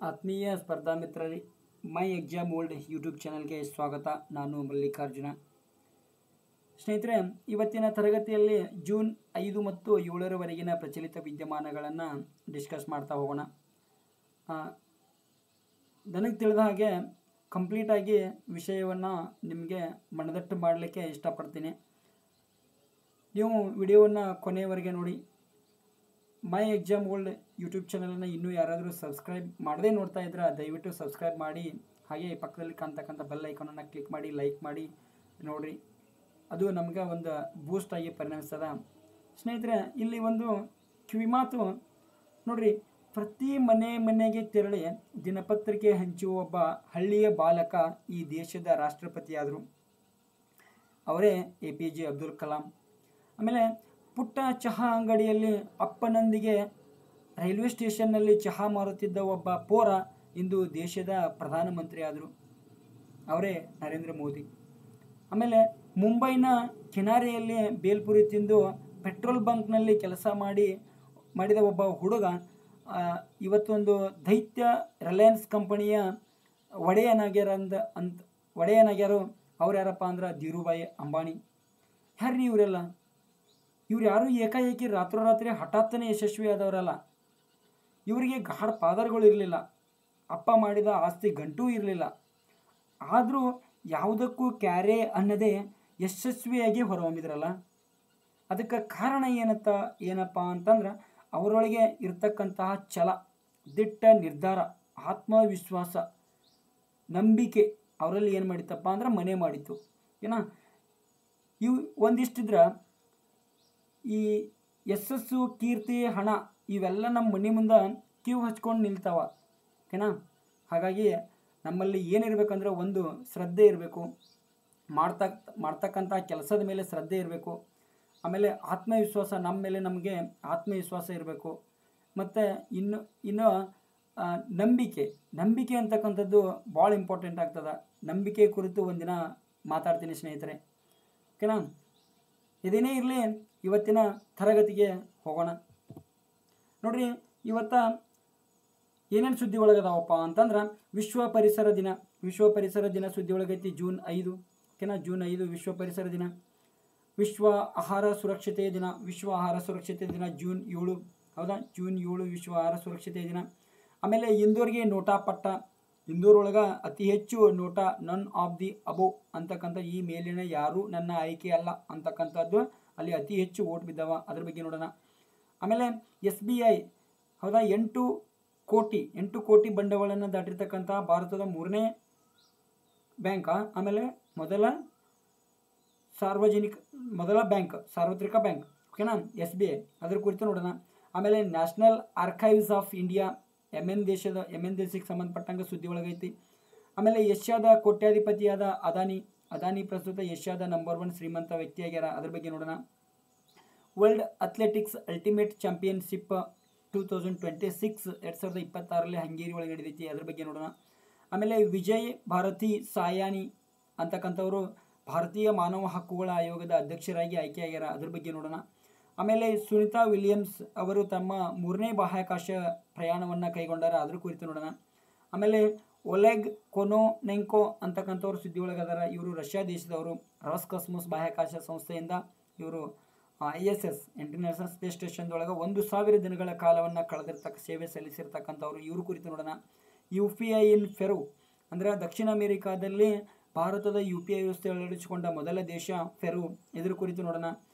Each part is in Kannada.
ಆತ್ಮೀಯ ಸ್ಪರ್ಧಾ ಮಿತ್ರರೇ, ಮೈ ಎಕ್ಸಾಮ್ ಓಲ್ಡ್ ಯೂಟ್ಯೂಬ್ ಚಾನಲ್ಗೆ ಸ್ವಾಗತ. ನಾನು ಮಲ್ಲಿಕಾರ್ಜುನ. ಸ್ನೇಹಿತರೆ, ಇವತ್ತಿನ ತರಗತಿಯಲ್ಲಿ ಜೂನ್ 5 ಮತ್ತು 7ರವರೆಗಿನ ಪ್ರಚಲಿತ ವಿದ್ಯಮಾನಗಳನ್ನು ಡಿಸ್ಕಸ್ ಮಾಡ್ತಾ ಹೋಗೋಣ. ನನಗೆ ತಿಳಿದ ಹಾಗೆ ಕಂಪ್ಲೀಟಾಗಿ ವಿಷಯವನ್ನು ನಿಮಗೆ ಮನದಟ್ಟು ಮಾಡಲಿಕ್ಕೆ ಇಷ್ಟಪಡ್ತೀನಿ. ನೀವು ವಿಡಿಯೋವನ್ನು ಕೊನೆಯವರೆಗೆ ನೋಡಿ. ಮೈ ಎಕ್ಸಾಮ್ ಓಲ್ಡ್ ಯೂಟ್ಯೂಬ್ ಚಾನಲನ್ನು ಇನ್ನೂ ಯಾರಾದರೂ ಸಬ್ಸ್ಕ್ರೈಬ್ ಮಾಡದೇ ನೋಡ್ತಾ ಇದ್ರೆ ದಯವಿಟ್ಟು ಸಬ್ಸ್ಕ್ರೈಬ್ ಮಾಡಿ, ಹಾಗೆ ಪಕ್ಕದಲ್ಲಿ ಕಾಣ್ತಕ್ಕಂಥ ಬೆಲ್ ಐಕಾನನ್ನು ಕ್ಲಿಕ್ ಮಾಡಿ, ಲೈಕ್ ಮಾಡಿ ನೋಡಿರಿ. ಅದು ನಮಗೆ ಒಂದು ಬೂಸ್ಟ್ ಆಗಿ ಪರಿಣಮಿಸ್ತದ. ಸ್ನೇಹಿತರೆ, ಇಲ್ಲಿ ಒಂದು ಕಿವಿಮಾತು ನೋಡ್ರಿ. ಪ್ರತಿ ಮನೆಗೆ ತೆರಳಿ ದಿನಪತ್ರಿಕೆ ಹಂಚುವ ಒಬ್ಬ ಹಳ್ಳಿಯ ಬಾಲಕ ಈ ದೇಶದ ರಾಷ್ಟ್ರಪತಿಯಾದರು. ಅವರೇ APJ ಅಬ್ದುಲ್ ಕಲಾಂ. ಆಮೇಲೆ ಪುಟ್ಟ ಚಹಾ ಅಂಗಡಿಯಲ್ಲಿ ಅಪ್ಪನೊಂದಿಗೆ ರೈಲ್ವೆ ಸ್ಟೇಷನ್ನಲ್ಲಿ ಚಹಾ ಮಾರುತ್ತಿದ್ದ ಒಬ್ಬ ಪೋರ ಇಂದು ದೇಶದ ಪ್ರಧಾನಮಂತ್ರಿ ಆದರು. ಅವರೇ ನರೇಂದ್ರ ಮೋದಿ. ಆಮೇಲೆ ಮುಂಬೈನ ಕಿನಾರೆಯಲ್ಲಿ ಬೇಲ್ಪುರಿ ತಿಂದು ಪೆಟ್ರೋಲ್ ಬಂಕ್ನಲ್ಲಿ ಕೆಲಸ ಮಾಡಿದ ಒಬ್ಬ ಹುಡುಗ ಇವತ್ತೊಂದು ದೈತ್ಯ ರಿಲಯನ್ಸ್ ಕಂಪನಿಯ ಒಡೆಯನಾಗ್ಯಾರು. ಅವ್ರು ಯಾರಪ್ಪ ಅಂದ್ರೆ ಧೀರುಭಾಯಿ ಅಂಬಾನಿ. ಯಾರ್ರೀ ಇವರೆಲ್ಲ? ಇವ್ರು ಯಾರು ಏಕಾಏಕಿ ರಾತ್ರೋರಾತ್ರಿ ಹಠಾತ್ತನೆ ಯಶಸ್ವಿ ಆದವರಲ್ಲ. ಇವರಿಗೆ ಗಾಢ ಪಾದರಗಳು ಇರಲಿಲ್ಲ, ಅಪ್ಪ ಮಾಡಿದ ಆಸ್ತಿ ಗಂಟೂ ಇರಲಿಲ್ಲ. ಆದರೂ ಯಾವುದಕ್ಕೂ ಕ್ಯಾರೆ ಅನ್ನದೇ ಯಶಸ್ವಿಯಾಗಿ ಹೊರಹೊಮ್ಮಿದ್ರಲ್ಲ. ಅದಕ್ಕೆ ಕಾರಣ ಏನಪ್ಪ ಅಂತಂದ್ರೆ ಅವರೊಳಗೆ ಇರ್ತಕ್ಕಂತಹ ಛಲ, ದಿಟ್ಟ ನಿರ್ಧಾರ, ಆತ್ಮವಿಶ್ವಾಸ, ನಂಬಿಕೆ ಅವರಲ್ಲಿ ಏನು ಮಾಡಿತ್ತಪ್ಪ ಅಂದ್ರೆ ಮನೆ ಮಾಡಿತ್ತು. ಇವು ಒಂದಿಷ್ಟಿದ್ರೆ ಈ ಯಶಸ್ಸು, ಕೀರ್ತಿ, ಹಣ ಇವೆಲ್ಲ ನಮ್ಮ ಮನೆ ಮುಂದೆ ಕ್ಯೂ ಹಚ್ಕೊಂಡು ನಿಲ್ತಾವ. ಹಾಗಾಗಿ ನಮ್ಮಲ್ಲಿ ಏನಿರಬೇಕಂದ್ರೆ ಒಂದು ಶ್ರದ್ಧೆ ಇರಬೇಕು, ಮಾಡ್ತಕ್ಕಂಥ ಕೆಲಸದ ಮೇಲೆ ಶ್ರದ್ಧೆ ಇರಬೇಕು. ಆಮೇಲೆ ಆತ್ಮವಿಶ್ವಾಸ, ನಮ್ಮ ಮೇಲೆ ನಮಗೆ ಆತ್ಮವಿಶ್ವಾಸ ಇರಬೇಕು. ಮತ್ತು ಇನ್ನು ನಂಬಿಕೆ ಅಂತಕ್ಕಂಥದ್ದು ಭಾಳ ಇಂಪಾರ್ಟೆಂಟ್ ಆಗ್ತದೆ. ನಂಬಿಕೆ ಕುರಿತು ಒಂದಿನ ಮಾತಾಡ್ತೀನಿ ಸ್ನೇಹಿತರೆ. ಇದೇನೇ ಇರಲಿ, ಇವತ್ತಿನ ತರಗತಿಗೆ ಹೋಗೋಣ. ನೋಡ್ರಿ, ಇವತ್ತ ಏನೇನು ಸುದ್ದಿ ಒಳಗದಾವಪ್ಪ ಅಂತಂದ್ರೆ ವಿಶ್ವ ಪರಿಸರ ದಿನ ಸುದ್ದಿ ಒಳಗೈತಿ. ಜೂನ್ 5 ವಿಶ್ವ ಪರಿಸರ ದಿನ. ವಿಶ್ವ ಆಹಾರ ಸುರಕ್ಷತೆಯ ದಿನ ಜೂನ್ 7. ಹೌದಾ? ಜೂನ್ 7 ವಿಶ್ವ ಆಹಾರ ಸುರಕ್ಷತೆಯ ದಿನ. ಆಮೇಲೆ ಇಂದೋರ್ಗೆ ನೋಟಾ ಪಟ್ಟ. ಇಂದೋರೊಳಗೆ ಅತಿ ಹೆಚ್ಚು NOTA, none of the above ಅಂತಕ್ಕಂಥ, ಈ ಮೇಲಿನ ಯಾರೂ ನನ್ನ ಆಯ್ಕೆ ಅಲ್ಲ ಅಂತಕ್ಕಂಥದ್ದು ಅಲ್ಲಿ ಅತಿ ಹೆಚ್ಚು ಓಟ್ ಬಿದ್ದಾವ. ಅದ್ರ ಬಗ್ಗೆ ನೋಡೋಣ. ಆಮೇಲೆ SBI, ಹೌದಾ, 8 ಕೋಟಿ ಬಂಡವಾಳವನ್ನು ದಾಟಿರ್ತಕ್ಕಂಥ ಭಾರತದ 3ನೇ ಬ್ಯಾಂಕ್. ಆಮೇಲೆ ಮೊದಲ ಸಾರ್ವತ್ರಿಕ ಬ್ಯಾಂಕ್. ಓಕೆನಾ? SBI, ಅದ್ರ ಕುರಿತು ನೋಡೋಣ. ಆಮೇಲೆ national Archives of India, Yemen ದೇಶಕ್ಕೆ ಸಂಬಂಧಪಟ್ಟಂಗೆ ಸುದ್ದಿ ಒಳಗೈತಿ. ಆಮೇಲೆ ಏಷ್ಯಾದ ಕೋಟ್ಯಾಧಿಪತಿಯಾದ ಅದಾನಿ ಪ್ರಸ್ತುತ ಏಷ್ಯಾದ ನಂಬರ್ 1 ಶ್ರೀಮಂತ ವ್ಯಕ್ತಿಯಾಗ್ಯಾರ. ಅದ್ರ ಬಗ್ಗೆ ನೋಡೋಣ. World athletics ultimate championship 2026 2026 Hungary ಒಳಗೆ ನಡೆದೈತಿ. ಅದ್ರ ಬಗ್ಗೆ ನೋಡೋಣ. ಆಮೇಲೆ ವಿಜಯ್ ಭಾರತಿ ಸಾಯಾನಿ ಅಂತಕ್ಕಂಥವರು ಭಾರತೀಯ ಮಾನವ ಹಕ್ಕುಗಳ ಆಯೋಗದ ಅಧ್ಯಕ್ಷರಾಗಿ ಆಯ್ಕೆಯಾಗ್ಯಾರ. ಅದ್ರ ಬಗ್ಗೆ ನೋಡೋಣ. ಆಮೇಲೆ ಸುನಿತಾ ವಿಲಿಯಮ್ಸ್ ಅವರು ತಮ್ಮ 3ನೇ ಬಾಹ್ಯಾಕಾಶ ಪ್ರಯಾಣವನ್ನು ಕೈಗೊಂಡಾರ. ಅದ್ರ ಕುರಿತು ನೋಡೋಣ. ಆಮೇಲೆ ಒಲೆಗ್ ಕೊನೊನೆಂಕೋ ಅಂತಕ್ಕಂಥವ್ರು ಸುದ್ದಿ ಒಳಗದಾರ. ಇವರು ರಷ್ಯಾ ದೇಶದವರು. ರಾಸ್ಕಾಸ್ಮೋಸ್ ಬಾಹ್ಯಾಕಾಶ ಸಂಸ್ಥೆಯಿಂದ ಇವರು ISS ಇಂಟರ್ನ್ಯಾಷನಲ್ ಸ್ಪೇಸ್ ಸ್ಟೇಷನ್ದೊಳಗೆ 1000 ದಿನಗಳ ಕಾಲವನ್ನು ಸೇವೆ ಸಲ್ಲಿಸಿರ್ತಕ್ಕಂಥವ್ರು. ಇವ್ರ ಕುರಿತು ನೋಡೋಣ. UPI ಇನ್ ಪೆರು ಅಂದರೆ ದಕ್ಷಿಣ ಅಮೆರಿಕಾದಲ್ಲಿ ಭಾರತದ UPI ವ್ಯವಸ್ಥೆ ಅಳವಡಿಸಿಕೊಂಡ ಮೊದಲ ದೇಶ ಪೆರು. ಇದ್ರ ಕುರಿತು ನೋಡೋಣ.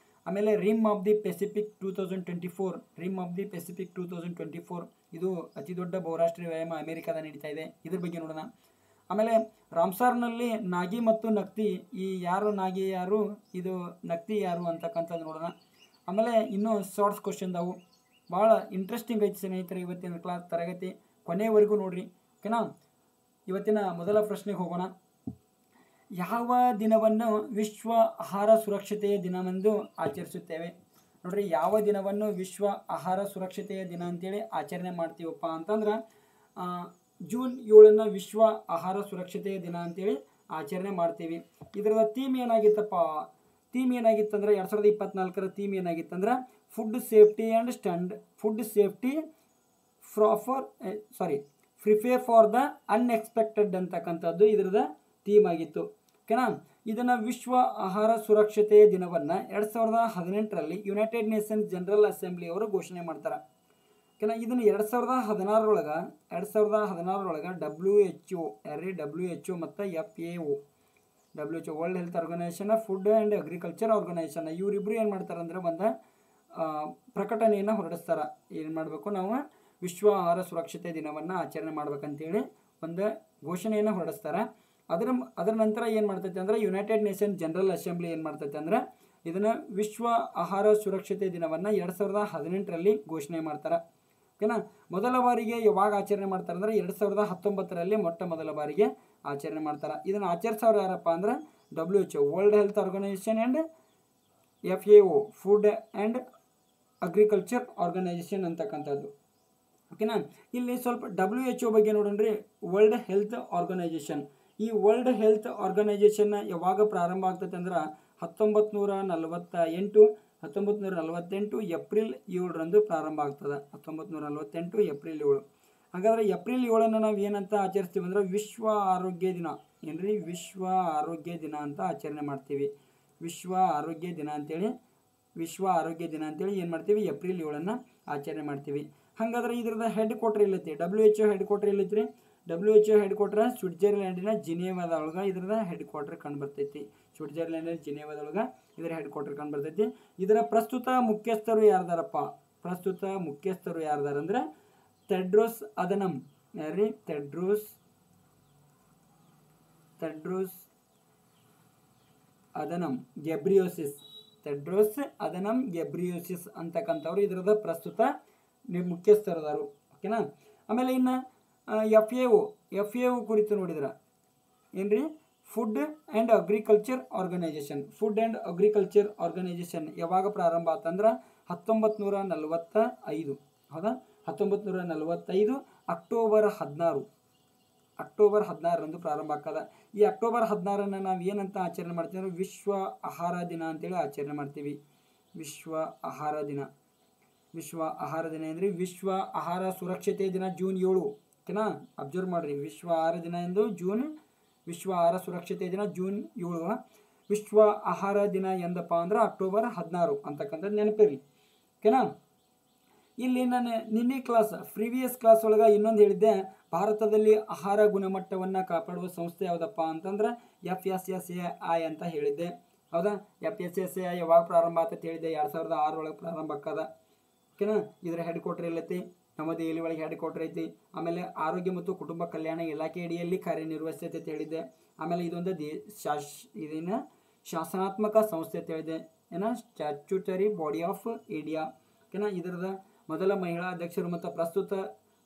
ಆಮೇಲೆ ರಿಮ್ ಆಫ್ ದಿ ಪೆಸಿಫಿಕ್ 2024 ಇದು ಅತಿ ದೊಡ್ಡ ಬಹುರಾಷ್ಟ್ರೀಯ ವ್ಯಾಯಾಮ ಅಮೆರಿಕಾದ ನಡೀತಾ ಇದೆ. ಇದ್ರ ಬಗ್ಗೆ ನೋಡೋಣ. ಆಮೇಲೆ ರಾಮ್ಸಾರ್ನಲ್ಲಿ ನಾಗಿ ಮತ್ತು ನಕ್ತಿ, ಈ ಯಾರು ನಾಗಿ ಯಾರು, ಇದು ನಕ್ತಿ ಯಾರು ಅಂತಕ್ಕಂಥದ್ದು ನೋಡೋಣ. ಆಮೇಲೆ ಇನ್ನೂ ಶಾರ್ಟ್ಸ್ ಕ್ವಶನ್ ಅವು ಭಾಳ ಇಂಟ್ರೆಸ್ಟಿಂಗ್ ಐತಿ ಸ್ನೇಹಿತರೆ. ಇವತ್ತಿನ ತರಗತಿ ಕೊನೆಯವರೆಗೂ ನೋಡ್ರಿ. ಓಕೆನಾ? ಇವತ್ತಿನ ಮೊದಲ ಪ್ರಶ್ನೆಗೆ ಹೋಗೋಣ. ಯಾವ ದಿನವನ್ನು ವಿಶ್ವ ಆಹಾರ ಸುರಕ್ಷತೆಯ ದಿನವೆಂದು ಆಚರಿಸುತ್ತೇವೆ? ನೋಡ್ರಿ, ಯಾವ ದಿನವನ್ನು ವಿಶ್ವ ಆಹಾರ ಸುರಕ್ಷತೆಯ ದಿನ ಅಂತೇಳಿ ಆಚರಣೆ ಮಾಡ್ತೀವಪ್ಪ ಅಂತಂದ್ರೆ ಜೂನ್ 7 ವಿಶ್ವ ಆಹಾರ ಸುರಕ್ಷತೆಯ ದಿನ ಅಂತೇಳಿ ಆಚರಣೆ ಮಾಡ್ತೀವಿ. ಇದರ ಥೀಮ್ ಏನಾಗಿತ್ತಂದ್ರೆ 2024 ಥೀಮ್ ಏನಾಗಿತ್ತಂದ್ರೆ food safety prepare for the unexpected ಅಂತಕ್ಕಂಥದ್ದು ಇದರದ ಥೀಮ್ ಆಗಿತ್ತು. ಓಕೆನಾ. ಇದನ್ನು ವಿಶ್ವ ಆಹಾರ ಸುರಕ್ಷತೆಯ ದಿನವನ್ನು 2018ರಲ್ಲಿ ಯುನೈಟೆಡ್ ನೇಷನ್ಸ್ ಜನರಲ್ ಅಸೆಂಬ್ಲಿ ಅವರು ಘೋಷಣೆ ಮಾಡ್ತಾರೆ. ಓಕೆನಾ. ಇದನ್ನು 2016ರೊಳಗೆ WHO ಮತ್ತು FAO WHO World Health Organisation, food and agriculture organisation ಇವರಿಬ್ಬರು ಏನು ಮಾಡ್ತಾರೆ ಅಂದರೆ ಒಂದು ಪ್ರಕಟಣೆಯನ್ನು ಹೊರಡಿಸ್ತಾರೆ. ಏನು ಮಾಡಬೇಕು, ನಾವು ವಿಶ್ವ ಆಹಾರ ಸುರಕ್ಷತೆ ದಿನವನ್ನು ಆಚರಣೆ ಮಾಡ್ಬೇಕಂತೇಳಿ ಒಂದು ಘೋಷಣೆಯನ್ನು ಹೊರಡಿಸ್ತಾರೆ. ಅದರ ನಂತರ ಏನು ಮಾಡ್ತೈತೆ ಅಂದರೆ ಯುನೈಟೆಡ್ ನೇಷನ್ ಜನರಲ್ ಅಸೆಂಬ್ಲಿ ಏನು ಮಾಡ್ತೈತೆ ಅಂದರೆ ಇದನ್ನು ವಿಶ್ವ ಆಹಾರ ಸುರಕ್ಷತೆ ದಿನವನ್ನು 2018ರಲ್ಲಿ ಘೋಷಣೆ ಮಾಡ್ತಾರೆ. ಓಕೆನಾ. ಮೊದಲ ಬಾರಿಗೆ ಯಾವಾಗ ಆಚರಣೆ ಮಾಡ್ತಾರೆ ಅಂದರೆ 2019ರಲ್ಲಿ ಮೊದಲ ಬಾರಿಗೆ ಆಚರಣೆ ಮಾಡ್ತಾರೆ. ಇದನ್ನು ಆಚರಿಸೋರು ಯಾರಪ್ಪ ಅಂದರೆ WHO World Health Organisation and FAO Food and agriculture Organisation ಅಂತಕ್ಕಂಥದ್ದು. ಓಕೆನಾ. ಇಲ್ಲಿ ಸ್ವಲ್ಪ WHO ಬಗ್ಗೆ ನೋಡೋಣ್ರಿ. ವರ್ಲ್ಡ್ ಹೆಲ್ತ್ ಆರ್ಗನೈಸೇಷನ್, ಈ ವರ್ಲ್ಡ್ ಹೆಲ್ತ್ ಆರ್ಗನೈಸೇಷನ್ ಯಾವಾಗ ಪ್ರಾರಂಭ ಆಗ್ತೈತೆ ಅಂದ್ರೆ 1948 ಏಪ್ರಿಲ್ 7ರಂದು ಪ್ರಾರಂಭ ಆಗ್ತದೆ. 1948 ಏಪ್ರಿಲ್ 7. ಹಾಗಾದರೆ ಏಪ್ರಿಲ್ 7ಅನ್ನು ನಾವು ಏನಂತ ಆಚರಿಸ್ತೀವಿ ಅಂದರೆ ವಿಶ್ವ ಆರೋಗ್ಯ ದಿನ. ಏನ್ರಿ, ವಿಶ್ವ ಆರೋಗ್ಯ ದಿನ ಅಂತ ಆಚರಣೆ ಮಾಡ್ತೀವಿ. ವಿಶ್ವ ಆರೋಗ್ಯ ದಿನ ಅಂತೇಳಿ ಏನು ಮಾಡ್ತೀವಿ, ಏಪ್ರಿಲ್ 7ಅನ್ನು ಆಚರಣೆ ಮಾಡ್ತೀವಿ. ಹಾಗಾದ್ರೆ ಇದ್ರದ ಹೆಡ್ ಕ್ವಾರ್ಟರ್ ಎಲ್ಲೈತಿ, WHO ಹೆಡ್ ಕ್ವಾರ್ಟರ್ ಎಲ್ಲೈತ್ರಿ. WHO ಹೆಡ್ ಕ್ವಾರ್ಟರ್ ಸ್ವಿಟ್ಜರ್ಲ್ಯಾಂಡಿನ ಜಿನೇವಾದೊಳಗೆ ಇದರದ ಹೆಡ್ ಕ್ವಾರ್ಟರ್ ಕಂಡು ಬರ್ತೈತಿ. ಸ್ವಿಟ್ಜರ್ಲ್ಯಾಂಡಿನ ಜಿನೇವಾದೊಳಗೆ ಇದರ ಹೆಡ್ ಕ್ವಾರ್ಟರ್ ಕಂಡು ಬರ್ತೈತಿ. ಇದರ ಪ್ರಸ್ತುತ ಮುಖ್ಯಸ್ಥರು ಯಾರ್ದಾರಪ್ಪ, ಅಂದ್ರೆ ಟೆಡ್ರೋಸ್ ಅಧನಮ್. ಯಾರ್ರಿ, ಟೆಡ್ರೋಸ್ ಅಧನಮ್ ಗೆಬ್ರಿಯೋಸಿಸ್ ಅಂತಕ್ಕಂಥವ್ರು ಇದರದ ಪ್ರಸ್ತುತ ಮುಖ್ಯಸ್ಥರದಾರು. ಓಕೆನಾ. ಆಮೇಲೆ ಇನ್ನು FAO ಕುರಿತು ನೋಡಿದ್ರೆ ಏನ್ರಿ, ಫುಡ್ ಆ್ಯಂಡ್ ಅಗ್ರಿಕಲ್ಚರ್ ಆರ್ಗನೈಸೇಷನ್ ಯಾವಾಗ ಪ್ರಾರಂಭ ಆತಂದ್ರೆ 1945. ಹೌದಾ, 1945 ಅಕ್ಟೋಬರ್ 16ರಂದು ಪ್ರಾರಂಭ ಆಗ್ತದೆ. ಈ ಅಕ್ಟೋಬರ್ 16ಅನ್ನು ನಾವು ಏನಂತ ಆಚರಣೆ ಮಾಡ್ತೀವಿ ಅಂದರೆ ವಿಶ್ವ ಆಹಾರ ದಿನ ಅಂತೇಳಿ ಆಚರಣೆ ಮಾಡ್ತೀವಿ. ವಿಶ್ವ ಆಹಾರ ದಿನ ಅಂದರೆ ವಿಶ್ವ ಆಹಾರ ಸುರಕ್ಷತೆ ದಿನ ಜೂನ್ 7. ಓಕೆನಾ, ಅಬ್ಸರ್ವ್ ಮಾಡಿರಿ. ವಿಶ್ವ ಆಹಾರ ಸುರಕ್ಷತೆ ದಿನ ಜೂನ್ 7. ವಿಶ್ವ ಆಹಾರ ದಿನ ಎಂದಪ್ಪ ಅಂದ್ರೆ ಅಕ್ಟೋಬರ್ 16 ಅಂತಕ್ಕಂಥದ್ದು ನೆನಪಿರಲಿ. ಓಕೆನಾ. ಇಲ್ಲಿ ನಾನು ಪ್ರೀವಿಯಸ್ ಕ್ಲಾಸ್ ಒಳಗೆ ಇನ್ನೊಂದು ಹೇಳಿದ್ದೆ, ಭಾರತದಲ್ಲಿ ಆಹಾರ ಗುಣಮಟ್ಟವನ್ನು ಕಾಪಾಡುವ ಸಂಸ್ಥೆ ಯಾವುದಪ್ಪ ಅಂತಂದ್ರೆ FSSAI ಅಂತ ಹೇಳಿದ್ದೆ. ಹೌದಾ, FSSAI ಯಾವಾಗ ಪ್ರಾರಂಭ ಆಗ್ತದೆ ಹೇಳಿದ್ದೆ, 2006 ಪ್ರಾರಂಭ ಆಗ್ತದ. ಓಕೆನಾ. ಇದರ ಹೆಡ್ ಕ್ವಾರ್ಟರ್ ಎಲ್ಲೈತಿ, ನವದೆಹಲಿ ಒಳಗೆ ಹೆಡ್ ಕ್ವಾರ್ಟರ್ ಐತಿ. ಆಮೇಲೆ ಆರೋಗ್ಯ ಮತ್ತು ಕುಟುಂಬ ಕಲ್ಯಾಣ ಇಲಾಖೆ ಅಡಿಯಲ್ಲಿ ಕಾರ್ಯನಿರ್ವಹಿಸ್ತೈತೆ ಅಂತ ಹೇಳಿದ್ದೆ. ಆಮೇಲೆ ಇದೊಂದು ಇದನ್ನ ಶಾಸನಾತ್ಮಕ ಸಂಸ್ಥೆ ಅಂತ ಹೇಳಿದೆ, ಸ್ಟ್ಯಾಚ್ಯೂಟರಿ ಬಾಡಿ ಆಫ್ ಇಂಡಿಯಾ. ಓಕೆನಾ. ಇದರದ ಮೊದಲ ಮಹಿಳಾ ಅಧ್ಯಕ್ಷರು ಮತ್ತು ಪ್ರಸ್ತುತ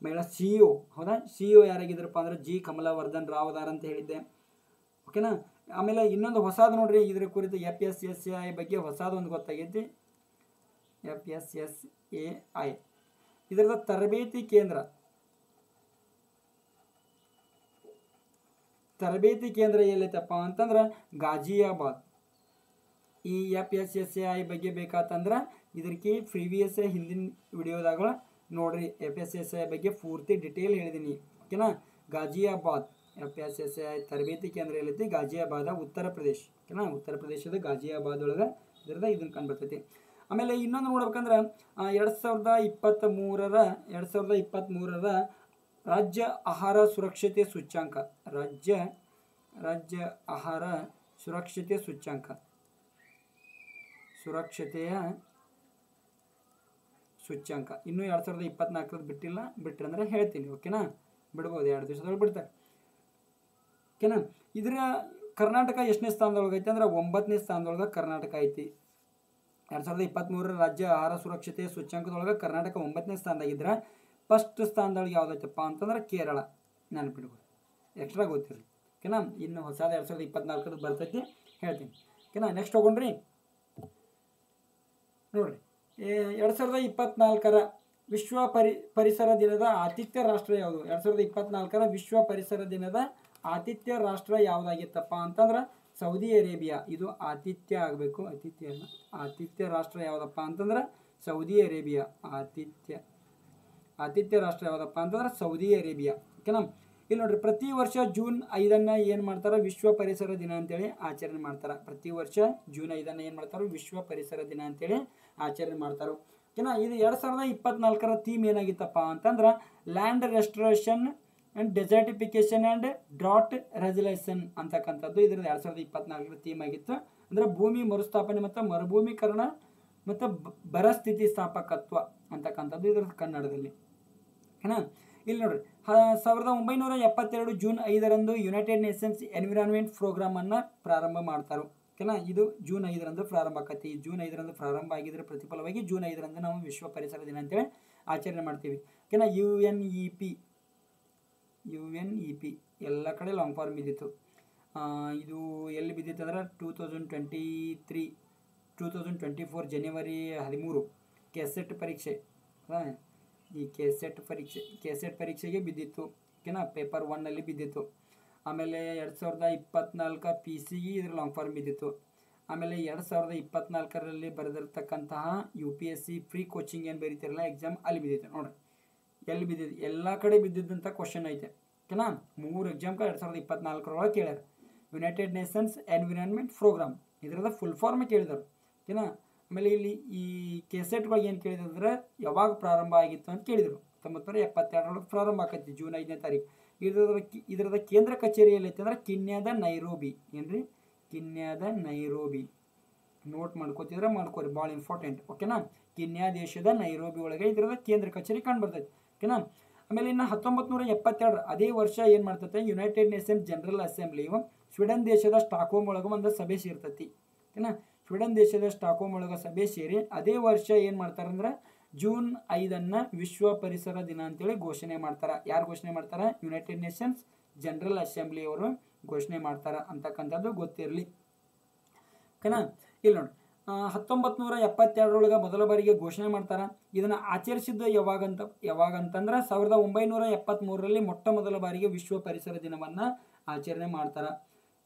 ಮಹಿಳಾ CEO. ಹೌದಾ, CEO ಯಾರಾಗಿದ್ರಪ್ಪ ಅಂದ್ರೆ G. ಕಮಲಾವರ್ಧನ್ ರಾವ್ ಅದಾರ ಅಂತ ಹೇಳಿದ್ದೆ. ಓಕೆನಾ. ಆಮೇಲೆ ಇನ್ನೊಂದು ಹೊಸದು ನೋಡ್ರಿ, ಇದರ ಕುರಿತು FSSAI ಬಗ್ಗೆ ಹೊಸದು ಒಂದು ಗೊತ್ತಾಗೈತಿ. FSSAI ಇದರದ ತರಬೇತಿ ಕೇಂದ್ರ ಎಲ್ಲೈತಪ್ಪ ಅಂತಂದ್ರೆ ಗಾಜಿಯಾಬಾದ್. ಈ FSSAI ಬಗ್ಗೆ ಬೇಕಾತಂದ್ರೆ ಇದಕ್ಕೆ ಪ್ರೀವಿಯಸ್ ಹಿಂದಿನ ವಿಡಿಯೋದಾಗ ನೋಡ್ರಿ. FSSAI ಬಗ್ಗೆ ಪೂರ್ತಿ ಡಿಟೇಲ್ ಹೇಳಿದ್ದೀನಿ. ಓಕೆನಾ. ಗಾಜಿಯಾಬಾದ್ FSSAI ತರಬೇತಿ ಕೇಂದ್ರ ಎಲ್ಲೈತಿ, ಗಾಜಿಯಾಬಾದ್, ಉತ್ತರ ಪ್ರದೇಶ. ಓಕೆನಾ, ಉತ್ತರ ಪ್ರದೇಶದ ಗಾಜಿಯಾಬಾದ್ ಒಳಗೆ ಇದನ್ನು ಕಂಡುಬರ್ತೈತಿ. ಆಮೇಲೆ ಇನ್ನೊಂದು ನೋಡ್ಬೇಕಂದ್ರೆ 2023ರ ರಾಜ್ಯ ಆಹಾರ ಸುರಕ್ಷತೆ ಸೂಚ್ಯಾಂಕ, ರಾಜ್ಯ ಆಹಾರ ಸುರಕ್ಷತೆಯ ಸೂಚ್ಯಾಂಕ ಇನ್ನೂ 2024 ಬಿಟ್ಟರೆ ಹೇಳ್ತೀನಿ. ಓಕೆನಾ, ಬಿಡ್ಬೋದು, 2 ದಿವಸದೊಳಗೆ ಬಿಡ್ತಾರೆ. ಓಕೆನಾ. ಇದರ ಕರ್ನಾಟಕ ಎಷ್ಟನೇ ಸ್ಥಾನದೊಳಗೆ ಐತಿ ಅಂದ್ರೆ 9ನೇ ಸ್ಥಾನದೊಳಗೆ ಕರ್ನಾಟಕ ಐತಿ. 2023ರ ರಾಜ್ಯ ಆಹಾರ ಸುರಕ್ಷತೆಯ ಸೂಚ್ಯಾಂಕದೊಳಗೆ ಕರ್ನಾಟಕ 9ನೇ ಸ್ಥಾನದಾಗಿದ್ರೆ ಫಸ್ಟ್ ಸ್ಥಾನದೊಳಗೆ ಯಾವುದೈತಪ್ಪ ಅಂತಂದ್ರೆ ಕೇರಳ. ನೆನಪಿಡ್ಬೋದು, ಎಕ್ಸ್ಟ್ರಾ ಗೊತ್ತಿರಲಿ. ಓಕೆನಾ. ಇನ್ನು ಹೊಸದ 2024 ಬರ್ತೈತಿ, ಹೇಳ್ತೀನಿ. ಓಕೆನಾ. ನೆಕ್ಸ್ಟ್ ಹೋಗೋಣ್ರಿ. ನೋಡ್ರಿ, 2024ರ ವಿಶ್ವ ಪರಿಸರ ದಿನದ ಆತಿಥ್ಯ ರಾಷ್ಟ್ರ ಯಾವುದು? 2024ರ ವಿಶ್ವ ಪರಿಸರ ದಿನದ ಆತಿಥ್ಯ ರಾಷ್ಟ್ರ ಯಾವುದಾಗಿತ್ತಪ್ಪ ಅಂತಂದ್ರೆ ಸೌದಿ ಅರೇಬಿಯಾ. ಇದು ಆತಿಥ್ಯ ಆಗಬೇಕು, ಆತಿಥ್ಯ ರಾಷ್ಟ್ರ ಯಾವುದಪ್ಪ ಅಂತಂದ್ರೆ ಸೌದಿ ಅರೇಬಿಯಾ. ಆತಿಥ್ಯ ರಾಷ್ಟ್ರ ಯಾವುದಪ್ಪ ಅಂತಂದ್ರೆ ಸೌದಿ ಅರೇಬಿಯಾ. ಓಕೆನಾ. ಇಲ್ಲಿ ನೋಡ್ರಿ, ಪ್ರತಿ ವರ್ಷ ಜೂನ್ 5 ಏನು ಮಾಡ್ತಾರೆ, ವಿಶ್ವ ಪರಿಸರ ದಿನ ಅಂತೇಳಿ ಆಚರಣೆ ಮಾಡ್ತಾರೆ. ಪ್ರತಿ ವರ್ಷ ಜೂನ್ 5 ಏನು ಮಾಡ್ತಾರೆ, ವಿಶ್ವ ಪರಿಸರ ದಿನ ಅಂತೇಳಿ ಆಚರಣೆ ಮಾಡ್ತಾರೆ. ಓಕೆನಾ. ಇದು 2024 ಥೀಮ್ ಏನಾಗಿತ್ತಪ್ಪ ಅಂತಂದ್ರೆ land restoration and desertification and drought resolution ಅಂತಕ್ಕಂಥದ್ದು ಇದ್ರದ್ದು 2024 ಥೀಮ್ ಆಗಿತ್ತು. ಅಂದರೆ ಭೂಮಿ ಮರುಸ್ಥಾಪನೆ ಮತ್ತು ಮರುಭೂಮೀಕರಣ ಮತ್ತು ಬರ ಸ್ಥಿತಿ ಸ್ಥಾಪಕತ್ವ ಅಂತಕ್ಕಂಥದ್ದು ಇದ್ರದ್ದು ಕನ್ನಡದಲ್ಲಿ. ಓಕೆನಾ. ಇಲ್ಲಿ ನೋಡ್ರಿ, 1972 ಜೂನ್ 5 ಯುನೈಟೆಡ್ ನೇಷನ್ಸ್ ಎನ್ವಿರಾನ್ಮೆಂಟ್ ಪ್ರೋಗ್ರಾಮನ್ನು ಪ್ರಾರಂಭ ಮಾಡ್ತಾರೆ. ಓಕೆನಾ. ಇದು ಜೂನ್ 5 ಪ್ರಾರಂಭ ಆಕತಿ. ಜೂನ್ 5 ಪ್ರಾರಂಭ ಆಗಿದ್ರೆ ಪ್ರತಿಫಲವಾಗಿ ಜೂನ್ 5 ನಾವು ವಿಶ್ವ ಪರಿಸರ ದಿನ ಅಂತೇಳಿ ಆಚರಣೆ ಮಾಡ್ತೀವಿ. ಓಕೆನಾ. UNEP ಎಲ್ಲ ಕಡೆ ಲಾಂಗ್ ಫಾರ್ಮ್ ಬಿದ್ದಿತ್ತು. ಇದು ಎಲ್ಲಿ ಬಿದ್ದಿತ್ತು ಅಂದ್ರೆ 2024 ಜನವರಿ 13 ಕೆಸೆಟ್ ಪರೀಕ್ಷೆ, ಈ ಕೆಸೆಟ್ ಪರೀಕ್ಷೆಗೆ ಬಿದ್ದಿತ್ತು. ಓಕೆನಾ. ಪೇಪರ್ 1 ಬಿದ್ದಿತ್ತು. ಆಮೇಲೆ 2024 PCE ಇದ್ರ ಲಾಂಗ್ ಫಾರ್ಮ್ ಬಿದ್ದಿತ್ತು. ಆಮೇಲೆ 2024 ಬರೆದಿರ್ತಕ್ಕಂತಹ UPSC ಫ್ರೀ ಕೋಚಿಂಗ್ ಏನು ಬರೀತಿರಲ್ಲ ಎಕ್ಸಾಮ್, ಅಲ್ಲಿ ಬಿದ್ದಿತ್ತು ನೋಡ್ರಿ. ಎಲ್ಲಿ ಬಿದ್ದಿದ್ದು, ಎಲ್ಲ ಕಡೆ ಬಿದ್ದಿದ್ದಂಥ ಕ್ವಶನ್ ಐತೆ. ಓಕೆನಾ. 3 ಎಕ್ಸಾಮ್ಗೆ 2024 ಕೇಳ್ಯಾರ. ಯುನೈಟೆಡ್ ನೇಷನ್ಸ್ ಎನ್ವಿರಾನ್ಮೆಂಟ್ ಪ್ರೋಗ್ರಾಮ್ ಇದರದ ಫುಲ್ ಫಾರ್ಮ್ ಕೇಳಿದರು. ಓಕೆನಾ. ಆಮೇಲೆ ಇಲ್ಲಿ ಈ ಕೆಸೆಟ್ಗಳಿಗೆ ಏನು ಕೇಳಿದ್ರು ಅಂದ್ರೆ ಯಾವಾಗ ಪ್ರಾರಂಭ ಆಗಿತ್ತು ಅಂತ ಕೇಳಿದರು. 1972 ಪ್ರಾರಂಭ ಆಕೈತಿ ಜೂನ್ 5ನೇ ತಾರೀಕು. ಇದರದ ಕೇಂದ್ರ ಕಚೇರಿ ಎಲ್ಲೈತೆ ಅಂದ್ರೆ ಕೆನ್ಯಾದ ನೈರೋಬಿ. ಏನ್ರಿ, ಕೆನ್ಯಾದ ನೈರೋಬಿ. ನೋಟ್ ಮಾಡ್ಕೋತಿದ್ರೆ ಮಾಡ್ಕೋರಿ, ಭಾಳ ಇಂಪಾರ್ಟೆಂಟ್. ಓಕೆನಾ. ಕೆನ್ಯಾ ದೇಶದ ನೈರೋಬಿ ಒಳಗೆ ಇದರದ ಕೇಂದ್ರ ಕಚೇರಿ ಕಂಡು ಬರ್ತೈತಿ. ಓಕೆನಾ. ಆಮೇಲೆ ಇನ್ನು 1972 ಅದೇ ವರ್ಷ ಏನು ಮಾಡ್ತೈತೆ, ಯುನೈಟೆಡ್ ನೇಷನ್ಸ್ ಜನರಲ್ ಅಸೆಂಬ್ಲಿಯು ಸ್ವೀಡನ್ ದೇಶದ ಸ್ಟಾಕ್ಹೋಮ್ ಒಳಗೆ ಒಂದು ಸಭೆ ಸೇರ್ತೈತಿ. ಓಕೆನಾ. ಸ್ವೀಡನ್ ದೇಶದ ಸ್ಟಾಕ್ಹೋಮ್ ಒಳಗೆ ಸಭೆ ಸೇರಿ ಅದೇ ವರ್ಷ ಏನು ಮಾಡ್ತಾರಂದ್ರೆ ಜೂನ್ 5 ವಿಶ್ವ ಪರಿಸರ ದಿನ ಅಂತೇಳಿ ಘೋಷಣೆ ಮಾಡ್ತಾರೆ. ಯಾರು ಘೋಷಣೆ ಮಾಡ್ತಾರೆ? ಯುನೈಟೆಡ್ ನೇಷನ್ಸ್ ಜನರಲ್ ಅಸೆಂಬ್ಲಿಯವರು ಘೋಷಣೆ ಮಾಡ್ತಾರೆ ಅಂತಕ್ಕಂಥದ್ದು ಗೊತ್ತಿರಲಿ. ಓಕೆನಾ. ಇಲ್ಲಿ ನೋಡಿ, 1972 ಮೊದಲ ಬಾರಿಗೆ ಘೋಷಣೆ ಮಾಡ್ತಾರೆ. ಇದನ್ನು ಆಚರಿಸಿದ್ದು ಯಾವಾಗಂತಂದ್ರೆ 1973 ಮೊಟ್ಟ ಮೊದಲ ಬಾರಿಗೆ ವಿಶ್ವ ಪರಿಸರ ದಿನವನ್ನು ಆಚರಣೆ ಮಾಡ್ತಾರೆ.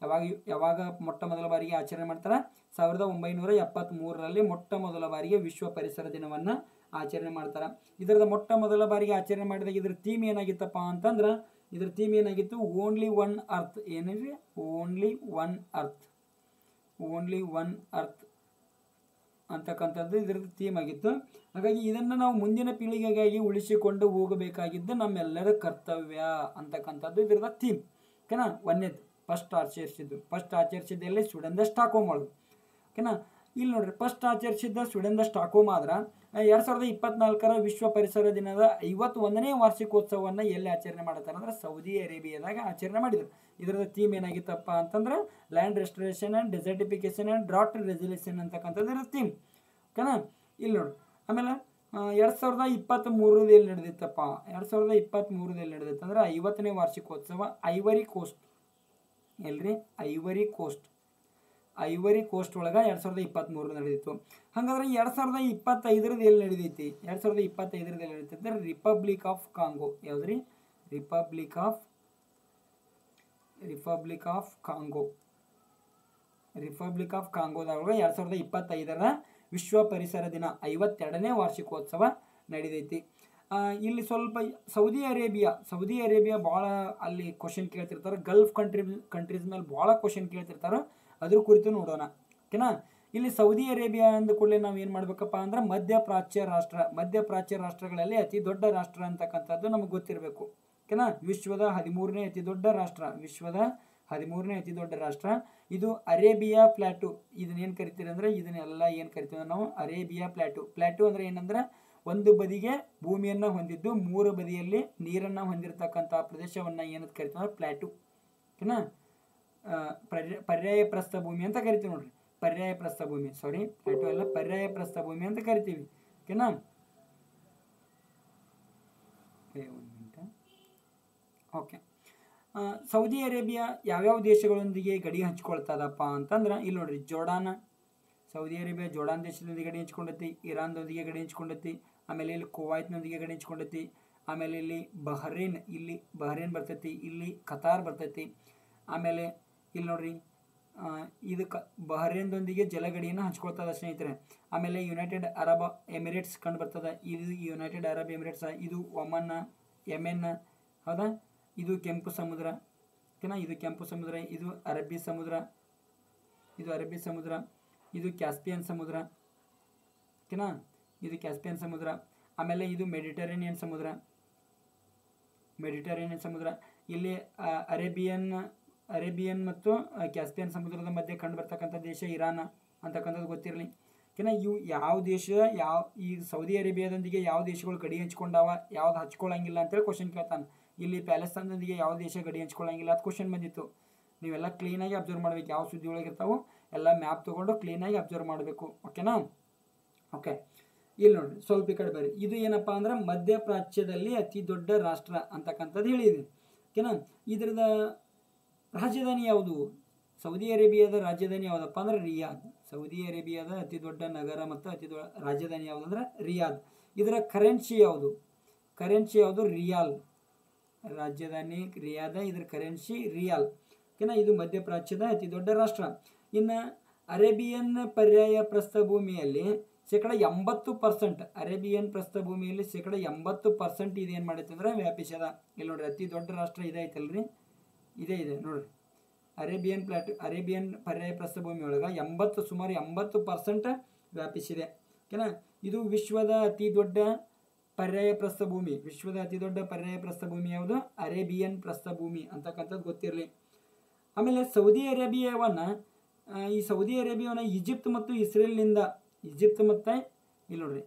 ಯಾವಾಗ ಮೊಟ್ಟ ಮೊದಲ ಬಾರಿಗೆ ಆಚರಣೆ ಮಾಡ್ತಾರೆ? 1973 ಮೊಟ್ಟ ಮೊದಲ ಬಾರಿಗೆ ವಿಶ್ವ ಪರಿಸರ ದಿನವನ್ನು ಆಚರಣೆ ಮಾಡ್ತಾರೆ. ಇದರದ ಮೊಟ್ಟ ಮೊದಲ ಬಾರಿಗೆ ಆಚರಣೆ ಮಾಡಿದಾಗ ಇದ್ರ ಥೀಮ್ ಏನಾಗಿತ್ತಪ್ಪ ಅಂತಂದ್ರೆ, ಇದ್ರ ಥೀಮ್ ಏನಾಗಿತ್ತು? Only one earth. ಏನಿದೆ? ಓನ್ಲಿ ಒನ್ ಅರ್ತ್ ಅಂತಕ್ಕಂಥದ್ದು ಇದರದ್ದು ಥೀಮ್ ಆಗಿತ್ತು. ಹಾಗಾಗಿ ಇದನ್ನು ನಾವು ಮುಂದಿನ ಪೀಳಿಗೆಗಾಗಿ ಉಳಿಸಿಕೊಂಡು ಹೋಗಬೇಕಾಗಿದ್ದು ನಮ್ಮೆಲ್ಲರ ಕರ್ತವ್ಯ ಅಂತಕ್ಕಂಥದ್ದು ಇದರದ ಥೀಮ್. ಓಕೆನಾ. ಒಂದೇದು ಫಸ್ಟ್ ಆಚರಿಸಿದ್ದು ಎಲ್ಲಿ? ಸ್ವೀಡನ್ದ ಸ್ಟಾಕ್ಹೋಮ್ ಒಳಗೆ. ಓಕೆನಾ. ಇಲ್ಲಿ ನೋಡ್ರಿ, ಫಸ್ಟ್ ಆಚರಿಸಿದ್ದ ಸ್ವೀಡನ್ದ ಸ್ಟಾಕ್ಹೋಮ್ ಆದ್ರೆ 2024 ವಿಶ್ವ ಪರಿಸರ ದಿನದ 51ನೇ ವಾರ್ಷಿಕೋತ್ಸವವನ್ನು ಎಲ್ಲಿ ಆಚರಣೆ ಮಾಡ್ತಾರೆ ಅಂದ್ರೆ ಸೌದಿ ಅರೇಬಿಯಾದಾಗ ಆಚರಣೆ ಮಾಡಿದರು. ಇದರದ ಥೀಮ್ ಏನಾಗಿತ್ತಪ್ಪ ಅಂತಂದ್ರೆ land restoration and desertification and drought resolution ಅಂತಕ್ಕಂಥದ್ದು ಇದ್ರ ಥೀಮ್. ಓಕೆನಾ. ಇಲ್ಲಿ ನೋಡಿ, ಆಮೇಲೆ 2023 ಎಲ್ಲಿ ನಡೆದಿತ್ತಪ್ಪ? 2023 ಎಲ್ಲಿ ನಡೆದಿತ್ತು ಅಂದ್ರೆ 50ನೇ ವಾರ್ಷಿಕೋತ್ಸವ ಐವರಿ ಕೋಸ್ಟ್. ಎಲ್ರಿ? ಐವರಿ ಕೋಸ್ಟ್ ಒಳಗೆ 2023 ನಡೆದಿತ್ತು. ಹಾಗಾದ್ರೆ 2025 ಎಲ್ಲಿ ನಡೆದೈತಿ? 2025 ಎಲ್ಲಿ ನಡೀತಿ ಅಂದ್ರೆ ರಿಪಬ್ಲಿಕ್ ಆಫ್ ಕಾಂಗೋ. ಯಾವ್ದ್ರಿ? ರಿಪಬ್ಲಿಕ್ ಆಫ್ ಕಾಂಗೋದಾಗ 2025 ವಿಶ್ವ ಪರಿಸರ ದಿನ 52ನೇ ವಾರ್ಷಿಕೋತ್ಸವ ನಡೆದೈತಿ. ಇಲ್ಲಿ ಸ್ವಲ್ಪ ಸೌದಿ ಅರೇಬಿಯಾ ಭಾಳ ಅಲ್ಲಿ ಕ್ವಶನ್ ಕೇಳ್ತಿರ್ತಾರೆ. ಗಲ್ಫ್ ಕಂಟ್ರೀಸ್ ಮೇಲೆ ಭಾಳ ಕ್ವಶನ್ ಕೇಳ್ತಿರ್ತಾರೆ. ಅದ್ರ ಕುರಿತು ನೋಡೋಣ. ಓಕೆನಾ. ಇಲ್ಲಿ ಸೌದಿ ಅರೇಬಿಯಾ ಅಂದ ಕೂಡಲೇ ನಾವು ಏನು ಮಾಡ್ಬೇಕಪ್ಪ ಅಂದ್ರೆ ಮಧ್ಯಪ್ರಾಚ್ಯ ರಾಷ್ಟ್ರಗಳಲ್ಲಿ ಅತಿ ದೊಡ್ಡ ರಾಷ್ಟ್ರ ಅಂತಕ್ಕಂಥದ್ದು ನಮಗೆ ಗೊತ್ತಿರಬೇಕು. ಓಕೆನಾ. ವಿಶ್ವದ 13ನೇ ಅತಿ ದೊಡ್ಡ ರಾಷ್ಟ್ರ ಇದು ಅರೇಬಿಯಾ ಪ್ಲಾಟು. ಇದನ್ನೇನು ಕರಿತೀರಿ ಅಂದ್ರೆ ಇದನ್ನೆಲ್ಲ ಏನು ಕರಿತೀವಿ ನಾವು? ಅರೇಬಿಯಾ ಪ್ಲಾಟು ಅಂದ್ರೆ ಏನಂದ್ರೆ ಒಂದು ಬದಿಗೆ ಭೂಮಿಯನ್ನು ಹೊಂದಿದ್ದು 3 ಬದಿಯಲ್ಲಿ ನೀರನ್ನು ಹೊಂದಿರತಕ್ಕಂಥ ಪ್ರದೇಶವನ್ನು ಏನಂತ ಕರಿತೀವಿ ಅಂದ್ರೆ ಪ್ಲಾಟು. ಓಕೆನಾ. ಪರ್ಯಾಯ ಪ್ರಸ್ಥಭೂಮಿ ಅಂತ ಕರಿತೀವಿ ನೋಡ್ರಿ. ಪರ್ಯಾಯ ಪ್ರಸ್ಥಭೂಮಿ ಅಂತ ಕರಿತೀವಿ. ಓಕೆನಾ. ಓಕೆ. ಸೌದಿ ಅರೇಬಿಯಾ ಯಾವ್ಯಾವ ದೇಶಗಳೊಂದಿಗೆ ಗಡಿ ಹಂಚ್ಕೊಳ್ತದಪ್ಪ ಅಂತಂದ್ರೆ ಇಲ್ಲಿ ನೋಡ್ರಿ, ಸೌದಿ ಅರೇಬಿಯಾ ಜೋರ್ಡಾನ್ ದೇಶದೊಂದಿಗೆ ಗಡಿ ಹಂಚ್ಕೊಂಡೈತಿ, ಇರಾನ್ದೊಂದಿಗೆ ಗಡಿ ಹಂಚ್ಕೊಂಡೈತಿ, ಆಮೇಲೆ ಇಲ್ಲಿ ಕುವೈತ್ನೊಂದಿಗೆ ಗಡಿ ಹಂಚ್ಕೊಂಡೈತಿ, ಆಮೇಲೆ ಇಲ್ಲಿ ಬಹರೇನ್ ಬರ್ತೈತಿ, ಇಲ್ಲಿ ಕತಾರ್ ಬರ್ತೈತಿ. ಆಮೇಲೆ ಇಲ್ಲಿ ನೋಡ್ರಿ, ಇದು ಬಹರೇನ್ದೊಂದಿಗೆ ಜಲಗಡಿಯನ್ನು ಹಂಚ್ಕೊಳ್ತದ ಸ್ನೇಹಿತರೆ. ಆಮೇಲೆ ಯುನೈಟೆಡ್ ಅರಬ್ ಎಮಿರೇಟ್ಸ್ ಕಂಡು ಬರ್ತದೆ. ಇದು ಯುನೈಟೆಡ್ ಅರಬ್ ಎಮಿರೇಟ್ಸ್, ಇದು ಒಮನ್, ಯೆಮೆನ್, ಹೌದಾ? ಇದು ಕೆಂಪು ಸಮುದ್ರ, ಓಕೆನಾ. ಇದು ಕೆಂಪು ಸಮುದ್ರ, ಇದು ಅರಬ್ಬಿ ಸಮುದ್ರ, ಇದು ಅರಬ್ಬಿ ಸಮುದ್ರ, ಇದು ಕ್ಯಾಸ್ಪಿಯನ್ ಸಮುದ್ರ, ಓಕೆನಾ. ಇದು ಕ್ಯಾಸ್ಪಿಯನ್ ಸಮುದ್ರ. ಆಮೇಲೆ ಇದು ಮೆಡಿಟರೇನಿಯನ್ ಸಮುದ್ರ, ಮೆಡಿಟರೇನಿಯನ್ ಸಮುದ್ರ. ಇಲ್ಲಿ ಅರೇಬಿಯನ್ ಮತ್ತು ಕ್ಯಾಸ್ಪಿಯನ್ ಸಮುದ್ರದ ಮಧ್ಯೆ ಕಂಡು ಬರ್ತಕ್ಕಂಥ ದೇಶ ಇರಾನ್ ಅಂತಕ್ಕಂಥದ್ದು ಗೊತ್ತಿರಲಿ, ಓಕೆನಾ. ಇವು ಯಾವ ದೇಶ, ಈ ಸೌದಿ ಅರೇಬಿಯಾದೊಂದಿಗೆ ಯಾವ ದೇಶಗಳು ಗಡಿ ಹಂಚ್ಕೊಂಡಾವ, ಯಾವ್ದು ಹಚ್ಕೊಳ್ಳಂಗಿಲ್ಲ ಅಂತೇಳಿ ಕ್ವಶನ್ ಕೇಳ್ತಾನೆ. ಇಲ್ಲಿ ಪ್ಯಾಲೆಸ್ತಾನದೊಂದಿಗೆ ಯಾವ ದೇಶ ಗಡಿ ಹಂಚ್ಕೊಳ್ಳಂಗಿಲ್ಲ ಅದು ಕ್ವಶನ್ ಬಂದಿತ್ತು. ನೀವೆಲ್ಲ ಕ್ಲೀನಾಗಿ ಅಬ್ಸರ್ವ್ ಮಾಡ್ಬೇಕು, ಯಾವ ಸುದ್ದಿ ಒಳಗೆ ಇರ್ತಾವೆ ಎಲ್ಲ ಮ್ಯಾಪ್ ತೊಗೊಂಡು ಕ್ಲೀನಾಗಿ ಅಬ್ಸರ್ವ್ ಮಾಡಬೇಕು, ಓಕೆನಾ. ಓಕೆ, ಇಲ್ಲಿ ನೋಡ್ರಿ ಸ್ವಲ್ಪ ಈ ಕಡೆ ಬರ್ರಿ. ಇದು ಏನಪ್ಪ ಅಂದ್ರೆ ಮಧ್ಯಪ್ರಾಚ್ಯದಲ್ಲಿ ಅತಿ ದೊಡ್ಡ ರಾಷ್ಟ್ರ ಅಂತಕ್ಕಂಥದ್ದು ಹೇಳಿದೆ, ಓಕೆನಾ. ಇದರದ ರಾಜಧಾನಿ ಯಾವುದು? ಸೌದಿ ಅರೇಬಿಯಾದ ರಾಜಧಾನಿ ಯಾವುದಪ್ಪ ಅಂದ್ರೆ ರಿಯಾದ್. ಸೌದಿ ಅರೇಬಿಯಾದ ಅತಿ ದೊಡ್ಡ ನಗರ ಮತ್ತು ಅತಿ ದೊಡ್ಡ ರಾಜಧಾನಿ ಯಾವುದು ಅಂದ್ರೆ ರಿಯಾದ್. ಇದರ ಕರೆನ್ಸಿ ಯಾವುದು? ಕರೆನ್ಸಿ ಯಾವುದು? ರಿಯಾಲ್. ರಾಜಧಾನಿ ರಿಯಾದ, ಇದರ ಕರೆನ್ಸಿ ರಿಯಾಲ್, ಓಕೆನಾ. ಇದು ಮಧ್ಯಪ್ರಾಚ್ಯದ ಅತಿ ದೊಡ್ಡ ರಾಷ್ಟ್ರ. ಇನ್ನು ಅರೇಬಿಯನ್ ಪರ್ಯಾಯ ಪ್ರಸ್ಥಭೂಮಿಯಲ್ಲಿ ಶೇಕಡ 80%, ಅರೇಬಿಯನ್ ಪ್ರಸ್ಥಭೂಮಿಯಲ್ಲಿ ಶೇಕಡ 80% ಇದೇನು ಮಾಡೈತೆ ಅಂದ್ರೆ ವ್ಯಾಪಿಸ್ಯದ. ಇಲ್ಲಿ ನೋಡ್ರಿ ಅತಿ ದೊಡ್ಡ ರಾಷ್ಟ್ರ ಇದೈತಲ್ರಿ, ಇದೇ ಇದೆ ನೋಡ್ರಿ. ಅರೇಬಿಯನ್ ಪರ್ಯಾಯ ಪ್ರಸ್ಥಭೂಮಿ ಒಳಗೆ ಸುಮಾರು 80% ವ್ಯಾಪಿಸಿದೆ, ಓಕೆನಾ. ಇದು ವಿಶ್ವದ ಅತಿ ದೊಡ್ಡ ಪರ್ಯಾಯ ಪ್ರಸ್ಥಭೂಮಿ. ವಿಶ್ವದ ಅತಿ ದೊಡ್ಡ ಪರ್ಯಾಯ ಪ್ರಸ್ಥಭೂಮಿ ಯಾವುದು? ಅರೇಬಿಯನ್ ಪ್ರಸ್ಥಭೂಮಿ ಅಂತಕ್ಕಂಥದ್ದು ಗೊತ್ತಿರಲಿ. ಆಮೇಲೆ ಸೌದಿ ಅರೇಬಿಯಾವನ್ನ ಈಜಿಪ್ಟ್ ಮತ್ತು ಇಸ್ರೇಲ್ನಿಂದ, ಈಜಿಪ್ಟ್ ಮತ್ತು ಇಲ್ಲಿ ನೋಡ್ರಿ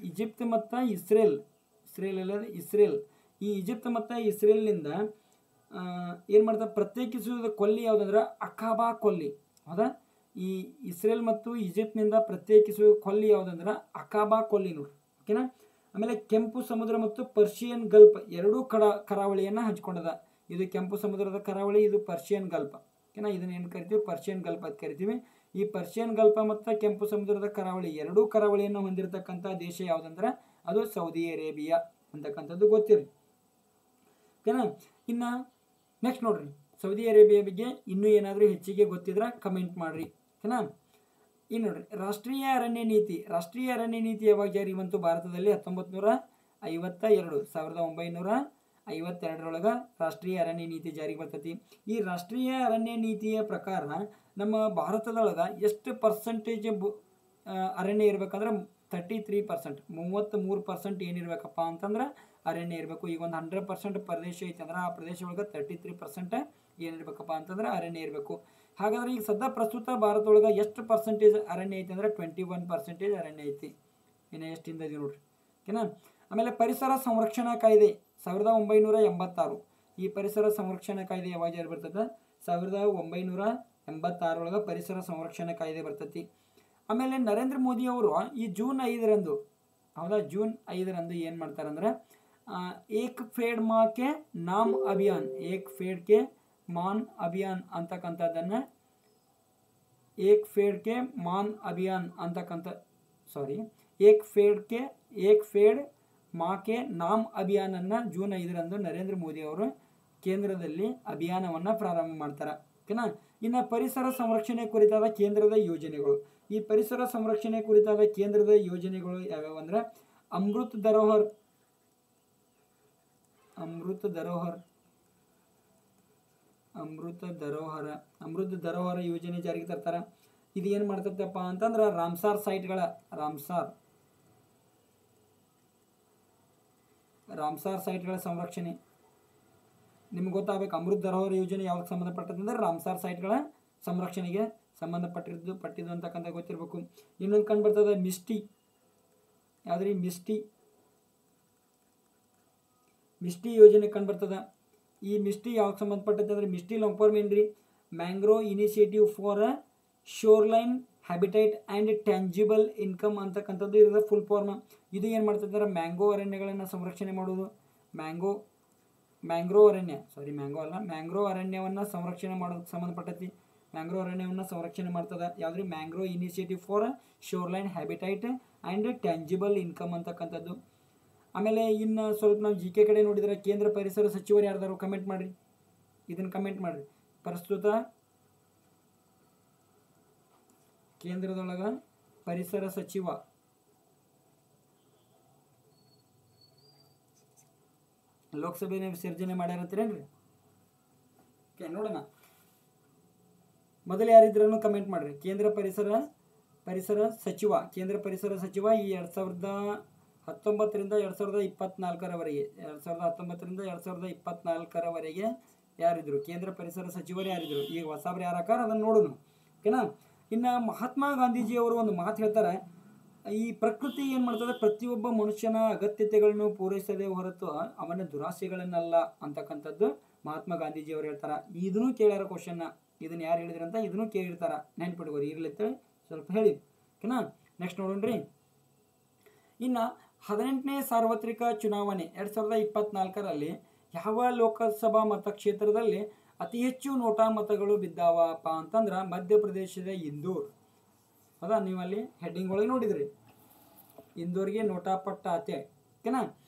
ಈಜಿಪ್ಟ್ ಮತ್ತು ಇಸ್ರೇಲ್ ಈ ಈಜಿಪ್ಟ್ ಮತ್ತು ಇಸ್ರೇಲ್ನಿಂದ ಏನು ಮಾಡ್ತಾರೆ, ಪ್ರತ್ಯೇಕಿಸುವ ಕೊಲ್ಲಿ ಯಾವುದಂದ್ರೆ ಅಕಾಬಾ ಕೊಲ್ಲಿ, ಹೌದಾ. ಈ ಇಸ್ರೇಲ್ ಮತ್ತು ಈಜಿಪ್ಟ್ನಿಂದ ಪ್ರತ್ಯೇಕಿಸುವ ಕೊಲ್ಲಿ ಯಾವುದಂದ್ರೆ ಅಕಾಬಾ ಕೊಲ್ಲಿ ನೋಡ್ರಿ, ಓಕೆನಾ. ಆಮೇಲೆ ಕೆಂಪು ಸಮುದ್ರ ಮತ್ತು ಪರ್ಷಿಯನ್ ಗಲ್ಫ್ ಎರಡೂ ಕರಾವಳಿಯನ್ನು ಹಂಚ್ಕೊಂಡದ. ಇದು ಕೆಂಪು ಸಮುದ್ರದ ಕರಾವಳಿ, ಇದು ಪರ್ಷಿಯನ್ ಗಲ್ಫ್, ಓಕೆನಾ. ಇದನ್ನ ಏನು ಕರಿತೀವಿ? ಪರ್ಷಿಯನ್ ಗಲ್ಫ್ ಅಂತ ಕರಿತೀವಿ. ಈ ಪರ್ಷಿಯನ್ ಗಲ್ಫ ಮತ್ತು ಕೆಂಪು ಸಮುದ್ರದ ಕರಾವಳಿ ಎರಡೂ ಕರಾವಳಿಯನ್ನು ಹೊಂದಿರತಕ್ಕಂಥ ದೇಶ ಯಾವುದಂದ್ರೆ ಅದು ಸೌದಿ ಅರೇಬಿಯಾ ಅಂತಕ್ಕಂಥದ್ದು ಗೊತ್ತಿರಲಿ, ಓಕೆನಾ. ಇನ್ನು ನೆಕ್ಸ್ಟ್ ನೋಡ್ರಿ, ಸೌದಿ ಅರೇಬಿಯಾ ಬಗ್ಗೆ ಇನ್ನೂ ಏನಾದರೂ ಹೆಚ್ಚಿಗೆ ಗೊತ್ತಿದ್ರೆ ಕಮೆಂಟ್ ಮಾಡ್ರಿ, ಓಕೆನಾ. ಇನ್ನು ನೋಡ್ರಿ ರಾಷ್ಟ್ರೀಯ ಅರಣ್ಯ ನೀತಿ. ರಾಷ್ಟ್ರೀಯ ಅರಣ್ಯ ನೀತಿ ಯಾವಾಗ ಜಾರಿ ಬಂತು ಭಾರತದಲ್ಲಿ? 1952 ರಾಷ್ಟ್ರೀಯ ಅರಣ್ಯ ನೀತಿ ಜಾರಿಗೆ ಬರ್ತೈತಿ. ಈ ರಾಷ್ಟ್ರೀಯ ಅರಣ್ಯ ನೀತಿಯ ಪ್ರಕಾರ ನಮ್ಮ ಭಾರತದೊಳಗೆ ಎಷ್ಟು ಪರ್ಸೆಂಟೇಜ್ ಅರಣ್ಯ ಇರಬೇಕಂದ್ರೆ 33%, 33% ಏನಿರಬೇಕಪ್ಪ ಅಂತಂದ್ರೆ ಅರಣ್ಯ ಇರಬೇಕು. ಈಗ ಒಂದು 100% ಪ್ರದೇಶ ಐತೆ ಅಂದ್ರೆ ಆ ಪ್ರದೇಶ ಒಳಗೆ 33% ಏನಿರ್ಬೇಕಪ್ಪ ಅಂತಂದ್ರೆ ಅರಣ್ಯ ಇರಬೇಕು. ಹಾಗಾದ್ರೆ ಈಗ ಪ್ರಸ್ತುತ ಭಾರತದೊಳಗೆ ಎಷ್ಟು ಪರ್ಸೆಂಟೇಜ್ ಅರಣ್ಯ ಐತಿ ಅಂದ್ರೆ 21% ಅರಣ್ಯ ಐತಿ. ಇನ್ನು ಎಷ್ಟಿಂದ ಇದೆ ನೋಡ್ರಿ, ಓಕೆನಾ. ಆಮೇಲೆ ಪರಿಸರ ಸಂರಕ್ಷಣಾ ಕಾಯ್ದೆ 1986. ಈ ಪರಿಸರ ಸಂರಕ್ಷಣಾ ಕಾಯ್ದೆ ಯಾವಾಗ ಜಾರಿ ಬರ್ತದೆ? 1986 ಪರಿಸರ ಸಂರಕ್ಷಣಾ ಕಾಯ್ದೆ ಬರ್ತೈತಿ. ಆಮೇಲೆ ನರೇಂದ್ರ ಮೋದಿ ಅವರು ಈ ಜೂನ್ 5 ಹೌದಾ, ಜೂನ್ 5 ಏನು ಮಾಡ್ತಾರಂದ್ರೆ ಏಕ್ ಪೇಡ್ ಮಾ ಕೆ ನಾಮ್ ಅಭಿಯಾನ್, ಏಕ್ ಪೇಡ್ ಕೆ ಮಾನ್ ಅಭಿಯಾನ್ ಅಂತಕ್ಕಂಥದ್ದನ್ನು ಏಕ್ ಪೇಡ್ ಮಾ ಕೆ ನಾಮ್ ಅಭಿಯಾನನ್ನು ಜೂನ್ 5 ನರೇಂದ್ರ ಮೋದಿ ಅವರು ಕೇಂದ್ರದಲ್ಲಿ ಅಭಿಯಾನವನ್ನು ಪ್ರಾರಂಭ ಮಾಡ್ತಾರೆ, ಓಕೆನಾ. ಇನ್ನು ಪರಿಸರ ಸಂರಕ್ಷಣೆ ಕುರಿತಾದ ಕೇಂದ್ರದ ಯೋಜನೆಗಳು. ಈ ಪರಿಸರ ಸಂರಕ್ಷಣೆ ಕುರಿತಾದ ಕೇಂದ್ರದ ಯೋಜನೆಗಳು ಯಾವ್ಯಾವ ಅಂದ್ರೆ ಅಮೃತ್ ಧರೋಹರ ಯೋಜನೆ ಜಾರಿಗೆ ತರ್ತಾರೆ. ಇದು ಏನು ಮಾಡ್ತೈತಪ್ಪ ಅಂತಂದ್ರೆ ರಾಮ್ಸಾರ್ ಸೈಟ್ಗಳ ಸಂರಕ್ಷಣೆ. ನಿಮ್ಗೆ ಗೊತ್ತಾಗಬೇಕು ಅಮೃತ್ ಧರೋಹರ ಯೋಜನೆ ಯಾವ್ದಕ್ಕೆ ಸಂಬಂಧಪಟ್ಟದಂದ್ರೆ ರಾಮ್ಸಾರ್ ಸೈಟ್ಗಳ ಸಂರಕ್ಷಣೆಗೆ ಪಟ್ಟಿದ್ದು ಅಂತಕ್ಕಂಥ ಗೊತ್ತಿರಬೇಕು. ಇನ್ನೊಂದು ಕಂಡು ಬರ್ತದೆ ಮಿಸ್ಟಿ. ಯಾವ್ದ್ರಿ? ಮಿಸ್ಟಿ ಯೋಜನೆ ಕಂಡು ಬರ್ತದ. ಈ ಮಿಸ್ಟಿ ಯಾವಾಗ ಸಂಬಂಧಪಟ್ಟೈತೆ ಅಂದ್ರೆ ಮಿಸ್ಟಿ ಲಾಂಗ್ ಫಾರ್ಮ್ ಏನ್ರಿ? Mangrove initiative for shoreline habitat and tangible income ಅಂತಕ್ಕಂಥದ್ದು ಇರೋದ ಫುಲ್ ಫಾರ್ಮ್. ಇದು ಏನು ಮಾಡ್ತಿದ್ದಾರೆ? ಮ್ಯಾಂಗೋ ಅರಣ್ಯಗಳನ್ನು ಸಂರಕ್ಷಣೆ ಮಾಡೋದು. ಮ್ಯಾಂಗ್ರೋ ಅರಣ್ಯವನ್ನು ಸಂರಕ್ಷಣೆ ಮಾಡೋದಕ್ಕೆ ಸಂಬಂಧಪಟ್ಟೈತಿ. ಮ್ಯಾಂಗ್ರೋ ಅರಣ್ಯವನ್ನು ಸಂರಕ್ಷಣೆ ಮಾಡ್ತದೆ ಯಾವ್ದ್ರಿ? Mangrove initiative for shoreline habitat and tangible income ಅಂತಕ್ಕಂಥದ್ದು. ಆಮೇಲೆ ಇನ್ನು ಸ್ವಲ್ಪ ನಾವು GK ಕಡೆ ನೋಡಿದರೆ ಕೇಂದ್ರ ಪರಿಸರ ಸಚಿವರು ಯಾರ್ದಾರು ಕಮೆಂಟ್ ಮಾಡಿರಿ, ಇದನ್ನು ಕಮೆಂಟ್ ಮಾಡಿರಿ. ಪ್ರಸ್ತುತ ಕೇಂದ್ರದೊಳಗ ಪರಿಸರ ಸಚಿವ ಲೋಕಸಭೆನ ವಿಸರ್ಜನೆ ಮಾಡ್ಯಾರ ಅಂತೀರೇನ್ರಿ? ಓಕೆ, ನೋಡೋಣ. ಮೊದಲು ಯಾರಿದ್ರೂ ಕಮೆಂಟ್ ಮಾಡ್ರಿ. ಕೇಂದ್ರ ಪರಿಸರ ಸಚಿವ ಈ 2019ರಿಂದ 2024ರವರೆಗೆ 2019ರಿಂದ 2024ರವರೆಗೆ ಯಾರಿದ್ರು? ಕೇಂದ್ರ ಪರಿಸರ ಸಚಿವರು ಯಾರಿದ್ರು? ಈಗ ಹೊಸಬ್ರು ಯಾರು ಹಾಕಾರ ಅದನ್ನು ನೋಡೋಣ. ಓಕೆನಾ? ಇನ್ನು ಮಹಾತ್ಮ ಗಾಂಧೀಜಿಯವರು ಒಂದು ಮಾತು ಹೇಳ್ತಾರೆ, ಈ ಪ್ರಕೃತಿ ಏನು ಮಾಡ್ತದೆ, ಪ್ರತಿಯೊಬ್ಬ ಮನುಷ್ಯನ ಅಗತ್ಯತೆಗಳನ್ನು ಪೂರೈಸದೆ ಹೊರತು ಅವನ ದುರಾಸೆಗಳನ್ನಲ್ಲ ಅಂತಕ್ಕಂಥದ್ದು ಮಹಾತ್ಮ ಗಾಂಧೀಜಿಯವರು ಹೇಳ್ತಾರೆ. ಇದನ್ನು ಕೇಳ್ಯಾರ ಕ್ವಶನ್ನ. ಇದನ್ನು ಯಾರು ಹೇಳಿದ್ರಿ ಅಂತ ಇದನ್ನು ಕೇಳಿರ್ತಾರ, ನೆನ್ಪಿಟ್ಕೋರಿ. ಇರ್ಲಿತ್ತೇಳಿ ಸ್ವಲ್ಪ ಹೇಳಿ. ಓಕೆನಾ? ನೆಕ್ಸ್ಟ್ ನೋಡೋಣ್ರಿ. ಇನ್ನು 18ನೇ ಸಾರ್ವತ್ರಿಕ ಚುನಾವಣೆ 2024ರಲ್ಲಿ ಯಾವ ಲೋಕಸಭಾ ಮತಕ್ಷೇತ್ರದಲ್ಲಿ ಅತಿ ಹೆಚ್ಚು ನೋಟಾ ಮತಗಳು ಬಿದ್ದಾವಪ್ಪ ಅಂತಂದ್ರೆ ಮಧ್ಯಪ್ರದೇಶದ ಇಂದೋರ್. ಹೌದಾ? ನೀವಲ್ಲಿ ಹೆಡ್ಡಿಂಗ್ ಒಳಗೆ ನೋಡಿದ್ರಿ, ಇಂದೋರ್ಗೆ ನೋಟಾ ಪಟ್ಟ ಆತೆ. ಓಕೆನಾ?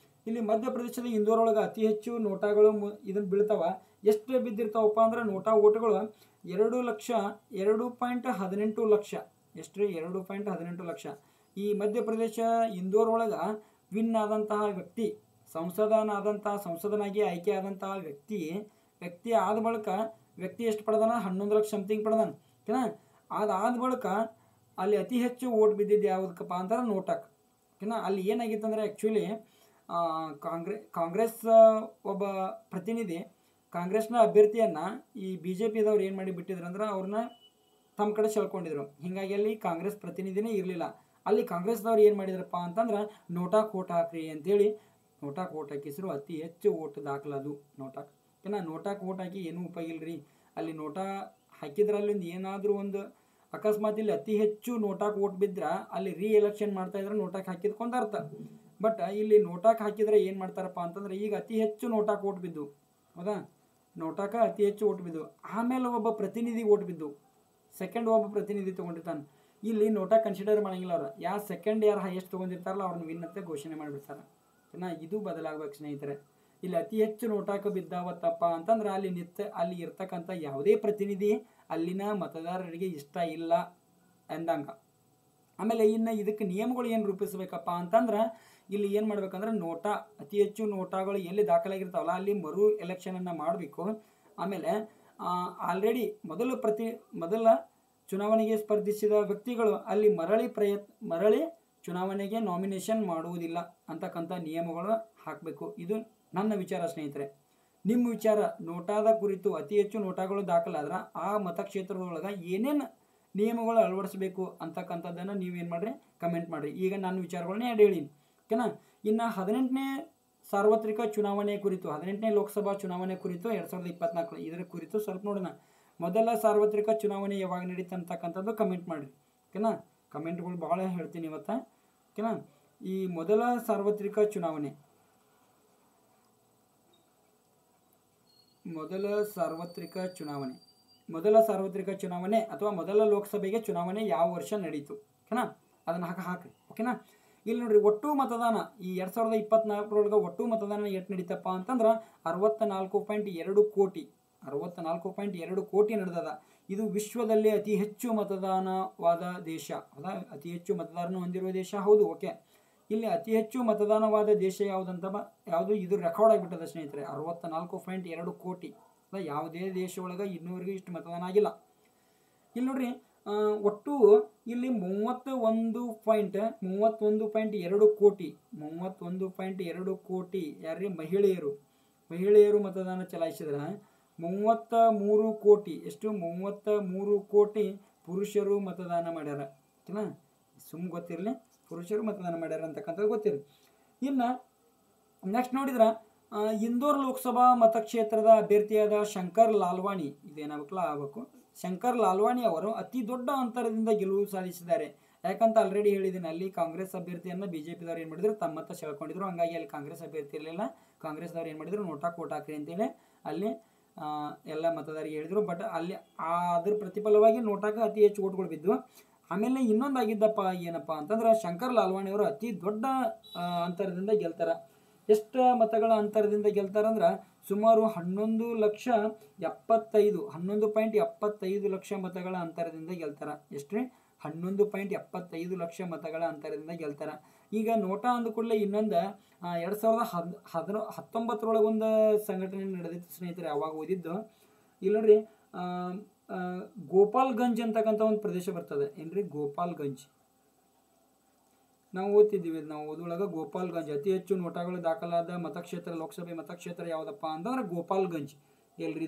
ಇಲ್ಲಿ ಮಧ್ಯಪ್ರದೇಶದ ಇಂದೋರ್ ಒಳಗೆ ಅತಿ ಹೆಚ್ಚು ನೋಟಾಗಳು ಇದನ್ನು ಬೀಳ್ತಾವ. ಎಷ್ಟು ಬಿದ್ದಿರ್ತಾವಪ್ಪ ಅಂದ್ರೆ ನೋಟಾ ಓಟ್ಗಳು 2.18 ಲಕ್ಷ. ಎಷ್ಟು ರೀ? 2.18 ಲಕ್ಷ. ಈ ಮಧ್ಯಪ್ರದೇಶ ಇಂದೋರ್ ಒಳಗೆ ವಿನ್ ಆದಂತಹ ವ್ಯಕ್ತಿ, ಸಂಸದನಾಗಿ ಆಯ್ಕೆ ಆದಂತಹ ವ್ಯಕ್ತಿ ಆದ ಬಳಿಕ ವ್ಯಕ್ತಿ ಎಷ್ಟು ಪಡೆದಾನ? 11 ಲಕ್ಷ ಸಮಥಿಂಗ್ ಪಡೆದಾನ. ಓಕೆನಾ? ಅದಾದ ಬಳಿಕ ಅಲ್ಲಿ ಅತಿ ಹೆಚ್ಚು ಓಟ್ ಬಿದ್ದಿದ್ದು ಯಾವುದಕ್ಕಪ್ಪ ಅಂತಂದ್ರೆ ನೋಟಾಕ್. ಓಕೆನಾ? ಅಲ್ಲಿ ಏನಾಗಿತ್ತು ಅಂದರೆ ಆ್ಯಕ್ಚುಲಿ ಕಾಂಗ್ರೆಸ್ ಒಬ್ಬ ಪ್ರತಿನಿಧಿ ಕಾಂಗ್ರೆಸ್ನ ಅಭ್ಯರ್ಥಿಯನ್ನು ಈ BJPದವ್ರು ಏನು ಮಾಡಿ ಬಿಟ್ಟಿದ್ರು ಅಂದ್ರೆ ಅವ್ರನ್ನ ತಮ್ಮ ಕಡೆ ಸೆಳ್ಕೊಂಡಿದ್ರು. ಹೀಗಾಗಿ ಅಲ್ಲಿ ಕಾಂಗ್ರೆಸ್ ಪ್ರತಿನಿಧಿನೇ ಇರಲಿಲ್ಲ. ಅಲ್ಲಿ ಕಾಂಗ್ರೆಸ್ದವ್ರು ಏನು ಮಾಡಿದ್ರಪ್ಪ ಅಂತಂದ್ರೆ ನೋಟಾಕ್ ಓಟ್ ಹಾಕ್ರಿ ಅಂತೇಳಿ ನೋಟಾಕ್ ಓಟ್ ಹಾಕಿಸ್ರು. ಅತಿ ಹೆಚ್ಚು ಓಟ್ ದಾಖಲದು ನೋಟಾಕ್. ಓಕೆನಾ? ನೋಟಾಕ್ ಓಟ್ ಹಾಕಿ ಏನೂ ಉಪಯೋಗ ಇಲ್ಲರಿ. ಅಲ್ಲಿ ನೋಟಾ ಹಾಕಿದ್ರಲ್ಲಿ ಏನಾದರೂ ಒಂದು ಅಕಸ್ಮಾತ್ ಇಲ್ಲಿ ಅತಿ ಹೆಚ್ಚು ನೋಟಾಕ್ ಓಟ್ ಬಿದ್ರೆ ಅಲ್ಲಿ ಎಲೆಕ್ಷನ್ ಮಾಡ್ತಾ ಇದ್ರೆ ನೋಟಾಕ್ ಹಾಕಿದ್ಕೊಂದು ಅರ್ಥ. ಬಟ್ ಇಲ್ಲಿ ನೋಟಾಕ್ ಹಾಕಿದ್ರೆ ಏನು ಮಾಡ್ತಾರಪ್ಪ ಅಂತಂದ್ರೆ ಈಗ ಅತಿ ಹೆಚ್ಚು ನೋಟಾಕ್ ಓಟ್ ಬಿದ್ದು, ಹೌದಾ? ನೋಟಾಕ ಅತಿ ಹೆಚ್ಚು ಓಟ್ ಬಿದ್ದು, ಆಮೇಲೆ ಒಬ್ಬ ಪ್ರತಿನಿಧಿ ಓಟ್ ಬಿದ್ದು, ಸೆಕೆಂಡ್ ಒಬ್ಬ ಪ್ರತಿನಿಧಿ ತೊಗೊಂಡಿರ್ತಾನೆ. ಇಲ್ಲಿ ನೋಟಾ ಕನ್ಸಿಡರ್ ಮಾಡಂಗಿಲ್ಲ ಅವ್ರು. ಯಾರು ಹೈಯೆಸ್ಟ್ ತೊಗೊಂಡಿರ್ತಾರಲ್ಲ ಅವ್ರನ್ನ ವಿನ್ ಅಂತ ಘೋಷಣೆ ಮಾಡಿಬಿಡ್ತಾರೆ. ಓಕೆನಾ? ಇದು ಬದಲಾಗಬೇಕು ಸ್ನೇಹಿತರೆ. ಇಲ್ಲಿ ಅತಿ ಹೆಚ್ಚು ನೋಟಾಕ ಬಿದ್ದಾವತ್ತಪ್ಪ ಅಂತಂದ್ರೆ ಅಲ್ಲಿ ಇರ್ತಕ್ಕಂಥ ಯಾವುದೇ ಪ್ರತಿನಿಧಿ ಅಲ್ಲಿನ ಮತದಾರರಿಗೆ ಇಷ್ಟ ಇಲ್ಲ ಅಂದಂಗ. ಆಮೇಲೆ ಇನ್ನು ಇದಕ್ಕೆ ನಿಯಮಗಳು ಏನು ರೂಪಿಸಬೇಕಪ್ಪ ಅಂತಂದ್ರೆ ಇಲ್ಲಿ ಏನು ಮಾಡ್ಬೇಕಂದ್ರೆ ಅತಿ ಹೆಚ್ಚು ನೋಟಾಗಳು ಎಲ್ಲಿ ದಾಖಲಾಗಿರ್ತಾವಲ್ಲ ಅಲ್ಲಿ ಮರು ಎಲೆಕ್ಷನನ್ನು ಮಾಡಬೇಕು. ಆಮೇಲೆ ಆಲ್ರೆಡಿ ಮೊದಲ ಚುನಾವಣೆಗೆ ಸ್ಪರ್ಧಿಸಿದ ವ್ಯಕ್ತಿಗಳು ಅಲ್ಲಿ ಮರಳಿ ಚುನಾವಣೆಗೆ ನಾಮಿನೇಷನ್ ಮಾಡುವುದಿಲ್ಲ ಅಂತಕ್ಕಂಥ ನಿಯಮಗಳು ಹಾಕಬೇಕು. ಇದು ನನ್ನ ವಿಚಾರ ಸ್ನೇಹಿತರೆ. ನಿಮ್ಮ ವಿಚಾರ ನೋಟಾದ ಕುರಿತು ಅತಿ ಹೆಚ್ಚು ನೋಟಾಗಳು ದಾಖಲಾದ್ರೆ ಆ ಮತಕ್ಷೇತ್ರದೊಳಗೆ ಏನೇನು ನಿಯಮಗಳು ಅಳವಡಿಸಬೇಕು ಅಂತಕ್ಕಂಥದ್ದನ್ನು ನೀವೇನು ಮಾಡಿರಿ, ಕಮೆಂಟ್ ಮಾಡಿರಿ. ಈಗ ನನ್ನ ವಿಚಾರಗಳನ್ನೇ ಹೇಳೀನಿ. ಓಕೆನಾ? ಇನ್ನು 18ನೇ ಸಾರ್ವತ್ರಿಕ ಚುನಾವಣೆ ಕುರಿತು 18ನೇ ಲೋಕಸಭಾ ಚುನಾವಣೆ ಕುರಿತು 2024 ಇದರ ಕುರಿತು ಸ್ವಲ್ಪ ನೋಡೋಣ. ಮೊದಲ ಸಾರ್ವತ್ರಿಕ ಚುನಾವಣೆ ಯಾವಾಗ ನಡೀತು ಅಂತಕ್ಕಂಥದ್ದು ಕಮೆಂಟ್ ಮಾಡಿರಿ. ಓಕೆನಾ? ಕಮೆಂಟ್ಗಳು ಭಾಳ ಹೇಳ್ತೀನಿ ಇವತ್ತು. ಓಕೆನಾ? ಈ ಮೊದಲ ಸಾರ್ವತ್ರಿಕ ಚುನಾವಣೆ ಅಥವಾ ಮೊದಲ ಲೋಕಸಭೆಗೆ ಚುನಾವಣೆ ಯಾವ ವರ್ಷ ನಡೀತು? ಓಕೆನಾ? ಅದನ್ನು ಹಾಕ್ರಿ. ಓಕೆನಾ? ಇಲ್ಲಿ ನೋಡ್ರಿ, ಒಟ್ಟು ಮತದಾನ ಈ 2024 ಒಟ್ಟು ಮತದಾನ ಎಷ್ಟು ನಡೀತಪ್ಪ ಅಂತಂದ್ರೆ 64.2 ಕೋಟಿ ನಡೆದದ. ಇದು ವಿಶ್ವದಲ್ಲಿ ಅತಿ ಹೆಚ್ಚು ಮತದಾನವಾದ ದೇಶ. ಹೌದಾ? ಅತಿ ಹೆಚ್ಚು ಮತದಾರನ ಹೊಂದಿರುವ ದೇಶ ಹೌದು. ಓಕೆ, ಇಲ್ಲಿ ಅತಿ ಹೆಚ್ಚು ಮತದಾನವಾದ ದೇಶ ಯಾವುದು ಇದು ರೆಕಾರ್ಡ್ ಆಗಿಬಿಟ್ಟದ ಸ್ನೇಹಿತರೆ. 64.2 ಕೋಟಿ. ಯಾವುದೇ ದೇಶ ಒಳಗೆ ಇನ್ನೂವರೆಗೂ ಇಷ್ಟು ಮತದಾನ ಆಗಿಲ್ಲ. ಇಲ್ಲಿ ನೋಡ್ರಿ, ಒಟ್ಟು ಇಲ್ಲಿ 31.2 ಕೋಟಿ ಯಾರ್ರಿ ಮಹಿಳೆಯರು ಮತದಾನ ಚಲಾಯಿಸಿದ್ರೆ 33 ಕೋಟಿ ಎಷ್ಟು 33 ಕೋಟಿ ಪುರುಷರು ಮತದಾನ ಮಾಡ್ಯಾರ. ಓಕೆನಾ? ಗೊತ್ತಿರಲಿ, ಪುರುಷರು ಮತದಾನ ಮಾಡ್ಯಾರ ಅಂತಕ್ಕಂಥದ್ದು ಗೊತ್ತಿರಲಿ. ಇನ್ನು ನೆಕ್ಸ್ಟ್ ನೋಡಿದ್ರೆ ಇಂದೋರ್ ಲೋಕಸಭಾ ಮತಕ್ಷೇತ್ರದ ಅಭ್ಯರ್ಥಿಯಾದ ಶಂಕರ್ ಲಾಲ್ವಾನಿ ಆಗಬೇಕು. ಶಂಕರ್ ಲಾಲ್ವಾನಿ ಅವರು ಅತಿ ದೊಡ್ಡ ಅಂತರದಿಂದ ಗೆಲುವು ಸಾಧಿಸಿದ್ದಾರೆ. ಯಾಕಂತ ಆಲ್ರೆಡಿ ಹೇಳಿದ್ದೀನಿ, ಅಲ್ಲಿ ಕಾಂಗ್ರೆಸ್ ಅಭ್ಯರ್ಥಿಯನ್ನು BJPದವ್ರು ಏನು ಮಾಡಿದ್ರು, ತಮ್ಮ ಮತ ಸೆಳ್ಕೊಂಡಿದ್ರು. ಹಂಗಾಗಿ ಅಲ್ಲಿ ಕಾಂಗ್ರೆಸ್ ಅಭ್ಯರ್ಥಿ ಇರಲಿಲ್ಲ. ಕಾಂಗ್ರೆಸ್ದವ್ರು ಏನು ಮಾಡಿದ್ರು, ನೋಟಾಕ್ ಓಟ್ ಹಾಕ್ರಿ ಅಂತೇಳಿ ಅಲ್ಲಿ ಎಲ್ಲ ಮತದಾರರಿಗೆ ಹೇಳಿದರು. ಬಟ್ ಅಲ್ಲಿ ಅದ್ರ ಪ್ರತಿಫಲವಾಗಿ ನೋಟಾಕ ಅತಿ ಹೆಚ್ಚು ಓಟ್ಗಳು ಬಿದ್ದು. ಆಮೇಲೆ ಇನ್ನೊಂದು ಆಗಿದ್ದಪ್ಪ ಏನಪ್ಪ ಅಂತಂದ್ರೆ ಪಂಕಜ್ ಲಾಲ್ವಾನಿ ಅವರು ಅತಿ ದೊಡ್ಡ ಅಂತರದಿಂದ ಗೆಲ್ತಾರೆ. ಎಷ್ಟು ಮತಗಳ ಅಂತರದಿಂದ ಗೆಲ್ತಾರಂದ್ರೆ ಸುಮಾರು 11.75 ಲಕ್ಷ ಮತಗಳ ಅಂತರದಿಂದ ಗೆಲ್ತಾರೆ. ಎಷ್ಟು ರೀ? 11.75 ಲಕ್ಷ ಮತಗಳ ಅಂತರದಿಂದ ಗೆಲ್ತಾರೆ. ಈಗ ನೋಟಾ ಅಂದ ಕೂಡಲೇ ಇನ್ನೊಂದು 2019 ಒಂದು ಸಂಘಟನೆ ನಡೆದಿತ್ತು ಸ್ನೇಹಿತರೆ, ಅವಾಗ ಓದಿದ್ದು. ಇಲ್ಲಿ ನೋಡ್ರಿ, ಗೋಪಾಲ್ಗಂಜ್ ಅಂತಕ್ಕಂಥ ಒಂದು ಪ್ರದೇಶ ಬರ್ತದೆ. ಏನ್ರಿ ಗೋಪಾಲ್ಗಂಜ್, ನಾವು ಓದ್ತಿದ್ದೀವಿ, ನಾವು ಓದೊಳಗೆ ಗೋಪಾಲ್ಗಂಜ್ ಅತಿ ಹೆಚ್ಚು ನೋಟಾಗಳು ದಾಖಲಾದ ಮತಕ್ಷೇತ್ರ, ಲೋಕಸಭೆ ಮತಕ್ಷೇತ್ರ ಯಾವುದಪ್ಪ ಅಂತಂದ್ರೆ ಗೋಪಾಲ್ಗಂಜ್. ಎಲ್ರಿ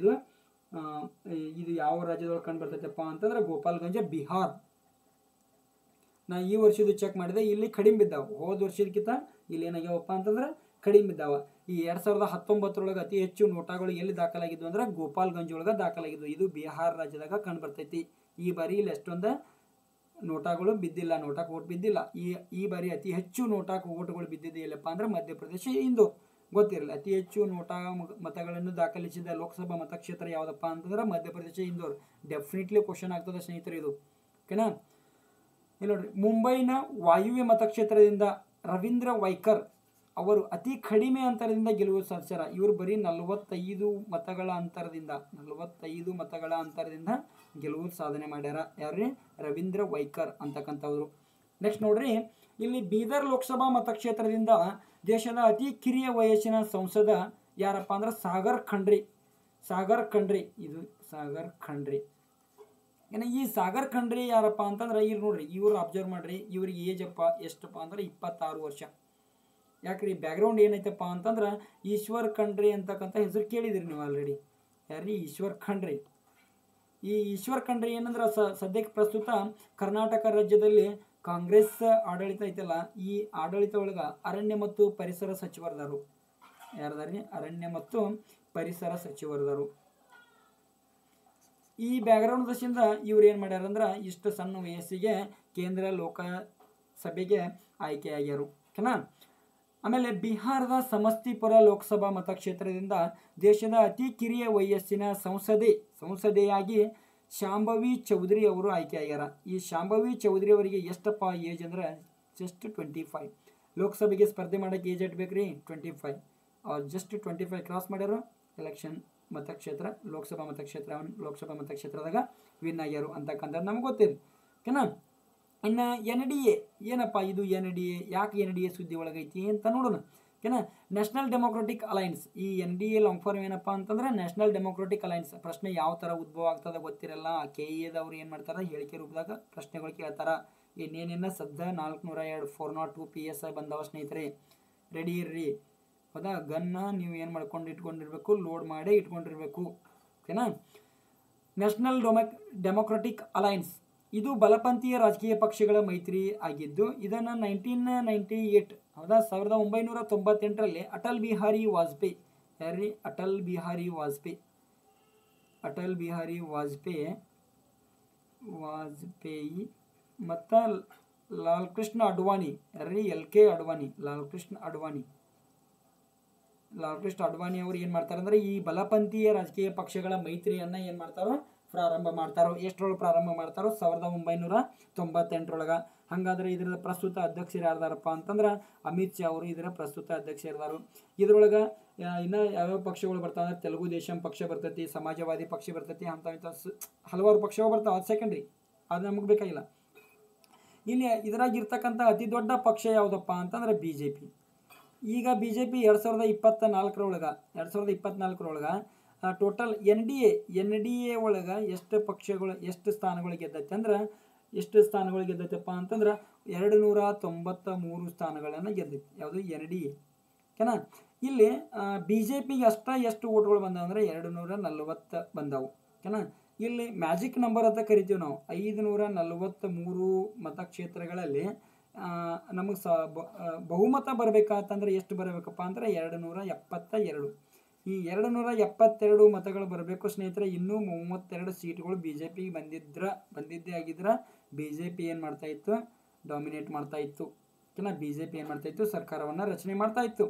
ಇದು ಯಾವ ರಾಜ್ಯದೊಳಗೆ ಕಂಡು ಬರ್ತೈತಪ್ಪ ಅಂತಂದ್ರೆ ಗೋಪಾಲ್ಗಂಜ್, ಬಿಹಾರ್. ನಾ ಈ ವರ್ಷದ ಚೆಕ್ ಮಾಡಿದೆ, ಇಲ್ಲಿ ಕಡಿಮೆ ಬಿದ್ದಾವೆ. ಹೋದ ವರ್ಷದಕ್ಕಿಂತ ಇಲ್ಲಿ ಏನಾಗ್ಯಾವಪ್ಪ ಅಂತಂದ್ರೆ ಕಡಿಮೆ ಬಿದ್ದಾವ. ಈ 2019 ಅತಿ ಹೆಚ್ಚು ನೋಟಾಗಳು ಎಲ್ಲಿ ದಾಖಲಾಗಿದ್ವು ಅಂದ್ರೆ ಗೋಪಾಲ್ಗಂಜ್ ಒಳಗೆ ದಾಖಲಾಗಿದ್ವು. ಇದು ಬಿಹಾರ್ ರಾಜ್ಯದಾಗ ಕಂಡು ಬರ್ತೈತಿ. ಈ ಬಾರಿ ಇಲ್ಲಿ ಎಷ್ಟೊಂದು ನೋಟಾಗಳು ಬಿದ್ದಿಲ್ಲ, ನೋಟಾಕ್ ಓಟ್ ಬಿದ್ದಿಲ್ಲ. ಈ ಬಾರಿ ಅತಿ ಹೆಚ್ಚು ನೋಟಾಕ್ ಓಟ್ಗಳು ಬಿದ್ದಿದೆ ಎಲ್ಲಪ್ಪ ಅಂದ್ರೆ ಮಧ್ಯಪ್ರದೇಶ, ಇಂದೋರ್. ಗೊತ್ತಿರಲಿ, ಅತಿ ಹೆಚ್ಚು ನೋಟಾ ಮತಗಳನ್ನು ದಾಖಲಿಸಿದ ಲೋಕಸಭಾ ಮತಕ್ಷೇತ್ರ ಯಾವುದಪ್ಪ ಅಂತಂದ್ರೆ ಮಧ್ಯಪ್ರದೇಶ, ಇಂದೋರ್. ಡೆಫಿನೆಟ್ಲಿ ಕ್ವಶನ್ ಆಗ್ತದೆ ಸ್ನೇಹಿತರೆ ಇದು, ಓಕೆನಾ. ಇಲ್ಲಿ ನೋಡ್ರಿ, ಮುಂಬೈನ ವಾಯುವ್ಯ ಮತಕ್ಷೇತ್ರದಿಂದ ರವೀಂದ್ರ ವೈಕರ್ ಅವರು ಅತಿ ಕಡಿಮೆ ಅಂತರದಿಂದ ಗೆಲುವು ಸಾಧಿಸ್ಯಾರ. ಇವರು ಬರೀ 45 ಮತಗಳ ಅಂತರದಿಂದ ಗೆಲುವು ಸಾಧನೆ ಮಾಡ್ಯಾರ. ಯಾರ್ರಿ? ರವೀಂದ್ರ ವೈಕರ್ ಅಂತಕ್ಕಂಥವ್ರು. ನೆಕ್ಸ್ಟ್ ನೋಡ್ರಿ, ಇಲ್ಲಿ ಬೀದರ್ ಲೋಕಸಭಾ ಮತಕ್ಷೇತ್ರದಿಂದ ದೇಶದ ಅತಿ ಕಿರಿಯ ವಯಸ್ಸಿನ ಸಂಸದ ಯಾರಪ್ಪ ಅಂದ್ರೆ ಸಾಗರ್ ಖಂಡ್ರಿ. ಇದು ಸಾಗರ್ ಖಂಡ್ರಿ. ಏನ ಈ ಸಾಗರ್ ಖಂಡ್ರಿ ಯಾರಪ್ಪ ಅಂತಂದ್ರೆ ಇಲ್ಲಿ ನೋಡ್ರಿ, ಇವ್ರು ಅಬ್ಸರ್ವ್ ಮಾಡ್ರಿ, ಇವ್ರಿಗೆ ಏಜ್ ಎಷ್ಟಪ್ಪ ಅಂದ್ರೆ 26 ವರ್ಷ. ಯಾಕ್ರಿ? ಬ್ಯಾಕ್ಗ್ರೌಂಡ್ ಏನೈತಪ್ಪ ಅಂತಂದ್ರೆ ಈಶ್ವರ್ ಖಂಡ್ರೆ ಅಂತಕ್ಕಂಥ ಹೆಸರು ಕೇಳಿದಿರಿ ನೀವು ಆಲ್ರೆಡಿ. ಯಾರ್ರಿ? ಈಶ್ವರ್ ಖಂಡ್ರೆ. ಈ ಈಶ್ವರ್ ಖಂಡ್ರೆ ಏನಂದ್ರೆ ಸದ್ಯಕ್ಕೆ ಪ್ರಸ್ತುತ ಕರ್ನಾಟಕ ರಾಜ್ಯದಲ್ಲಿ ಕಾಂಗ್ರೆಸ್ ಆಡಳಿತ ಐತಲ್ಲ, ಈ ಆಡಳಿತ ಒಳಗ ಅರಣ್ಯ ಮತ್ತು ಪರಿಸರ ಸಚಿವರದಾರು. ಯಾರದಾರಿ? ಅರಣ್ಯ ಮತ್ತು ಪರಿಸರ ಸಚಿವರದಾರು. ಈ ಬ್ಯಾಕ್ಗ್ರೌಂಡ್ ದಶಿಂದ ಇವ್ರು ಏನು ಮಾಡ್ಯಾರಂದ್ರೆ ಇಷ್ಟು ಸಣ್ಣ ವಯಸ್ಸಿಗೆ ಕೇಂದ್ರ ಲೋಕಸಭೆಗೆ ಆಯ್ಕೆಯಾಗ್ಯಾರು, ಓಕೆನಾ. ಆಮೇಲೆ ಬಿಹಾರದ ಸಮಸ್ತಿಪುರ ಲೋಕಸಭಾ ಮತಕ್ಷೇತ್ರದಿಂದ ದೇಶದ ಅತಿ ಕಿರಿಯ ವಯಸ್ಸಿನ ಸಂಸದೆಯಾಗಿ ಶಾಂಭವಿ ಚೌಧರಿ ಅವರು ಆಯ್ಕೆಯಾಗ್ಯಾರ. ಈ ಶಾಂಭವಿ ಚೌಧರಿ ಅವರಿಗೆ ಎಷ್ಟಪ್ಪ ಏಜ್ ಅಂದ್ರೆ ಜಸ್ಟ್ 25. ಲೋಕಸಭೆಗೆ ಸ್ಪರ್ಧೆ ಮಾಡೋಕ್ಕೆ ಏಜ್ ಇಟ್ಬೇಕ್ರಿ 25. ಜಸ್ಟ್ 25 ಕ್ರಾಸ್ ಮಾಡ್ಯಾರು. ಎಲೆಕ್ಷನ್ ಮತಕ್ಷೇತ್ರ ಲೋಕಸಭಾ ಮತಕ್ಷೇತ್ರದಾಗ ವಿನ್ ಆಗ್ಯಾರು ಅಂತಕ್ಕಂಥದ್ದು ನಮ್ಗೆ ಗೊತ್ತಿರಿ, ಓಕೆನಾ. ಇನ್ನು NDA ಏನಪ್ಪ ಇದು? NDA ಯಾಕೆ NDA ಸುದ್ದಿ ಒಳಗೈತಿ ಅಂತ ನೋಡೋಣ, ಓಕೆನಾ. National Democratic Alliance. ಈ NDA ಲಾಂಗ್ ಫಾರ್ಮ್ ಏನಪ್ಪ ಅಂತಂದ್ರೆ ನ್ಯಾಷನಲ್ ಡೆಮೋಕ್ರೆಟಿಕ್ ಅಲೈನ್ಸ್. ಪ್ರಶ್ನೆ ಯಾವ ಥರ ಉದ್ಭವ ಆಗ್ತದೆ ಗೊತ್ತಿರಲ್ಲ. KEದವ್ರು ಏನು ಮಾಡ್ತಾರೆ, ಹೇಳಿಕೆ ರೂಪದಾಗ ಪ್ರಶ್ನೆಗಳು ಕೇಳ್ತಾರ. ಇನ್ನೇನೇನ ಸದ್ದ 402 402 PSI ಬಂದವ ಸ್ನೇಹಿತರೆ, ರೆಡಿ ಇರ್ರಿ. ಹೌದಾ? ಗನ್ನ ನೀವು ಏನು ಮಾಡ್ಕೊಂಡು ಇಟ್ಕೊಂಡಿರ್ಬೇಕು, ಲೋಡ್ ಮಾಡಿ ಇಟ್ಕೊಂಡಿರ್ಬೇಕು, ಓಕೆನಾ. ನ್ಯಾಷನಲ್ ಡೆಮೋಕ್ರೆಟಿಕ್ ಅಲೈನ್ಸ್ ಇದು ಬಲಪಂಥೀಯ ರಾಜಕೀಯ ಪಕ್ಷಗಳ ಮೈತ್ರಿ ಆಗಿದ್ದು, ಇದನ್ನು 1998 ಹೌದಾ 1998ರಲ್ಲಿ ಅಟಲ್ ಬಿಹಾರಿ ವಾಜಪೇಯಿ. ಯಾರ್ರಿ? ಅಟಲ್ ಬಿಹಾರಿ ವಾಜಪೇಯಿ ಮತ್ತು ಲಾಲ್ ಕೃಷ್ಣ ಅಡ್ವಾಣಿ. ಯಾರ್ರಿ? LK ಅಡ್ವಾಣಿ, ಲಾಲ್ ಕೃಷ್ಣ ಅಡ್ವಾಣಿ ಅವರು ಏನು ಮಾಡ್ತಾರೆ ಅಂದರೆ ಈ ಬಲಪಂಥೀಯ ರಾಜಕೀಯ ಪಕ್ಷಗಳ ಮೈತ್ರಿಯನ್ನು ಏನು ಮಾಡ್ತಾರೋ ಪ್ರಾರಂಭ ಮಾಡ್ತಾರೋ. ಎಷ್ಟರೊಳಗೆ ಪ್ರಾರಂಭ ಮಾಡ್ತಾರೋ? 1998. ಹಾಗಾದ್ರೆ ಇದರ ಪ್ರಸ್ತುತ ಅಧ್ಯಕ್ಷರು ಯಾರ್ದಾರಪ್ಪ ಅಂತಂದ್ರೆ ಅಮಿತ್ ಶಾ ಅವರು ಇದರ ಪ್ರಸ್ತುತ ಅಧ್ಯಕ್ಷರಿದ್ದಾರೆ. ಇದರೊಳಗೆ ಇನ್ನು ಯಾವ್ಯಾವ ಪಕ್ಷಗಳು ಬರ್ತಾವೆ ಅಂದ್ರೆ ತೆಲುಗು ದೇಶಂ ಪಕ್ಷ ಬರ್ತೈತಿ, ಸಮಾಜವಾದಿ ಪಕ್ಷ ಬರ್ತೈತಿ, ಅಂತ ಹಲವಾರು ಪಕ್ಷಗಳು ಬರ್ತಾವೆ. ಅದು ಸೆಕೆಂಡ್ರಿ, ಅದು ನಮಗೆ ಬೇಕಾಗಿಲ್ಲ. ಇಲ್ಲಿ ಇದರಾಗಿರ್ತಕ್ಕಂಥ ಅತಿ ದೊಡ್ಡ ಪಕ್ಷ ಯಾವುದಪ್ಪ ಅಂತಂದ್ರೆ BJP. ಈಗ BJP 2024 ಟೋಟಲ್ NDA ಒಳಗೆ ಎಷ್ಟು ಸ್ಥಾನಗಳು ಗೆದ್ದೈತೆ ಅಂದ್ರೆ ಅಂತಂದ್ರೆ 293 ಸ್ಥಾನಗಳನ್ನು ಗೆದ್ದೈತಿ. ಯಾವುದು? NDA, ಓಕೆನಾ. ಇಲ್ಲಿ BJPಗೆ ಎಷ್ಟು ಓಟ್ಗಳು ಬಂದಾವ ಅಂದ್ರೆ 240 ಬಂದಾವು, ಓಕೆನಾ. ಇಲ್ಲಿ ಮ್ಯಾಜಿಕ್ ನಂಬರ್ ಅಂತ ಕರಿತೀವಿ ನಾವು. 543 ಮತಕ್ಷೇತ್ರಗಳಲ್ಲಿ ನಮಗೆ ಬಹುಮತ ಬರಬೇಕಂತಂದ್ರೆ ಎಷ್ಟು ಬರಬೇಕಪ್ಪ ಅಂದ್ರೆ 272. ಈ 272 ಮತಗಳು ಬರಬೇಕು ಸ್ನೇಹಿತರೆ. ಇನ್ನೂ 32 ಸೀಟ್ಗಳು BJPಗೆ ಬಂದಿದ್ದೇ ಆಗಿದ್ರೆ BJP ಏನು ಮಾಡ್ತಾ ಇತ್ತು? ಡಾಮಿನೇಟ್ ಮಾಡ್ತಾ ಇತ್ತು, ಓಕೆನಾ. BJP ಏನು ಮಾಡ್ತಾ ಇತ್ತು? ಸರ್ಕಾರವನ್ನು ರಚನೆ ಮಾಡ್ತಾ ಇತ್ತು.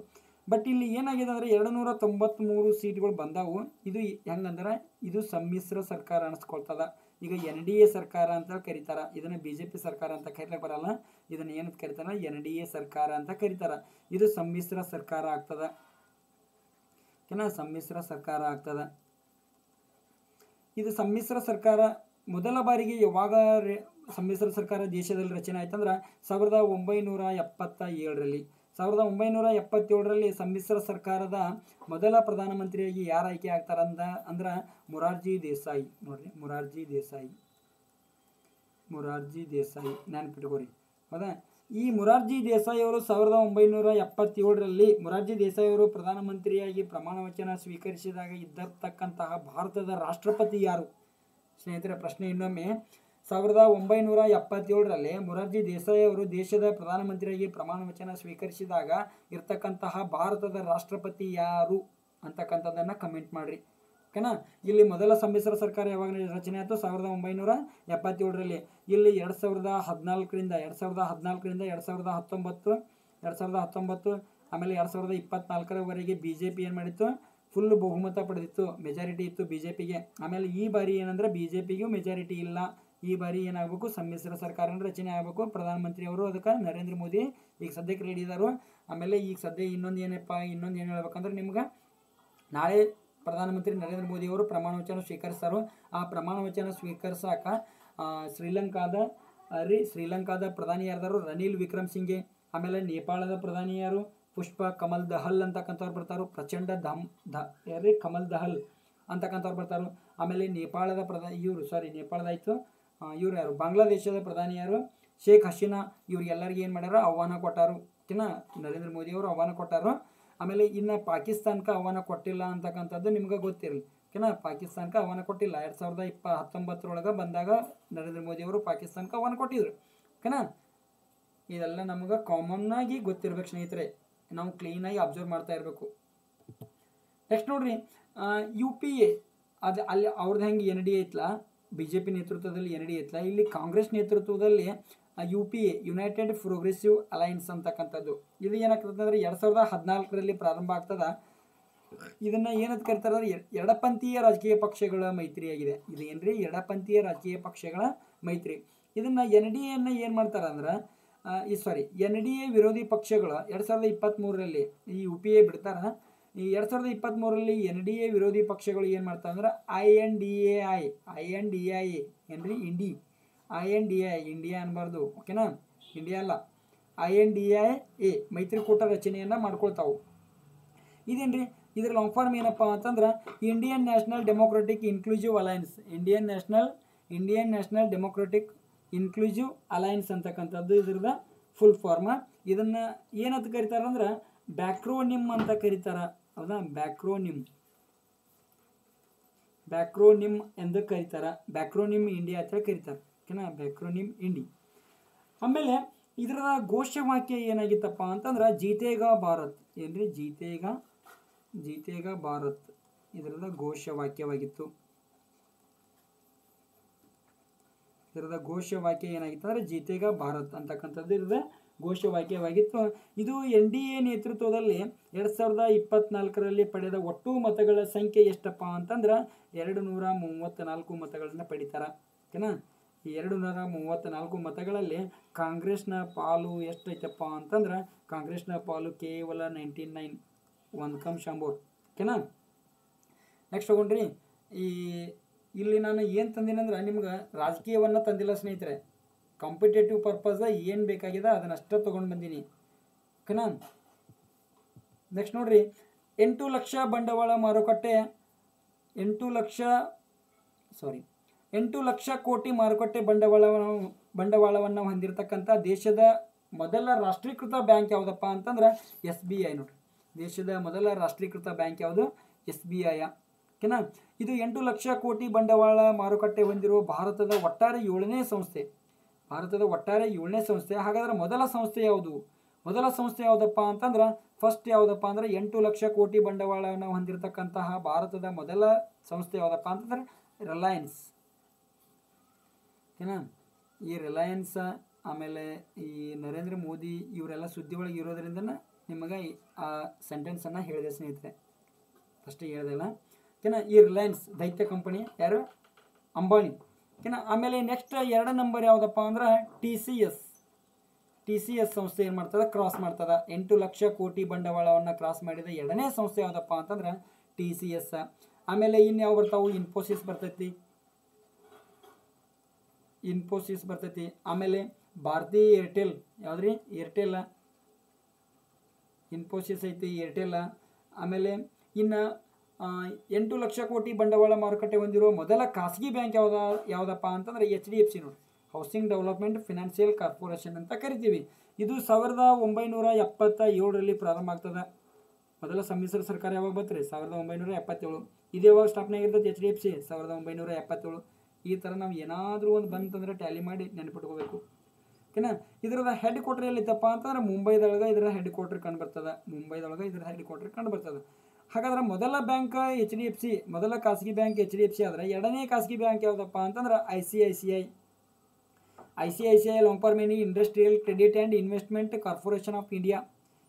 ಬಟ್ ಇಲ್ಲಿ ಏನಾಗಿದೆ ಅಂದರೆ 293 ಸೀಟ್ಗಳು ಬಂದಾವು. ಇದು ಹೆಂಗಂದ್ರೆ ಇದು ಸಮ್ಮಿಶ್ರ ಸರ್ಕಾರ ಅನಿಸ್ಕೊಳ್ತದ. ಈಗ NDA ಸರ್ಕಾರ ಅಂತ ಕರೀತಾರ, ಇದನ್ನು BJP ಸರ್ಕಾರ ಅಂತ ಕರೀಲಿಕ್ಕೆ ಬರಲ್ಲ. ಇದನ್ನು ಏನಂತ ಕರೀತಾರ? NDA ಸರ್ಕಾರ ಅಂತ ಕರೀತಾರ. ಇದು ಸಮ್ಮಿಶ್ರ ಸರ್ಕಾರ ಆಗ್ತದ, ಓಕೆನಾ. ಸಮ್ಮಿಶ್ರ ಸರ್ಕಾರ ಆಗ್ತದ. ಇದು ಸಮ್ಮಿಶ್ರ ಸರ್ಕಾರ ಮೊದಲ ಬಾರಿಗೆ ಯಾವಾಗ ಸಮ್ಮಿಶ್ರ ಸರ್ಕಾರ ದೇಶದಲ್ಲಿ ರಚನೆ ಆಯ್ತಂದ್ರೆ 1977ರಲ್ಲಿ. 1977ರಲ್ಲಿ ಸಮ್ಮಿಶ್ರ ಸರ್ಕಾರದ ಮೊದಲ ಪ್ರಧಾನಮಂತ್ರಿಯಾಗಿ ಯಾರು ಆಯ್ಕೆ ಆಗ್ತಾರ ಅಂದ್ರೆ ಮೊರಾರ್ಜಿ ದೇಸಾಯಿ. ನೋಡ್ರಿ, ಮೊರಾರ್ಜಿ ದೇಸಾಯಿ ನೆನಪಿಟ್ಕೋರಿ. ಹೌದಾ? ಈ ಮೊರಾರ್ಜಿ ದೇಸಾಯಿ ಅವರು 1977ರಲ್ಲಿ ಮೊರಾರ್ಜಿ ದೇಸಾಯಿ ಅವರು ಪ್ರಧಾನಮಂತ್ರಿಯಾಗಿ ಪ್ರಮಾಣ ವಚನ ಸ್ವೀಕರಿಸಿದಾಗ ಇದ್ದಿರ್ತಕ್ಕಂತಹ ಭಾರತದ ರಾಷ್ಟ್ರಪತಿ ಯಾರು? ಸ್ನೇಹಿತರೆ, ಪ್ರಶ್ನೆ ಇನ್ನೊಮ್ಮೆ. 1977ರಲ್ಲಿ ಮೊರಾರ್ಜಿ ದೇಸಾಯಿ ಅವರು ದೇಶದ ಪ್ರಧಾನಮಂತ್ರಿಯಾಗಿ ಪ್ರಮಾಣ ವಚನ ಸ್ವೀಕರಿಸಿದಾಗ ಇರ್ತಕ್ಕಂತಹ ಭಾರತದ ರಾಷ್ಟ್ರಪತಿ ಯಾರು ಅಂತಕ್ಕಂಥದ್ದನ್ನು ಕಮೆಂಟ್ ಮಾಡಿರಿ. ಓಕೆನಾ? ಇಲ್ಲಿ ಮೊದಲ ಸಮ್ಮಿಶ್ರ ಸರ್ಕಾರ ಯಾವಾಗ ರಚನೆ ಆಯಿತು? 1977ರಲ್ಲಿ. ಇಲ್ಲಿ 2014ರಿಂದ 2019 ಆಮೇಲೆ 2024ರವರೆಗೆ BJP ಏನು ಮಾಡಿತ್ತು? ಫುಲ್ ಬಹುಮತ ಪಡೆದಿತ್ತು, ಮೆಜಾರಿಟಿ ಇತ್ತು BJPಗೆ. ಆಮೇಲೆ ಈ ಬಾರಿ ಏನಂದ್ರೆ BJPಗೂ ಮೆಜಾರಿಟಿ ಇಲ್ಲ. ಈ ಬಾರಿ ಏನಾಗಬೇಕು? ಸಮ್ಮಿಶ್ರ ಸರ್ಕಾರ ರಚನೆ ಆಗಬೇಕು. ಪ್ರಧಾನಮಂತ್ರಿ ಅವರು ಅದಕ್ಕೆ ನರೇಂದ್ರ ಮೋದಿ ಈಗ ಸದ್ಯಕ್ಕೆ ರೆಡಿ ಇದ್ದಾರೆ. ಆಮೇಲೆ ಈಗ ಸದ್ಯ ಇನ್ನೊಂದು ಏನು ಹೇಳ್ಬೇಕಂದ್ರೆ ನಿಮ್ಗೆ ನಾಳೆ ಪ್ರಧಾನಮಂತ್ರಿ ನರೇಂದ್ರ ಮೋದಿ ಅವರು ಪ್ರಮಾಣ ವಚನ ಸ್ವೀಕರಿಸ್ತಾರೋ. ಆ ಪ್ರಮಾಣ ವಚನ ಸ್ವೀಕರಿಸಾಕ ಶ್ರೀಲಂಕಾದ ಪ್ರಧಾನಿ ಯಾರ್ದಾರು? ರನಿಲ್ ವಿಕ್ರಮ್ ಸಿಂಘೆ. ಆಮೇಲೆ ನೇಪಾಳದ ಪ್ರಧಾನಿ ಯಾರು? ಪುಷ್ಪ ಕಮಲ್ ದಹಲ್ ಅಂತಕ್ಕಂಥವ್ರು ಬರ್ತಾರೋ. ಪ್ರಚಂಡ ಕಮಲ್ ದಹಲ್ ಅಂತಕ್ಕಂಥವ್ರು ಬರ್ತಾರೋ. ಆಮೇಲೆ ನೇಪಾಳದ ನೇಪಾಳದಾಯ್ತು. ಇವ್ರು ಯಾರು? ಬಾಂಗ್ಲಾದೇಶದ ಪ್ರಧಾನಿ ಯಾರು? ಶೇಖ್ ಹಸೀನಾ. ಇವ್ರಿಗೆಲ್ಲರಿಗೆ ಏನು ಮಾಡ್ಯಾರ? ಆಹ್ವಾನ ಕೊಟ್ಟಾರು. ಓಕೆನಾ? ನರೇಂದ್ರ ಮೋದಿ ಅವರು ಆಹ್ವಾನ ಕೊಟ್ಟಾರು. ಆಮೇಲೆ ಇನ್ನು ಪಾಕಿಸ್ತಾನಕ್ಕೆ ಆಹ್ವಾನ ಕೊಟ್ಟಿಲ್ಲ ಅಂತಕ್ಕಂಥದ್ದು ನಿಮ್ಗೆ ಗೊತ್ತಿರಲಿ. ಓಕೆನಾ? ಪಾಕಿಸ್ತಾನಕ್ಕೆ ಆಹ್ವಾನ ಕೊಟ್ಟಿಲ್ಲ. 2019 ಬಂದಾಗ ನರೇಂದ್ರ ಮೋದಿ ಅವರು ಪಾಕಿಸ್ತಾನಕ್ಕೆ ಆಹ್ವಾನ ಕೊಟ್ಟಿದ್ರು. ಓಕೆನಾ? ಇದೆಲ್ಲ ನಮ್ಗೆ ಕಾಮನ್ ಆಗಿ ಗೊತ್ತಿರ್ಬೇಕು ಸ್ನೇಹಿತರೆ. ನಾವು ಕ್ಲೀನಾಗಿ ಅಬ್ಸರ್ವ್ ಮಾಡ್ತಾ ಇರಬೇಕು. ನೆಕ್ಸ್ಟ್ ನೋಡ್ರಿ, UPA ಅದು ಅಲ್ಲಿ ಅವ್ರದ್ದು ಹೆಂಗೆ NDA ಐತ್ಲ, BJP ನೇತೃತ್ವದಲ್ಲಿ NDA ಐತ್ಲ, ಇಲ್ಲಿ ಕಾಂಗ್ರೆಸ್ ನೇತೃತ್ವದಲ್ಲಿ UPA ಯುನೈಟೆಡ್ ಪ್ರೋಗ್ರೆಸಿವ್ ಅಲೈನ್ಸ್ ಅಂತಕ್ಕಂಥದ್ದು. ಇದು ಏನಾಗ್ತದೆ ಅಂದರೆ 2014ರಲ್ಲಿ ಪ್ರಾರಂಭ ಆಗ್ತದ. ಇದನ್ನು ಏನಂತ ಕರಿತಾರೆ ಅಂದ್ರೆ ಎಡಪಂಥೀಯ ರಾಜಕೀಯ ಪಕ್ಷಗಳ ಮೈತ್ರಿಯಾಗಿದೆ. ಇದು ಏನ್ರಿ? ಎಡಪಂಥೀಯ ರಾಜಕೀಯ ಪಕ್ಷಗಳ ಮೈತ್ರಿ. ಇದನ್ನು NDAಯನ್ನು ಏನು ಮಾಡ್ತಾರೆ ಅಂದ್ರೆ NDA ವಿರೋಧಿ ಪಕ್ಷಗಳು 2023ರಲ್ಲಿ ಈ UPA ಬಿಡ್ತಾರ. ಈ 2023ರಲ್ಲಿ NDA ವಿರೋಧಿ ಪಕ್ಷಗಳು ಏನು ಮಾಡ್ತಾರೆ ಅಂದ್ರೆ INDAI ಏನ್ರಿ? ಇಂಡಿಯಾ ಅನ್ಬಾರ್ದು. ಓಕೆನಾ? ಇಂಡಿಯಾ ಅಲ್ಲ, INDAI ಮೈತ್ರಿಕೂಟ ರಚನೆಯನ್ನು ಮಾಡ್ಕೊಳ್ತಾವು. ಇದೇನ್ರಿ? ಇದ್ರ ಲಾಂಗ್ ಫಾರ್ಮ್ ಏನಪ್ಪ ಅಂತಂದ್ರೆ Indian National Democratic Inclusive Alliance. Indian National Democratic Inclusive Alliance ಅಂತಕ್ಕಂಥದ್ದು ಇದ್ರದ ಫುಲ್ ಫಾರ್ಮ. ಇದನ್ನು ಏನಂತ ಕರೀತಾರಂದ್ರೆ ಬ್ಯಾಕ್ರೋನಿಮ್ ಅಂತ ಕರೀತಾರ. ಹೌದಾ? ಬ್ಯಾಕ್ರೋನಿಮ್ ಎಂದು ಕರೀತಾರ. ಬ್ಯಾಕ್ರೋನಿಮ್ ಇಂಡಿಯಾ ಅಂತ ಕರೀತಾರೆ. ಓಕೆನಾ? ಬ್ಯಾಕ್ರೋನಿಮ್ ಇಂಡಿ. ಆಮೇಲೆ ಇದರ ಘೋಷವಾಕ್ಯ ಏನಾಗಿತ್ತಪ್ಪ ಅಂತಂದ್ರೆ ಜೀತೇಗಾ ಭಾರತ್. ಏನ್ರಿ? ಜೀತೇಗಾ ಭಾರತ್ ಇದರದ ಘೋಷವಾಕ್ಯವಾಗಿತ್ತು. ಇದರದ ಘೋಷವಾಕ್ಯ ಏನಾಗಿತ್ತು ಅಂದರೆ ಜೀತೇಗಾ ಭಾರತ್ ಅಂತಕ್ಕಂಥದ್ದು ಇದರ ಘೋಷವಾಕ್ಯವಾಗಿತ್ತು. ಇದು NDA ನೇತೃತ್ವದಲ್ಲಿ 2024ರಲ್ಲಿ ಪಡೆದ ಒಟ್ಟು ಮತಗಳ ಸಂಖ್ಯೆ ಎಷ್ಟಪ್ಪ ಅಂತಂದ್ರೆ 234 ಮತಗಳನ್ನು ಪಡಿತಾರೆ. ಓಕೆನಾ? ಈ 234 ಮತಗಳಲ್ಲಿ ಕಾಂಗ್ರೆಸ್ನ ಪಾಲು ಎಷ್ಟೈತಪ್ಪ ಅಂತಂದ್ರೆ ಕಾಂಗ್ರೆಸ್ನ ಪಾಲು ಕೇವಲ 99, 1.3. ಓಕೆನಾ? ನೆಕ್ಸ್ಟ್ ತಗೊಂಡ್ರಿ, ಇಲ್ಲಿ ನಾನು ಏನು ತಂದಿನಂದ್ರೆ ನಿಮ್ಗೆ ರಾಜಕೀಯವನ್ನು ತಂದಿಲ್ಲ ಸ್ನೇಹಿತರೆ. ಕಾಂಪಿಟೇಟಿವ್ ಪರ್ಪಸ್ ಏನು ಬೇಕಾಗಿದೆ ಅದನ್ನಷ್ಟೇ ತೊಗೊಂಡು ಬಂದೀನಿ. ಓಕೆನಾ? ನೆಕ್ಸ್ಟ್ ನೋಡ್ರಿ, 8 ಲಕ್ಷ ಬಂಡವಾಳ ಮಾರುಕಟ್ಟೆ 8 ಲಕ್ಷ ಕೋಟಿ ಮಾರುಕಟ್ಟೆ ಬಂಡವಾಳವನ್ನು ಹೊಂದಿರತಕ್ಕಂಥ ದೇಶದ ಮೊದಲ ರಾಷ್ಟ್ರೀಕೃತ ಬ್ಯಾಂಕ್ ಯಾವುದಪ್ಪ ಅಂತಂದ್ರೆ SBI. ನೋಡ್ರಿ, ದೇಶದ ಮೊದಲ ರಾಷ್ಟ್ರೀಕೃತ ಬ್ಯಾಂಕ್ ಯಾವುದು? SBI. ಓಕೆನಾ? ಇದು 8 ಲಕ್ಷ ಕೋಟಿ ಬಂಡವಾಳ ಮಾರುಕಟ್ಟೆ ಹೊಂದಿರುವ ಭಾರತದ ಒಟ್ಟಾರೆ 7ನೇ ಸಂಸ್ಥೆ. ಹಾಗಾದ್ರೆ ಮೊದಲ ಸಂಸ್ಥೆ ಯಾವುದಪ್ಪ ಅಂತಂದ್ರೆ ಫಸ್ಟ್ ಯಾವುದಪ್ಪ ಅಂದ್ರೆ 8 ಲಕ್ಷ ಕೋಟಿ ಬಂಡವಾಳವನ್ನು ಹೊಂದಿರತಕ್ಕಂತಹ ಭಾರತದ ಮೊದಲ ಸಂಸ್ಥೆ ಯಾವುದಪ್ಪ ಅಂತಂದ್ರೆ ರಿಲಯನ್ಸ್. ಓಕೆನಾ? ಈ ರಿಲಯನ್ಸ್ ಆಮೇಲೆ ಈ ನರೇಂದ್ರ ಮೋದಿ ಇವರೆಲ್ಲ ಸುದ್ದಿ ಒಳಗೆ ಇರೋದ್ರಿಂದ ನಿಮಗೆ ಆ ಸೆಂಟೆನ್ಸನ್ನು ಹೇಳಿದೆ ಸ್ನೇಹಿತರೆ. ಫಸ್ಟಿಗೆ ಹೇಳ್ದಲ್ಲ. ಓಕೆನಾ? ಈ ರಿಲಯನ್ಸ್ ದೈತ್ಯ ಕಂಪನಿ ಯಾರು? ಅಂಬಾನಿ. ಓಕೆನಾ? ಆಮೇಲೆ ನೆಕ್ಸ್ಟ್ 2 ನಂಬರ್ ಯಾವುದಪ್ಪ ಅಂದ್ರೆ TCS ಸಂಸ್ಥೆ ಏನು ಮಾಡ್ತದೆ? ಕ್ರಾಸ್ ಮಾಡ್ತದೆ. 8 ಲಕ್ಷ ಕೋಟಿ ಬಂಡವಾಳವನ್ನು ಕ್ರಾಸ್ ಮಾಡಿದ 2ನೇ ಸಂಸ್ಥೆ ಯಾವುದಪ್ಪ ಅಂತಂದ್ರೆ TCS. ಆಮೇಲೆ ಇನ್ಯಾವ ಬರ್ತಾವು? ಇನ್ಫೋಸಿಸ್ ಬರ್ತೈತಿ. ಇನ್ಫೋಸಿಸ್ ಬರ್ತೈತಿ. ಆಮೇಲೆ ಭಾರತೀಯ ಏರ್ಟೆಲ್, ಯಾವ್ದ್ರಿ ಏರ್ಟೆಲ್, ಇನ್ಫೋಸಿಸ್ ಐತಿ, ಏರ್ಟೆಲ್. ಆಮೇಲೆ ಇನ್ನು 8 ಲಕ್ಷ ಕೋಟಿ ಬಂಡವಾಳ ಮಾರುಕಟ್ಟೆ ಹೊಂದಿರುವ ಮೊದಲ ಖಾಸಗಿ ಬ್ಯಾಂಕ್ ಯಾವುದಪ್ಪ ಅಂತಂದ್ರೆ HDFC ನೋಡಿ, ಹೌಸಿಂಗ್ ಡೆವಲಪ್ಮೆಂಟ್ ಫಿನಾನ್ಷಿಯಲ್ ಕಾರ್ಪೊರೇಷನ್ ಅಂತ ಕರಿತೀವಿ. ಇದು 1977ರಲ್ಲಿ ಪ್ರಾರಂಭ ಆಗ್ತದೆ. ಮೊದಲ ಸಮ್ಮಿಶ್ರ ಸರ್ಕಾರ ಯಾವಾಗ ಬರ್ತದೆ? 1977. ಇದು ಯಾವಾಗ ಸ್ಥಾಪನೆ ಆಗಿರ್ತದೆ? HDFC 1977. ಈ ಥರ ನಾವು ಏನಾದರೂ ಒಂದು ಬಂತಂದ್ರೆ ಟ್ಯಾಲಿ ಮಾಡಿ ನೆನಪಿಟ್ಕೋಬೇಕು. ಓಕೆನಾ? ಇದರದ ಹೆಡ್ ಕ್ವಾರ್ಟರ್ ಎಲ್ಲಿತ್ತಪ್ಪ ಅಂತಂದ್ರೆ ಮುಂಬೈದೊಳಗೆ ಇದರ ಹೆಡ್ ಕ್ವಾರ್ಟರ್ ಕಂಡು ಬರ್ತದೆ. ಮುಂಬೈದೊಳಗೆ ಇದರ ಹೆಡ್ ಕ್ವಾರ್ಟರ್ ಕಂಡು ಬರ್ತದೆ. ಹಾಗಾದ್ರೆ ಮೊದಲ ಬ್ಯಾಂಕ್ HDFC, ಮೊದಲ ಖಾಸಗಿ ಬ್ಯಾಂಕ್ HDFC ಆದರೆ ಎರಡನೇ ಖಾಸಗಿ ಬ್ಯಾಂಕ್ ಯಾವುದಪ್ಪ ಅಂತಂದ್ರೆ ICICI long for many industrial credit and investment corporation of India.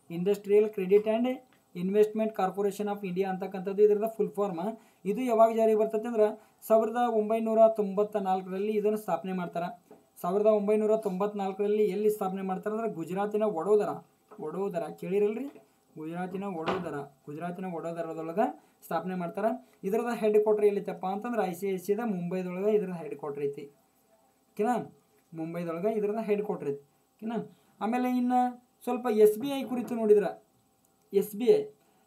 Industrial credit and investment corporation of India ಅಂತಕ್ಕಂಥದ್ದು ಇದರದ ಫುಲ್ ಫಾರ್ಮ್. ಇದು ಯಾವಾಗ ಜಾರಿಗೆ ಬರ್ತದೆ ಅಂದ್ರೆ 1994ರಲ್ಲಿ ಇದನ್ನು ಸ್ಥಾಪನೆ ಮಾಡ್ತಾರೆ. 1994ರಲ್ಲಿ ಎಲ್ಲಿ ಸ್ಥಾಪನೆ ಮಾಡ್ತಾರೆ ಅಂದ್ರೆ ಗುಜರಾತಿನ ವಡೋದರ ಕೇಳಿರಲ್ರಿ? ಗುಜರಾತಿನ ವಡೋದರದೊಳಗೆ ಸ್ಥಾಪನೆ ಮಾಡ್ತಾರೆ. ಇದರದ ಹೆಡ್ ಕ್ವಾರ್ಟರ್ ಎಲ್ಲಿತ್ತಪ್ಪ ಅಂತಂದ್ರೆ ICICIದ ಮುಂಬೈದೊಳಗೆ ಇದರ ಹೆಡ್ ಕ್ವಾರ್ಟರ್ ಐತಿ. ಓಕೆನಾ? ಮುಂಬೈದೊಳಗೆ ಇದರದ ಹೆಡ್ ಕ್ವಾರ್ಟರ್ ಐತಿ. ಓಕೆನಾ? ಆಮೇಲೆ ಇನ್ನು ಸ್ವಲ್ಪ SBI ಕುರಿತು ನೋಡಿದ್ರೆ, SBI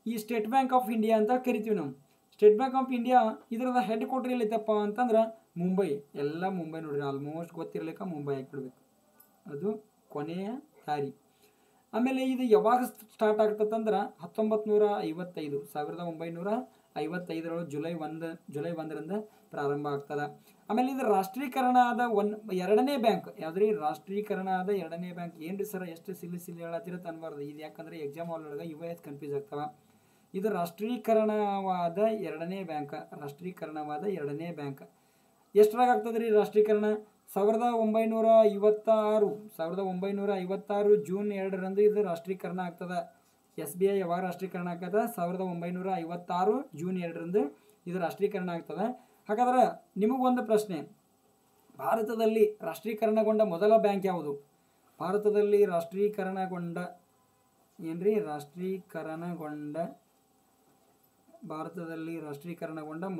ಈ ಸ್ಟೇಟ್ ಬ್ಯಾಂಕ್ ಆಫ್ ಇಂಡಿಯಾ ಅಂತ ಕರಿತೀವಿ ನಾವು. ಸ್ಟೇಟ್ ಬ್ಯಾಂಕ್ ಆಫ್ ಇಂಡಿಯಾ ಇದರದ ಹೆಡ್ ಕ್ವಾರ್ಟರ್ ಎಲ್ಲಿತ್ತಪ್ಪ ಅಂತಂದ್ರೆ ಮುಂಬೈ. ಎಲ್ಲ ಮುಂಬೈ ನೋಡ್ರಿ, ಆಲ್ಮೋಸ್ಟ್ ಗೊತ್ತಿರಲಿಕ್ಕೆ ಮುಂಬೈ ಹಾಕಿಬಿಡ್ಬೇಕು, ಅದು ಕೊನೆಯ ದಾರಿ. ಆಮೇಲೆ ಇದು ಯಾವಾಗ ಸ್ಟಾರ್ಟ್ ಆಗ್ತದಂದ್ರೆ 1955 ಜುಲೈ 1ರಂದು ಪ್ರಾರಂಭ ಆಗ್ತದೆ. ಆಮೇಲೆ ಇದು ರಾಷ್ಟ್ರೀಕರಣ ಆದ ಎರಡನೇ ಬ್ಯಾಂಕ್ ಯಾವ್ದ್ರಿ? ರಾಷ್ಟ್ರೀಕರಣ ಆದ ಎರಡನೇ ಬ್ಯಾಂಕ್. ಏನ್ರಿ ಸರ್ ಎಷ್ಟು ಸಿಲ್ಲಿ ಹೇಳತ್ತಿರತ್ತೆ ಅನ್ಬಾರ್ದು. ಇದು ಯಾಕಂದ್ರೆ ಎಕ್ಸಾಮ್ ಒಳಗೆ ಇವ ಕನ್ಫ್ಯೂಸ್ ಆಗ್ತಾವ. ಇದು ರಾಷ್ಟ್ರೀಕರಣವಾದ ಎರಡನೇ ಬ್ಯಾಂಕ್. ಎಷ್ಟರಾಗ ಆಗ್ತದ್ರಿ ರಾಷ್ಟ್ರೀಕರಣ? 1956 ಜೂನ್ 2ರಂದು ಇದು ರಾಷ್ಟ್ರೀಕರಣ ಆಗ್ತದೆ. SBI ಯಾವಾಗ ರಾಷ್ಟ್ರೀಕರಣ ಆಗ್ತದೆ? 1956 ಜೂನ್ 2ರಂದು ಇದು ರಾಷ್ಟ್ರೀಕರಣ ಆಗ್ತದೆ. ಹಾಗಾದ್ರೆ ನಿಮಗೊಂದು ಪ್ರಶ್ನೆ, ಭಾರತದಲ್ಲಿ ರಾಷ್ಟ್ರೀಕರಣಗೊಂಡ ಮೊದಲ ಬ್ಯಾಂಕ್ ಯಾವುದು? ಭಾರತದಲ್ಲಿ ರಾಷ್ಟ್ರೀಕರಣಗೊಂಡ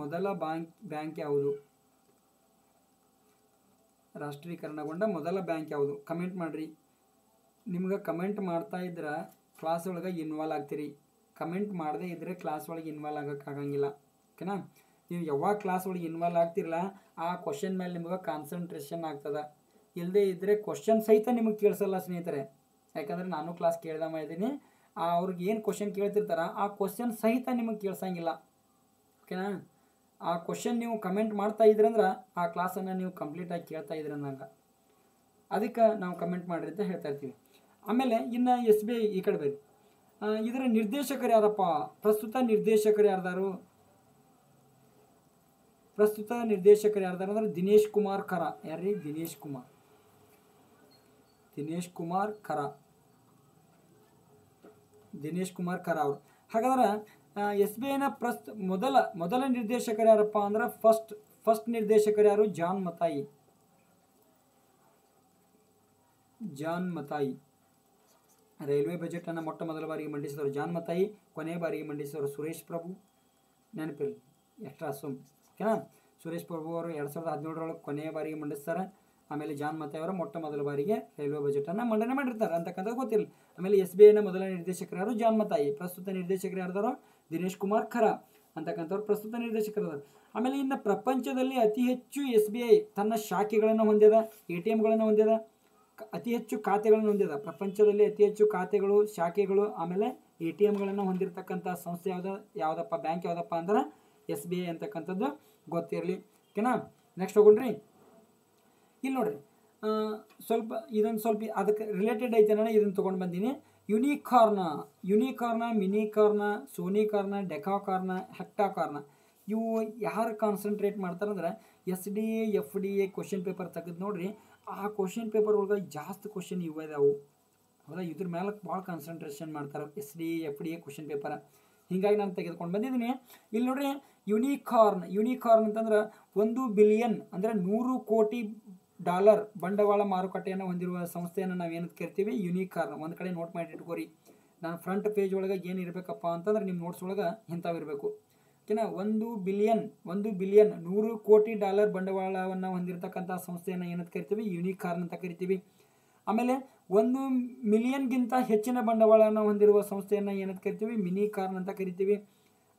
ಮೊದಲ ಬ್ಯಾಂಕ್ ಯಾವುದು? ರಾಷ್ಟ್ರೀಕರಣಗೊಂಡ ಮೊದಲ ಬ್ಯಾಂಕ್ ಯಾವುದು? ಕಮೆಂಟ್ ಮಾಡಿರಿ. ನಿಮ್ಗೆ ಕಮೆಂಟ್ ಮಾಡ್ತಾ ಇದ್ರೆ ಕ್ಲಾಸ್ ಒಳಗೆ ಇನ್ವಾಲ್ವ್ ಆಗ್ತೀರಿ. ಕಮೆಂಟ್ ಮಾಡದೇ ಇದ್ದರೆ ಕ್ಲಾಸ್ ಒಳಗೆ ಇನ್ವಾಲ್ವ್ ಆಗೋಕ್ಕಾಗಂಗಿಲ್ಲ. ಓಕೆನಾ? ನೀವು ಯಾವಾಗ ಕ್ಲಾಸ್ ಒಳಗೆ ಇನ್ವಾಲ್ವ್ ಆಗ್ತಿರಲ್ಲ ಆ ಕ್ವಶನ್ ಮೇಲೆ ನಿಮಗೆ ಕಾನ್ಸಂಟ್ರೇಷನ್ ಆಗ್ತದೆ. ಇಲ್ಲದೇ ಇದ್ದರೆ ಕ್ವಶನ್ ಸಹಿತ ನಿಮಗೆ ಕೇಳಿಸಲ್ಲ ಸ್ನೇಹಿತರೆ. ಯಾಕಂದರೆ ನಾನು ಕ್ಲಾಸ್ ಕೇಳ್ದಮ್ಮ ಇದ್ದೀನಿ, ಅವ್ರಿಗೆ ಏನು ಕ್ವಶನ್ ಕೇಳ್ತಿರ್ತಾರ ಆ ಕ್ವಶನ್ ಸಹಿತ ನಿಮಗೆ ಕೇಳಿಸಂಗಿಲ್ಲ. ಓಕೆನಾ? ಆ ಕ್ವಶನ್ ನೀವು ಕಮೆಂಟ್ ಮಾಡ್ತಾ ಇದ್ರಂದ್ರೆ ಆ ಕ್ಲಾಸನ್ನು ನೀವು ಕಂಪ್ಲೀಟಾಗಿ ಕೇಳ್ತಾ ಇದ್ರಿ ಅಂದಂಗೆ. ಅದಕ್ಕೆ ನಾವು ಕಮೆಂಟ್ ಮಾಡಿರಿ ಅಂತ ಹೇಳ್ತಾ ಇರ್ತೀವಿ. ಆಮೇಲೆ ಇನ್ನು SBI ಈ ಕಡೆ ಬೇರೆ, ಇದರ ನಿರ್ದೇಶಕರು ಯಾರಪ್ಪ? ಪ್ರಸ್ತುತ ನಿರ್ದೇಶಕರು ಯಾರ್ದಾರು ಅಂದ್ರೆ ದಿನೇಶ್ ಕುಮಾರ್ ಖರಾ. ಯಾರ್ರೀ? ದಿನೇಶ್ ಕುಮಾರ್ ಖರಾ ಅವರು. ಹಾಗಾದ್ರೆ SBIನ ಮೊದಲ ನಿರ್ದೇಶಕರು ಯಾರಪ್ಪ ಅಂದ್ರೆ ಫಸ್ಟ್ ನಿರ್ದೇಶಕರು ಯಾರು? ಜಾನ್ ಮತಾಯಿ. ರೈಲ್ವೆ ಬಜೆಟ್ ಅನ್ನು ಮೊಟ್ಟ ಮೊದಲ ಬಾರಿಗೆ ಮಂಡಿಸಿದವರು ಜಾನ್ ಮತಾಯಿ. ಕೊನೆಯ ಬಾರಿಗೆ ಮಂಡಿಸಿದವರು ಸುರೇಶ್ ಪ್ರಭು. ನೆನಪಿರಲಿ, ಎಕ್ಸ್ಟ್ರಾ ಸುಮ್. ಓಕೆನಾ? ಸುರೇಶ್ ಪ್ರಭು ಅವರು 2017 ಕೊನೆಯ ಬಾರಿಗೆ ಮಂಡಿಸ್ತಾರೆ. ಆಮೇಲೆ ಜಾನ್ ಮತಾಯಿ ಅವರು ಮೊಟ್ಟ ಮೊದಲ ಬಾರಿಗೆ ರೈಲ್ವೆ ಬಜೆಟನ್ನು ಮಂಡನೆ ಮಾಡಿರ್ತಾರೆ ಅಂತಕ್ಕಂಥದ್ದು ಗೊತ್ತಿಲ್ಲ. ಆಮೇಲೆ SBIನ ಮೊದಲ ನಿರ್ದೇಶಕರು ಯಾರು? ಜಾನ್ ಮತಾಯಿ. ಪ್ರಸ್ತುತ ನಿರ್ದೇಶಕರು ಯಾರ್ದಾರು? ದಿನೇಶ್ ಕುಮಾರ್ ಖರಾ ಅಂತಕ್ಕಂಥವ್ರು ಪ್ರಸ್ತುತ ನಿರ್ದೇಶಕರು. ಆಮೇಲೆ ಇನ್ನು ಪ್ರಪಂಚದಲ್ಲಿ ಅತಿ ಹೆಚ್ಚು SBI ತನ್ನ ಶಾಖೆಗಳನ್ನು ಹೊಂದಿದ, ATMಗಳನ್ನು ಹೊಂದಿದ, ಅತಿ ಹೆಚ್ಚು ಖಾತೆಗಳನ್ನು ಹೊಂದಿದ, ಪ್ರಪಂಚದಲ್ಲಿ ಅತಿ ಹೆಚ್ಚು ಖಾತೆಗಳು, ಶಾಖೆಗಳು, ಆಮೇಲೆ ATMಗಳನ್ನು ಹೊಂದಿರತಕ್ಕಂಥ ಸಂಸ್ಥೆ ಯಾವುದಪ್ಪ ಬ್ಯಾಂಕ್ ಯಾವುದಪ್ಪ ಅಂದ್ರೆ SBI ಅಂತಕ್ಕಂಥದ್ದು ಗೊತ್ತಿರಲಿ. ಓಕೆನಾ? ನೆಕ್ಸ್ಟ್ ಹೋಗೋಣ್ರಿ. ಇಲ್ಲಿ ನೋಡ್ರಿ, ಇದೊಂದು ಸ್ವಲ್ಪ ಅದಕ್ಕೆ ರಿಲೇಟೆಡ್ ಐತೆ ನಾನು ಇದನ್ನು ತೊಗೊಂಡು ಬಂದೀನಿ. ಯುನಿಕಾರ್ನ, ಮಿನಿಕಾರ್ನ, ಸೋನಿಕಾರ್ನ, ಡೆಕಾಕಾರ್ನ, ಹೆಕ್ಟಾಕಾರ್ನ ಇವು ಯಾರು ಕಾನ್ಸಂಟ್ರೇಟ್ ಮಾಡ್ತಾರಂದ್ರೆ SDA FDA ಕ್ವಶನ್ ಪೇಪರ್ ತೆಗೆದು ನೋಡ್ರಿ. ಆ ಕ್ವಶನ್ ಪೇಪರ್ ಒಳಗೆ ಜಾಸ್ತಿ ಕ್ವಶನ್ ಇದಾವು. ಹೌದಾ? ಇದ್ರ ಮೇಲೆ ಭಾಳ ಕಾನ್ಸಂಟ್ರೇಷನ್ ಮಾಡ್ತಾರೆ SDA FDA ಕ್ವಶನ್ ಪೇಪರ್. ಹೀಗಾಗಿ ನಾನು ತೆಗೆದುಕೊಂಡು ಬಂದಿದ್ದೀನಿ. ಇಲ್ಲಿ ನೋಡ್ರಿ, ಯುನಿಕಾರ್ನ್ ಅಂತಂದ್ರೆ 1 ಬಿಲಿಯನ್ ಅಂದರೆ 100 ಕೋಟಿ ಡಾಲರ್ ಬಂಡವಾಳ ಮಾರುಕಟ್ಟೆಯನ್ನು ಹೊಂದಿರುವ ಸಂಸ್ಥೆಯನ್ನು ನಾವು ಏನಂತ ಕರಿತೀವಿ? ಯುನಿಕಾರ್ನ್. ಒಂದು ಕಡೆ ನೋಟ್ ಮಾಡಿ ಇಟ್ಕೋರಿ. ನಾನು ಫ್ರಂಟ್ ಪೇಜ್ ಒಳಗೆ ಏನು ಇರಬೇಕಪ್ಪ ಅಂತಂದ್ರೆ ನಿಮ್ಮ ನೋಟ್ಸ್ ಒಳಗೆ ಇಂಥವು ಇರಬೇಕು. ಓಕೆನಾ. 1 ಬಿಲಿಯನ್ 100 ಕೋಟಿ ಡಾಲರ್ ಬಂಡವಾಳವನ್ನು ಹೊಂದಿರತಕ್ಕಂಥ ಸಂಸ್ಥೆಯನ್ನು ಏನಂತ ಕರಿತೀವಿ, ಯೂನಿಕಾರ್ನ್ ಅಂತ ಕರಿತೀವಿ. ಆಮೇಲೆ 1 ಮಿಲಿಯನ್ಗಿಂತ ಹೆಚ್ಚಿನ ಬಂಡವಾಳವನ್ನು ಹೊಂದಿರುವ ಸಂಸ್ಥೆಯನ್ನು ಏನಂತ ಕರಿತೀವಿ, ಮಿನಿಕಾರ್ನ್ ಅಂತ ಕರಿತೀವಿ.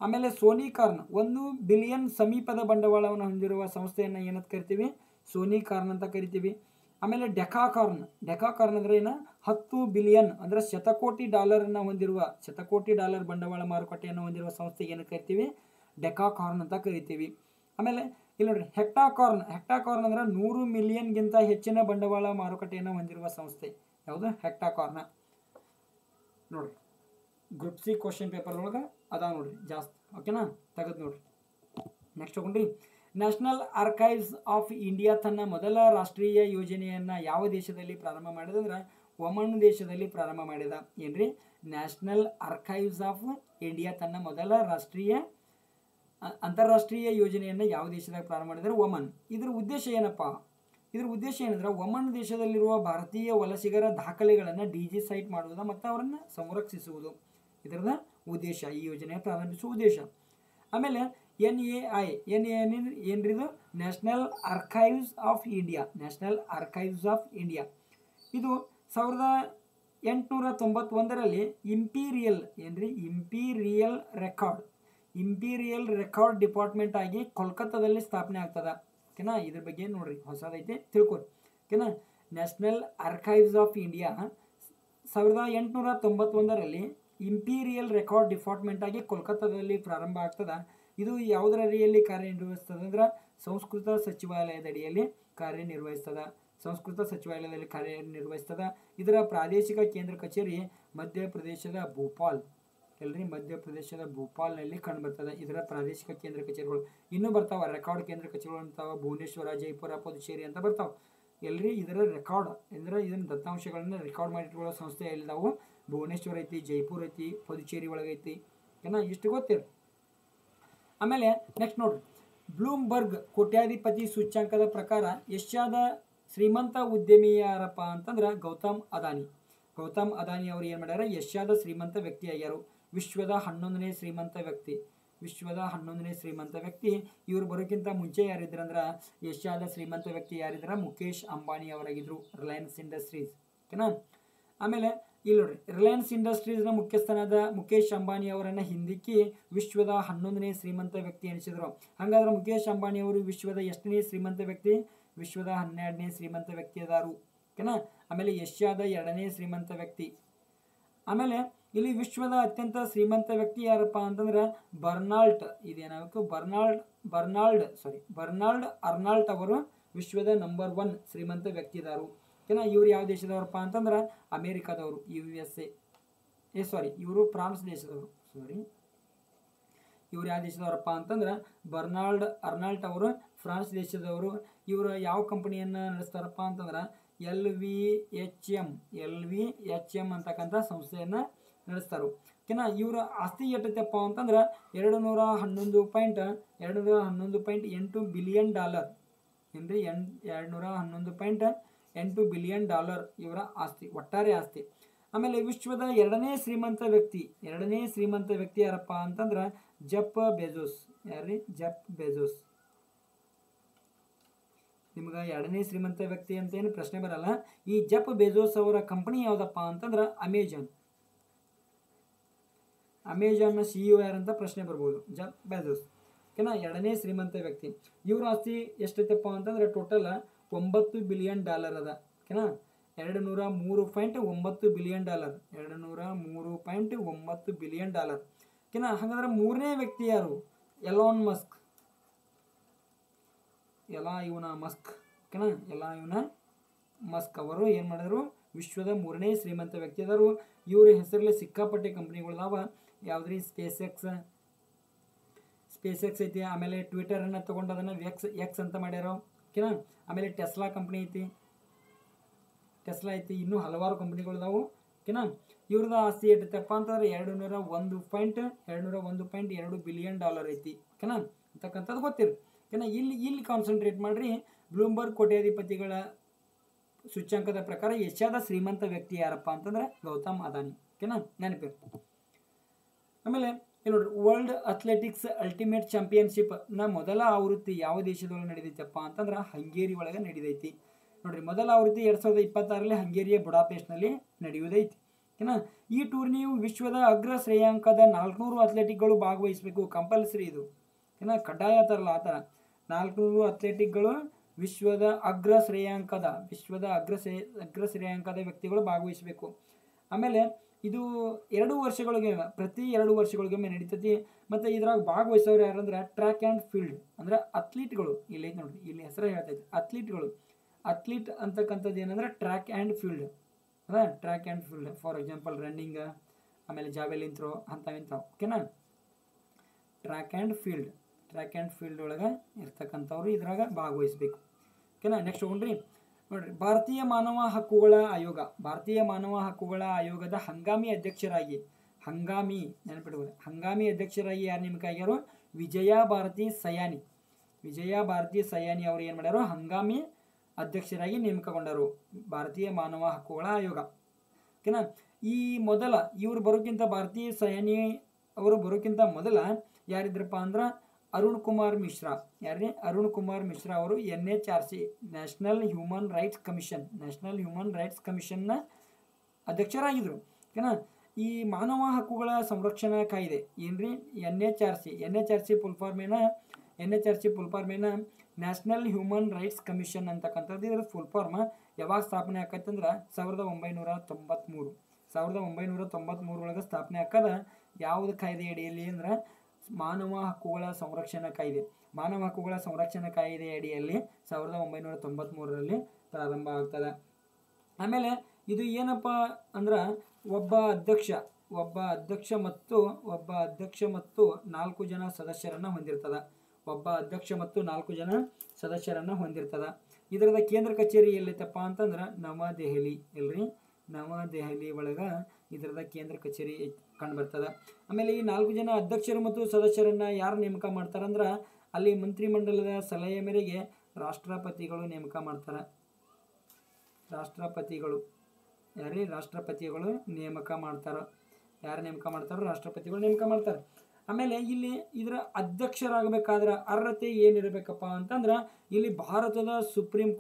ಆಮೇಲೆ ಸೋನಿಕಾರ್ನ್ 1 ಬಿಲಿಯನ್ ಸಮೀಪದ ಬಂಡವಾಳವನ್ನು ಹೊಂದಿರುವ ಸಂಸ್ಥೆಯನ್ನು ಏನಂತ ಕರಿತೀವಿ, ಸೋನಿಕಾರ್ನ್ ಅಂತ ಕರಿತೀವಿ. ಆಮೇಲೆ ಡೆಕಾಕಾರ್ನ್ ಅಂದರೆ ಏನು, 10 ಬಿಲಿಯನ್ ಅಂದರೆ ಶತಕೋಟಿ ಡಾಲರನ್ನು ಹೊಂದಿರುವ, ಶತಕೋಟಿ ಡಾಲರ್ ಬಂಡವಾಳ ಮಾರುಕಟ್ಟೆಯನ್ನು ಹೊಂದಿರುವ ಸಂಸ್ಥೆ ಏನಂತ ಕರಿತೀವಿ, ಡೆಕಾಕಾರ್ನ್ ಅಂತ ಕರಿತೀವಿ. ಆಮೇಲೆ ಇಲ್ಲಿ ನೋಡ್ರಿ ಹೆಕ್ಟಾಕಾರ್ನ್ ಅಂದ್ರೆ 100 ಮಿಲಿಯನ್ಗಿಂತ ಹೆಚ್ಚಿನ ಬಂಡವಾಳ ಮಾರುಕಟ್ಟೆಯನ್ನು ಹೊಂದಿರುವ ಸಂಸ್ಥೆ ಯಾವುದು, ಹೆಕ್ಟಾಕಾರ್ನ್. ನೋಡ್ರಿ ಗ್ರೂಪ್ ಸಿ ಕ್ವಶನ್ ಪೇಪರ್ ಒಳಗೆ ಅದಾವ ನೋಡ್ರಿ ಜಾಸ್ತಿ. ಓಕೆನಾ, ತೆಗೆದು ನೋಡ್ರಿ. ನೆಕ್ಸ್ಟ್ ತಗೊಂಡ್ರಿ, ನ್ಯಾಷನಲ್ ಆರ್ಕೈವ್ಸ್ ಆಫ್ ಇಂಡಿಯಾ ತನ್ನ ಮೊದಲ ರಾಷ್ಟ್ರೀಯ ಯೋಜನೆಯನ್ನು ಯಾವ ದೇಶದಲ್ಲಿ ಪ್ರಾರಂಭ ಮಾಡಿದ ಅಂದ್ರೆ ಒಮನ್ ದೇಶದಲ್ಲಿ ಪ್ರಾರಂಭ ಮಾಡಿದ. ಏನ್ರಿ, ನ್ಯಾಷನಲ್ ಆರ್ಕೈವ್ಸ್ ಆಫ್ ಇಂಡಿಯಾ ತನ್ನ ಮೊದಲ ಅಂತಾರಾಷ್ಟ್ರೀಯ ಯೋಜನೆಯನ್ನು ಯಾವ ದೇಶದಾಗ ಪ್ರಾರಂಭ ಮಾಡಿದರೆ ಒಮನ್. ಇದರ ಉದ್ದೇಶ ಏನಪ್ಪ, ಇದರ ಉದ್ದೇಶ ಏನಂದ್ರೆ ಒಮನ್ ದೇಶದಲ್ಲಿರುವ ಭಾರತೀಯ ವಲಸಿಗರ ದಾಖಲೆಗಳನ್ನು ಡಿಜಿಸೈಟ್ ಮಾಡುವುದು ಮತ್ತು ಅವರನ್ನು ಸಂರಕ್ಷಿಸುವುದು ಇದರದ ಉದ್ದೇಶ, ಈ ಯೋಜನೆಯ ಪ್ರಾರಂಭಿಸುವ ಉದ್ದೇಶ. ಆಮೇಲೆ NAI ಏನ್ರಿದು, ನ್ಯಾಷನಲ್ ಆರ್ಕೈವ್ಸ್ ಆಫ್ ಇಂಡಿಯಾ. ಇದು 1891ರಲ್ಲಿ ಇಂಪೀರಿಯಲ್ ರೆಕಾರ್ಡ್ ಡಿಪಾರ್ಟ್ಮೆಂಟ್ ಆಗಿ ಕೋಲ್ಕತ್ತಾದಲ್ಲಿ ಸ್ಥಾಪನೆ ಆಗ್ತದ. ಓಕೆನಾ, ಇದ್ರ ಬಗ್ಗೆ ನೋಡ್ರಿ ಹೊಸದೈತೆ ತಿಳ್ಕೊರಿ. ಓಕೆನಾ, ನ್ಯಾಷನಲ್ ಆರ್ಕೈವ್ಸ್ ಆಫ್ ಇಂಡಿಯಾ 1891ರಲ್ಲಿ ಇಂಪೀರಿಯಲ್ ರೆಕಾರ್ಡ್ ಡಿಪಾರ್ಟ್ಮೆಂಟ್ ಆಗಿ ಕೋಲ್ಕತ್ತಾದಲ್ಲಿ ಪ್ರಾರಂಭ ಆಗ್ತದ. ಇದು ಯಾವುದರ ಅಡಿಯಲ್ಲಿ ಕಾರ್ಯನಿರ್ವಹಿಸ್ತದೆ ಅಂದ್ರೆ ಸಂಸ್ಕೃತ ಸಚಿವಾಲಯದ ಅಡಿಯಲ್ಲಿ ಕಾರ್ಯನಿರ್ವಹಿಸ್ತದ. ಇದರ ಪ್ರಾದೇಶಿಕ ಕೇಂದ್ರ ಕಚೇರಿ ಮಧ್ಯಪ್ರದೇಶದ ಭೋಪಾಲ್ನಲ್ಲಿ ಕಂಡುಬರ್ತದೆ. ಇದರ ಪ್ರಾದೇಶಿಕ ಕೇಂದ್ರ ಕಚೇರಿಗಳು ಇನ್ನೂ ಬರ್ತಾವ, ರೆಕಾರ್ಡ್ ಕೇಂದ್ರ ಕಚೇರಿಗಳು ಅಂತಾವ, ಭುವನೇಶ್ವರ, ಜೈಪುರ, ಪುದುಚೇರಿ ಅಂತ ಬರ್ತಾವ. ಎಲ್ರಿ ಇದರ ರೆಕಾರ್ಡ್ ಅಂದ್ರೆ ಇದನ್ನ ದತ್ತಾಂಶಗಳನ್ನ ರೆಕಾರ್ಡ್ ಮಾಡಿಟ್ಕೊಳ್ಳೋ ಸಂಸ್ಥೆ ಎಲ್ಲಿದಾವು, ಭುವನೇಶ್ವರ ಐತಿ, ಜೈಪುರ್ ಐತಿ, ಪುದುಚೇರಿ ಒಳಗೈತಿ. ಏನ ಇಷ್ಟು ಗೊತ್ತಿರ. ಆಮೇಲೆ ನೆಕ್ಸ್ಟ್ ನೋಡ್ರಿ, ಬ್ಲೂಮ್ಬರ್ಗ್ ಕೋಟ್ಯಾಧಿಪತಿ ಸೂಚ್ಯಂಕದ ಪ್ರಕಾರ ಏಷ್ಯಾದ ಶ್ರೀಮಂತ ಉದ್ಯಮಿ ಯಾರಪ್ಪ ಅಂತಂದ್ರೆ ಗೌತಮ್ ಅದಾನಿ ಅವರು ಏನು ಮಾಡ್ಯಾರ, ಏಷ್ಯಾದ ಶ್ರೀಮಂತ ವ್ಯಕ್ತಿ ಆಗ್ಯಾರು. ವಿಶ್ವದ 11ನೇ ಶ್ರೀಮಂತ ವ್ಯಕ್ತಿ. ಇವರು ಬರೋಕ್ಕಿಂತ ಮುಂಚೆ ಯಾರಿದ್ರಂದ್ರೆ ಏಷ್ಯಾದ ಶ್ರೀಮಂತ ವ್ಯಕ್ತಿ ಯಾರಿದ್ರ, ಮುಖೇಶ್ ಅಂಬಾನಿ ಅವರಾಗಿದ್ರು, ರಿಲಯನ್ಸ್ ಇಂಡಸ್ಟ್ರೀಸ್. ಓಕೆನಾ. ಆಮೇಲೆ ಇಲ್ಲಿ ನೋಡ್ರಿ, ರಿಲಯನ್ಸ್ ಇಂಡಸ್ಟ್ರೀಸ್ನ ಮುಖ್ಯಸ್ಥನಾದ ಮುಖೇಶ್ ಅಂಬಾನಿ ಅವರನ್ನು ಹಿಂದಿಕ್ಕಿ ವಿಶ್ವದ 11ನೇ ಶ್ರೀಮಂತ ವ್ಯಕ್ತಿ ಎನಿಸಿದ್ರು. ಹಾಗಾದ್ರೆ ಮುಖೇಶ್ ಅಂಬಾನಿ ಅವರು ವಿಶ್ವದ ಎಷ್ಟನೇ ಶ್ರೀಮಂತ ವ್ಯಕ್ತಿ, ವಿಶ್ವದ 12ನೇ ಶ್ರೀಮಂತ ವ್ಯಕ್ತಿ ಅದಾರು. ಓಕೆನಾ. ಆಮೇಲೆ ಏಷ್ಯಾದ 2ನೇ ಶ್ರೀಮಂತ ವ್ಯಕ್ತಿ. ಆಮೇಲೆ ಇಲ್ಲಿ ವಿಶ್ವದ ಅತ್ಯಂತ ಶ್ರೀಮಂತ ವ್ಯಕ್ತಿ ಯಾರಪ್ಪ ಅಂತಂದ್ರೆ ಬರ್ನಾಲ್ಡ್ ಅರ್ನಾಲ್ಟ್ ಅವರು ವಿಶ್ವದ ನಂಬರ್ 1 ಶ್ರೀಮಂತ ವ್ಯಕ್ತಿ ಇದಾರು. ಓಕೆನಾ. ಇವ್ರು ಯಾವ ದೇಶದವರಪ್ಪ ಅಂತಂದ್ರೆ ಅಮೇರಿಕಾದವರು, ಇವರು ಫ್ರಾನ್ಸ್ ದೇಶದವರು. ಇವ್ರು ಯಾವ ದೇಶದವರಪ್ಪ ಅಂತಂದ್ರೆ ಬರ್ನಾಲ್ಡ್ ಅರ್ನಾಲ್ಟ್ ಅವರು ಫ್ರಾನ್ಸ್ ದೇಶದವರು. ಇವರು ಯಾವ ಕಂಪನಿಯನ್ನು ನಡೆಸ್ತಾರಪ್ಪ ಅಂತಂದ್ರೆ LVHM ಅಂತಕ್ಕಂಥ ಸಂಸ್ಥೆಯನ್ನು ನಡೆಸ್ತಾರೆ. ಓಕೆನಾ. ಇವರ ಆಸ್ತಿ ಎಷ್ಟೈತಪ್ಪ ಅಂತಂದ್ರೆ 211.8 ಬಿಲಿಯನ್ ಡಾಲರ್. ಏನ್ರಿ, 211.8 ಬಿಲಿಯನ್ ಡಾಲರ್ ಇವರ ಆಸ್ತಿ, ಒಟ್ಟಾರೆ ಆಸ್ತಿ. ಆಮೇಲೆ ವಿಶ್ವದ 2ನೇ ಶ್ರೀಮಂತ ವ್ಯಕ್ತಿ ಯಾರಪ್ಪ ಅಂತಂದ್ರೆ ಜೆಫ್ ಬೆಜೋಸ್. ನಿಮ್ಗೆ 2ನೇ ಶ್ರೀಮಂತ ವ್ಯಕ್ತಿ ಅಂತ ಏನು ಪ್ರಶ್ನೆ ಬರಲ್ಲ. ಈ ಜೆಫ್ ಬೆಜೋಸ್ ಅವರ ಕಂಪನಿ ಯಾವುದಪ್ಪ ಅಂತಂದ್ರೆ ಅಮೆಜಾನ್ನ CEO ಯಾರಂತ ಪ್ರಶ್ನೆ ಬರ್ಬೋದು, ಜೆಫ್ ಬೆಜೋಸ್. ಓಕೆನಾ. 2ನೇ ಶ್ರೀಮಂತ ವ್ಯಕ್ತಿ. ಇವ್ರ ಆಸ್ತಿ ಎಷ್ಟೈತಪ್ಪ ಅಂತಂದ್ರೆ ಟೋಟಲ್ 9 ಬಿಲಿಯನ್ ಡಾಲರ್ ಅದ. ಓಕೆನಾ. 203.9 ಬಿಲಿಯನ್ ಡಾಲರ್. 203.9 billion dollar. ಓಕೆನಾ. ಹಾಗಾದ್ರೆ 3ನೇ ವ್ಯಕ್ತಿ ಯಾರು, ಎಲಾನ್ ಮಸ್ಕ್. ಮಸ್ಕ್ ಅವರು ಏನು ಮಾಡಿದ್ರು, ವಿಶ್ವದ 3ನೇ ಶ್ರೀಮಂತ ವ್ಯಕ್ತಿ ಅದಾರು. ಇವ್ರ ಹೆಸರಲ್ಲಿ ಸಿಕ್ಕಾಪಟ್ಟೆ ಕಂಪ್ನಿಗಳದಾವ. ಯಾವ್ದ್ರಿ, ಸ್ಪೇಸ್ ಎಕ್ಸ್ ಐತಿ. ಆಮೇಲೆ ಟ್ವಿಟರ್ ಅನ್ನ ತಗೊಂಡು ಅದನ್ನ ಎಕ್ಸ್ ಅಂತ ಮಾಡ್ಯಾರ. ಓಕೆನಾ. ಆಮೇಲೆ ಟೆಸ್ಲಾ ಕಂಪ್ನಿ ಐತಿ, ಇನ್ನೂ ಹಲವಾರು ಕಂಪ್ನಿಗಳದಾವು. ಓಕೆನಾ. ಇವ್ರದ ಆಸ್ತಿ ಎಷ್ಟೈತಪ್ಪ ಅಂತಂದ್ರೆ 201.2 ಬಿಲಿಯನ್ ಡಾಲರ್ ಐತಿ. ಓಕೆನಾ ಅಂತಕ್ಕಂಥದ್ದು ಗೊತ್ತಿರು. ಓಕೆನಾ. ಇಲ್ಲಿ ಕಾನ್ಸಂಟ್ರೇಟ್ ಮಾಡ್ರಿ. ಬ್ಲೂಮ್ಬರ್ಗ್ ಕೋಟ್ಯಾಧಿಪತಿಗಳ ಸೂಚ್ಯಂಕದ ಪ್ರಕಾರ ಏಷ್ಯಾದ ಶ್ರೀಮಂತ ವ್ಯಕ್ತಿ ಯಾರಪ್ಪ ಅಂತಂದ್ರೆ ಗೌತಮ್ ಅದಾನಿ. ಓಕೆನಾ, ನೆನಪಿರು. ಆಮೇಲೆ ಇಲ್ಲಿ ನೋಡ್ರಿ, ವರ್ಲ್ಡ್ ಅಥ್ಲೆಟಿಕ್ಸ್ ಅಲ್ಟಿಮೇಟ್ ಚಾಂಪಿಯನ್ಶಿಪ್ ನ ಮೊದಲ ಆವೃತ್ತಿ ಯಾವ ದೇಶದೊಳಗೆ ನಡೆದೈತಪ್ಪ ಅಂತಂದ್ರೆ ಹಂಗೇರಿ ಒಳಗೆ ನಡೆದೈತಿ. ನೋಡ್ರಿ, ಮೊದಲ ಆವೃತ್ತಿ 2026ರಲ್ಲಿ ಹಂಗೇರಿಯ ಬುಡಾಪೆಸ್ಟ್ನಲ್ಲಿ ನಡೆಯುವುದೈತಿ. ಓಕೆನಾ. ಈ ಟೂರ್ನಿಯು ವಿಶ್ವದ ಅಗ್ರ ಶ್ರೇಯಾಂಕದ 400 ಅಥ್ಲೆಟಿಕ್ಗಳು ಭಾಗವಹಿಸಬೇಕು. ಕಂಪಲ್ಸರಿ ಇದು, ಓಕೆನಾ, ಕಡ್ಡಾಯ ತರಲ್ಲ ಆ ಥರ. 400 ಅಥ್ಲೆಟಿಕ್ಗಳು ವಿಶ್ವದ ಅಗ್ರ ಶ್ರೇಯಾಂಕದ ವ್ಯಕ್ತಿಗಳು ಭಾಗವಹಿಸಬೇಕು. ಆಮೇಲೆ ಇದು 2 ವರ್ಷಗಳಿಗೆ, ಪ್ರತಿ 2 ವರ್ಷಗಳಿಗೊಮ್ಮೆ ನಡೀತೈತಿ. ಮತ್ತು ಇದ್ರಾಗ ಭಾಗವಹಿಸೋರು ಯಾರಂದ್ರೆ ಟ್ರ್ಯಾಕ್ ಆ್ಯಂಡ್ ಫೀಲ್ಡ್ ಅಂದ್ರೆ ಅಥ್ಲೀಟ್ಗಳು. ಇಲ್ಲಿ ಐತೆ ನೋಡ್ರಿ, ಇಲ್ಲಿ ಹೆಸರು ಹೇಳ್ತೈತಿ ಅಥ್ಲೀಟ್ಗಳು. ಅಥ್ಲೀಟ್ ಅಂತಕ್ಕಂಥದ್ದು ಏನಂದ್ರೆ ಟ್ರ್ಯಾಕ್ ಆ್ಯಂಡ್ ಫೀಲ್ಡ್. ಅದ track and field, for example running, ಆಮೇಲೆ ಜಾವೆಲಿನ್ ಥ್ರೋ ಇಂಥವು. ಓಕೆನಾ. ಟ್ರ್ಯಾಕ್ ಆ್ಯಂಡ್ ಫೀಲ್ಡ್ ಒಳಗೆ ಇರ್ತಕ್ಕಂಥವ್ರು ಇದ್ರಾಗ ಭಾಗವಹಿಸಬೇಕು. ಓಕೆನಾ. ನೆಕ್ಸ್ಟ್ ಹೋಗ್ರಿ, ನೋಡ್ರಿ, ಭಾರತೀಯ ಮಾನವ ಹಕ್ಕುಗಳ ಆಯೋಗದ ಹಂಗಾಮಿ ಅಧ್ಯಕ್ಷರಾಗಿ ಯಾರು ನೇಮಕ ಆಗ್ಯಾರು? ವಿಜಯ ಭಾರತಿ ಸಯಾನಿ ಅವರು ಏನು ಮಾಡ್ಯಾರು? ಹಂಗಾಮಿ ಅಧ್ಯಕ್ಷರಾಗಿ ನೇಮಕಗೊಂಡರು ಭಾರತೀಯ ಮಾನವ ಹಕ್ಕುಗಳ ಆಯೋಗ. ಓಕೆನಾ. ಈ ಮೊದಲ ಇವರು ಬರೋಕ್ಕಿಂತ, ಭಾರತೀಯ ಸಯಾನಿ ಅವರು ಬರೋಕ್ಕಿಂತ ಮೊದಲ ಯಾರಿದ್ರಪ್ಪ ಅಂದ್ರೆ ಅರುಣ್ ಕುಮಾರ್ ಮಿಶ್ರಾ. ಯಾರ್ರಿ? ಅರುಣ್ ಕುಮಾರ್ ಮಿಶ್ರಾ ಅವರು NHRC ನ್ಯಾಷನಲ್ ಹ್ಯೂಮನ್ ರೈಟ್ಸ್ ಕಮಿಷನ್ನ ಅಧ್ಯಕ್ಷರಾಗಿದ್ದರು. ಓಕೆನಾ. ಈ ಮಾನವ ಹಕ್ಕುಗಳ ಸಂರಕ್ಷಣಾ ಕಾಯ್ದೆ ಏನ್ರಿ? NHRC ಫುಲ್ ಫಾರ್ಮ್ ಏನ ನ್ಯಾಷನಲ್ ಹ್ಯೂಮನ್ ರೈಟ್ಸ್ ಕಮಿಷನ್ ಅಂತಕ್ಕಂಥದ್ದು. ಇದ್ರ ಫುಲ್ ಫಾರ್ಮ್ ಯಾವಾಗ ಸ್ಥಾಪನೆ ಆಕೈತಂದ್ರೆ 1993 ಒಳಗೆ ಸ್ಥಾಪನೆ ಆಕದ. ಯಾವ್ದು ಕಾಯ್ದೆ ಅಡಿಯಲ್ಲಿ ಅಂದ್ರೆ ಮಾನವ ಹಕ್ಕುಗಳ ಸಂರಕ್ಷಣಾ ಕಾಯ್ದೆ ಅಡಿಯಲ್ಲಿ 1993ರಲ್ಲಿ ಪ್ರಾರಂಭ ಆಗ್ತದೆ. ಆಮೇಲೆ ಇದು ಏನಪ್ಪ ಅಂದ್ರೆ ಒಬ್ಬ ಅಧ್ಯಕ್ಷ ಮತ್ತು 4 ಜನ ಸದಸ್ಯರನ್ನ ಹೊಂದಿರ್ತದ. ಇದರದ ಕೇಂದ್ರ ಕಚೇರಿ ಎಲ್ಲೈತಪ್ಪ ಅಂತಂದ್ರೆ ನವದೆಹಲಿ ಒಳಗ ಇದರದ ಕೇಂದ್ರ ಕಚೇರಿ ಕಂಡು ಬರ್ತದ. ಆಮೇಲೆ ಈ 4 ಜನ ಅಧ್ಯಕ್ಷರು ಮತ್ತು ಸದಸ್ಯರನ್ನ ಯಾರು ನೇಮಕ ಮಾಡ್ತಾರಂದ್ರೆ ಅಲ್ಲಿ ಮಂತ್ರಿಮಂಡಲದ ಸಲಹೆ ಮೇರೆಗೆ ರಾಷ್ಟ್ರಪತಿಗಳು ನೇಮಕ ಮಾಡ್ತಾರೆ. ರಾಷ್ಟ್ರಪತಿಗಳು ನೇಮಕ ಮಾಡ್ತಾರೆ. ಆಮೇಲೆ ಇಲ್ಲಿ ಇದರ ಅಧ್ಯಕ್ಷರಾಗಬೇಕಾದ್ರೆ ಅರ್ಹತೆ ಏನಿರಬೇಕಪ್ಪ ಅಂತಂದ್ರೆ ಇಲ್ಲಿ ಭಾರತದ ಸುಪ್ರೀಂ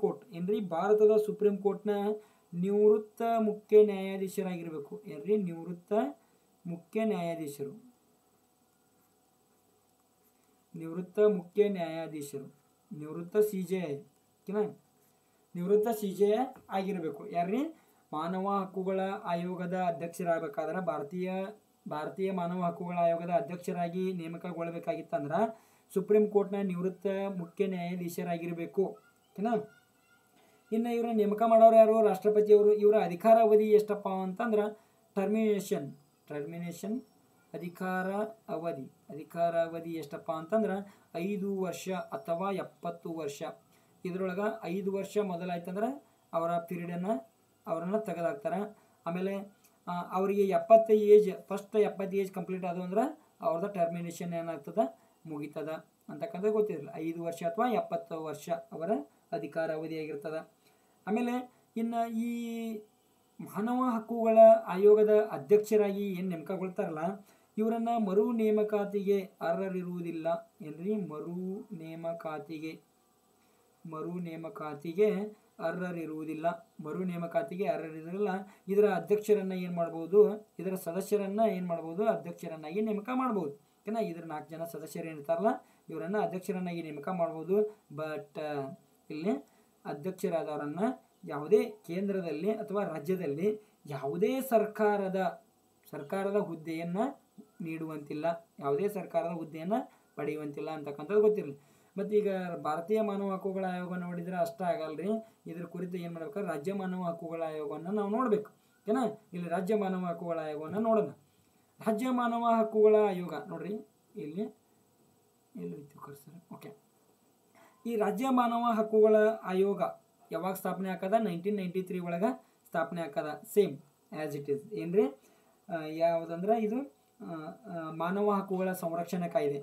ಕೋರ್ಟ್ನ ನಿವೃತ್ತ ಮುಖ್ಯ ನ್ಯಾಯಾಧೀಶರಾಗಿರ್ಬೇಕು. ನಿವೃತ್ತ ಮುಖ್ಯ ನ್ಯಾಯಾಧೀಶರು, ನಿವೃತ್ತ CJI ಆಗಿರಬೇಕು. ಯಾರ್ರಿ? ಮಾನವ ಹಕ್ಕುಗಳ ಆಯೋಗದ ಅಧ್ಯಕ್ಷರಾಗಬೇಕಾದ್ರೆ, ಭಾರತೀಯ ಮಾನವ ಹಕ್ಕುಗಳ ಆಯೋಗದ ಅಧ್ಯಕ್ಷರಾಗಿ ನೇಮಕಗೊಳ್ಳಬೇಕಾಗಿತ್ತಂದ್ರೆ ಸುಪ್ರೀಂ ಕೋರ್ಟ್ನ ನಿವೃತ್ತ ಮುಖ್ಯ ನ್ಯಾಯಾಧೀಶರಾಗಿರಬೇಕು. ಓಕೆನಾ. ಇನ್ನು ಇವರ ನೇಮಕ ಮಾಡೋರು ಯಾರು? ರಾಷ್ಟ್ರಪತಿಯವರು. ಇವರ ಅಧಿಕಾರ ಅವಧಿ ಎಷ್ಟಪ್ಪ ಅಂತಂದ್ರೆ ಟರ್ಮಿನೇಷನ್ ಅಧಿಕಾರ ಅವಧಿ ಎಷ್ಟಪ್ಪ ಅಂತಂದ್ರೆ 5 ವರ್ಷ ಅಥವಾ 70 ವರ್ಷ. ಇದರೊಳಗೆ 5 ವರ್ಷ ಮೊದಲಾಯ್ತಂದ್ರೆ ಅವರ ಅವರನ್ನು ತೆಗೆದಾಕ್ತಾರೆ. ಆಮೇಲೆ ಅವರಿಗೆ 70 ಏಜ್ ಕಂಪ್ಲೀಟ್ ಆದವು ಅಂದ್ರೆ ಅವ್ರದ್ದು ಟರ್ಮಿನೇಷನ್ ಏನಾಗ್ತದೆ? ಮುಗಿತದ ಅಂತಕ್ಕಂಥದ್ದು ಗೊತ್ತಿರಲಿಲ್ಲ. 5 ವರ್ಷ ಅಥವಾ 70 ವರ್ಷ ಅವರ ಅಧಿಕಾರ ಅವಧಿಯಾಗಿರ್ತದೆ. ಆಮೇಲೆ ಇನ್ನು ಈ ಮಾನವ ಹಕ್ಕುಗಳ ಆಯೋಗದ ಅಧ್ಯಕ್ಷರಾಗಿ ಏನು ನೇಮಕಗೊಳ್ತಾರಲ್ಲ ಇವರನ್ನ ಮರು ನೇಮಕಾತಿಗೆ ಅರ್ಹರಿರುವುದಿಲ್ಲ. ಮರು ನೇಮಕಾತಿಗೆ ಅರ್ಹರಿರುವುದಿಲ್ಲ. ಇದರ ಅಧ್ಯಕ್ಷರನ್ನ ಏನು ಮಾಡ್ಬೋದು? ಇದರ ಸದಸ್ಯರನ್ನ ಏನು ಮಾಡ್ಬೋದು? ಅಧ್ಯಕ್ಷರನ್ನಾಗಿ ನೇಮಕ ಮಾಡ್ಬೋದು. ಓಕೆನಾ. ಇದರ 4 ಜನ ಸದಸ್ಯರು ಏನಿರ್ತಾರಲ್ಲ ಇವರನ್ನ ಅಧ್ಯಕ್ಷರನ್ನಾಗಿ ನೇಮಕ ಮಾಡ್ಬೋದು. ಬಟ್ ಇಲ್ಲಿ ಅಧ್ಯಕ್ಷರಾದವರನ್ನ ಯಾವುದೇ ಕೇಂದ್ರದಲ್ಲಿ ಅಥವಾ ರಾಜ್ಯದಲ್ಲಿ ಯಾವುದೇ ಸರ್ಕಾರದ ಹುದ್ದೆಯನ್ನು ನೀಡುವಂತಿಲ್ಲ, ಯಾವುದೇ ಸರ್ಕಾರದ ಹುದ್ದೆಯನ್ನು ಪಡೆಯುವಂತಿಲ್ಲ ಅಂತಕ್ಕಂಥದ್ದು ಗೊತ್ತಿರಲಿ. ಮತ್ತು ಈಗ ಭಾರತೀಯ ಮಾನವ ಹಕ್ಕುಗಳ ಆಯೋಗ ನೋಡಿದರೆ ಅಷ್ಟೇ ಆಗಲ್ರಿ. ಇದ್ರ ಕುರಿತು ಏನು ಮಾಡ್ಬೇಕು? ರಾಜ್ಯ ಮಾನವ ಹಕ್ಕುಗಳ ಆಯೋಗವನ್ನು ನಾವು ನೋಡಬೇಕು. ಓಕೆನಾ. ಇಲ್ಲಿ ರಾಜ್ಯ ಮಾನವ ಹಕ್ಕುಗಳ ಆಯೋಗವನ್ನು ನೋಡೋಣ. ರಾಜ್ಯ ಮಾನವ ಹಕ್ಕುಗಳ ಆಯೋಗ ನೋಡ್ರಿ, ಇಲ್ಲಿ ಓಕೆ. ಈ ರಾಜ್ಯ ಮಾನವ ಹಕ್ಕುಗಳ ಆಯೋಗ ಯಾವಾಗ ಸ್ಥಾಪನೆ ಆಕದ? 1993 ಒಳಗೆ ಸ್ಥಾಪನೆ ಆಕದ. Same as it is. ಏನ್ರಿ? ಯಾವುದಂದ್ರೆ ಇದು ಮಾನವ ಹಕ್ಕುಗಳ ಸಂರಕ್ಷಣಾ ಕಾಯ್ದೆ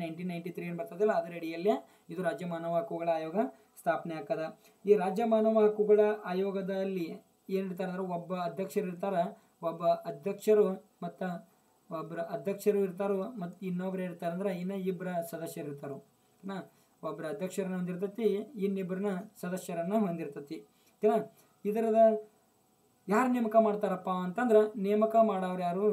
1993 ಏನು ಬರ್ತದಲ್ಲ ಅದರ ಅಡಿಯಲ್ಲಿ ಇದು ರಾಜ್ಯ ಮಾನವ ಹಕ್ಕುಗಳ ಆಯೋಗ ಸ್ಥಾಪನೆ ಆಕದ. ಈ ರಾಜ್ಯ ಮಾನವ ಹಕ್ಕುಗಳ ಆಯೋಗದಲ್ಲಿ ಏನಿರ್ತಾರೆ ಅಂದ್ರೆ ಒಬ್ಬ ಅಧ್ಯಕ್ಷರು ಇರ್ತಾರೆ. ಒಬ್ಬ ಅಧ್ಯಕ್ಷರು ಮತ್ತು ಒಬ್ಬರು ಅಧ್ಯಕ್ಷರು ಇರ್ತಾರೋ ಮತ್ತು ಇನ್ನೊಬ್ರು ಇರ್ತಾರೆ ಅಂದ್ರೆ ಇನ್ನು ಇಬ್ಬರ ಸದಸ್ಯರು ಇರ್ತಾರೋ ಓಕೆನಾ. ಒಬ್ಬರ ಅಧ್ಯಕ್ಷರನ್ನ ಹೊಂದಿರ್ತೈತಿ, ಇನ್ನಿಬ್ಬರನ್ನ ಸದಸ್ಯರನ್ನ ಹೊಂದಿರ್ತೈತಿ ಓಕೆನಾ. ಇದರದ ಯಾರು ನೇಮಕ ಮಾಡ್ತಾರಪ್ಪ ಅಂತಂದ್ರೆ ನೇಮಕ ಮಾಡೋರು ಯಾರು?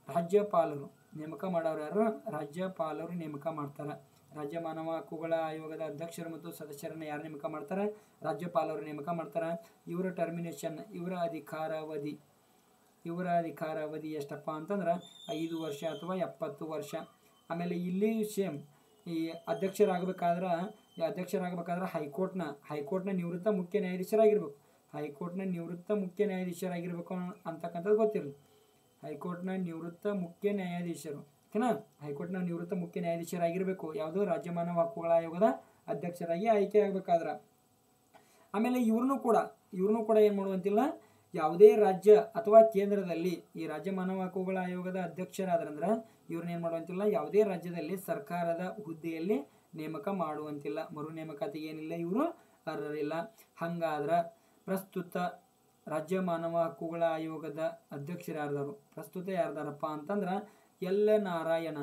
ರಾಜ್ಯಪಾಲರು. ನೇಮಕ ಮಾಡೋರು ಯಾರು? ರಾಜ್ಯಪಾಲರು ನೇಮಕ ಮಾಡ್ತಾರೆ. ರಾಜ್ಯ ಮಾನವ ಹಕ್ಕುಗಳ ಆಯೋಗದ ಅಧ್ಯಕ್ಷರು ಮತ್ತು ಸದಸ್ಯರನ್ನು ಯಾರು ನೇಮಕ ಮಾಡ್ತಾರೆ? ರಾಜ್ಯಪಾಲರು ನೇಮಕ ಮಾಡ್ತಾರೆ. ಇವರ ಟರ್ಮಿನೇಷನ್, ಇವರ ಅಧಿಕಾರಾವಧಿ ಎಷ್ಟಪ್ಪ ಅಂತಂದ್ರೆ 5 ವರ್ಷ ಅಥವಾ 70 ವರ್ಷ. ಆಮೇಲೆ ಇಲ್ಲಿ ಸೇಮ್ ಈ ಅಧ್ಯಕ್ಷರಾಗಬೇಕಾದ್ರೆ ಹೈಕೋರ್ಟ್ನ ನಿವೃತ್ತ ಮುಖ್ಯ ನ್ಯಾಯಾಧೀಶರಾಗಿರ್ಬೇಕು. ಹೈಕೋರ್ಟ್ನ ನಿವೃತ್ತ ಮುಖ್ಯ ನ್ಯಾಯಾಧೀಶರಾಗಿರ್ಬೇಕು ಅಂತಕ್ಕಂಥದ್ದು ಗೊತ್ತಿರಲಿ. ಹೈಕೋರ್ಟ್ನ ನಿವೃತ್ತ ಮುಖ್ಯ ನ್ಯಾಯಾಧೀಶರು ಓಕೆನಾ. ಹೈಕೋರ್ಟ್ನ ನಿವೃತ್ತ ಮುಖ್ಯ ನ್ಯಾಯಾಧೀಶರಾಗಿರಬೇಕು. ಯಾವುದು? ರಾಜ್ಯ ಮಾನವ ಹಕ್ಕುಗಳ ಆಯೋಗದ ಅಧ್ಯಕ್ಷರಾಗಿ ಆಯ್ಕೆ ಆಗಬೇಕಾದ್ರೆ. ಆಮೇಲೆ ಇವ್ರನ್ನೂ ಕೂಡ ಏನು ಮಾಡುವಂತಿಲ್ಲ, ಯಾವುದೇ ರಾಜ್ಯ ಅಥವಾ ಕೇಂದ್ರದಲ್ಲಿ ಈ ರಾಜ್ಯ ಮಾನವ ಹಕ್ಕುಗಳ ಆಯೋಗದ ಅಧ್ಯಕ್ಷರಾದ್ರಂದ್ರೆ ಇವ್ರನ್ನ ಏನು ಮಾಡುವಂತಿಲ್ಲ, ಯಾವುದೇ ರಾಜ್ಯದಲ್ಲಿ ಸರ್ಕಾರದ ಹುದ್ದೆಯಲ್ಲಿ ನೇಮಕ ಮಾಡುವಂತಿಲ್ಲ. ಮರು ನೇಮಕಾತಿಗೆ ಏನಿಲ್ಲ, ಇವರು ಅರ್ಹರಿಲ್ಲ. ಹಂಗಾದ್ರೆ ಪ್ರಸ್ತುತ ರಾಜ್ಯ ಮಾನವ ಹಕ್ಕುಗಳ ಆಯೋಗದ ಅಧ್ಯಕ್ಷರು ಯಾರ್ದಾರು? ಪ್ರಸ್ತುತ ಯಾರ್ದಾರಪ್ಪ ಅಂತಂದ್ರೆ ಎಲ್ ನಾರಾಯಣ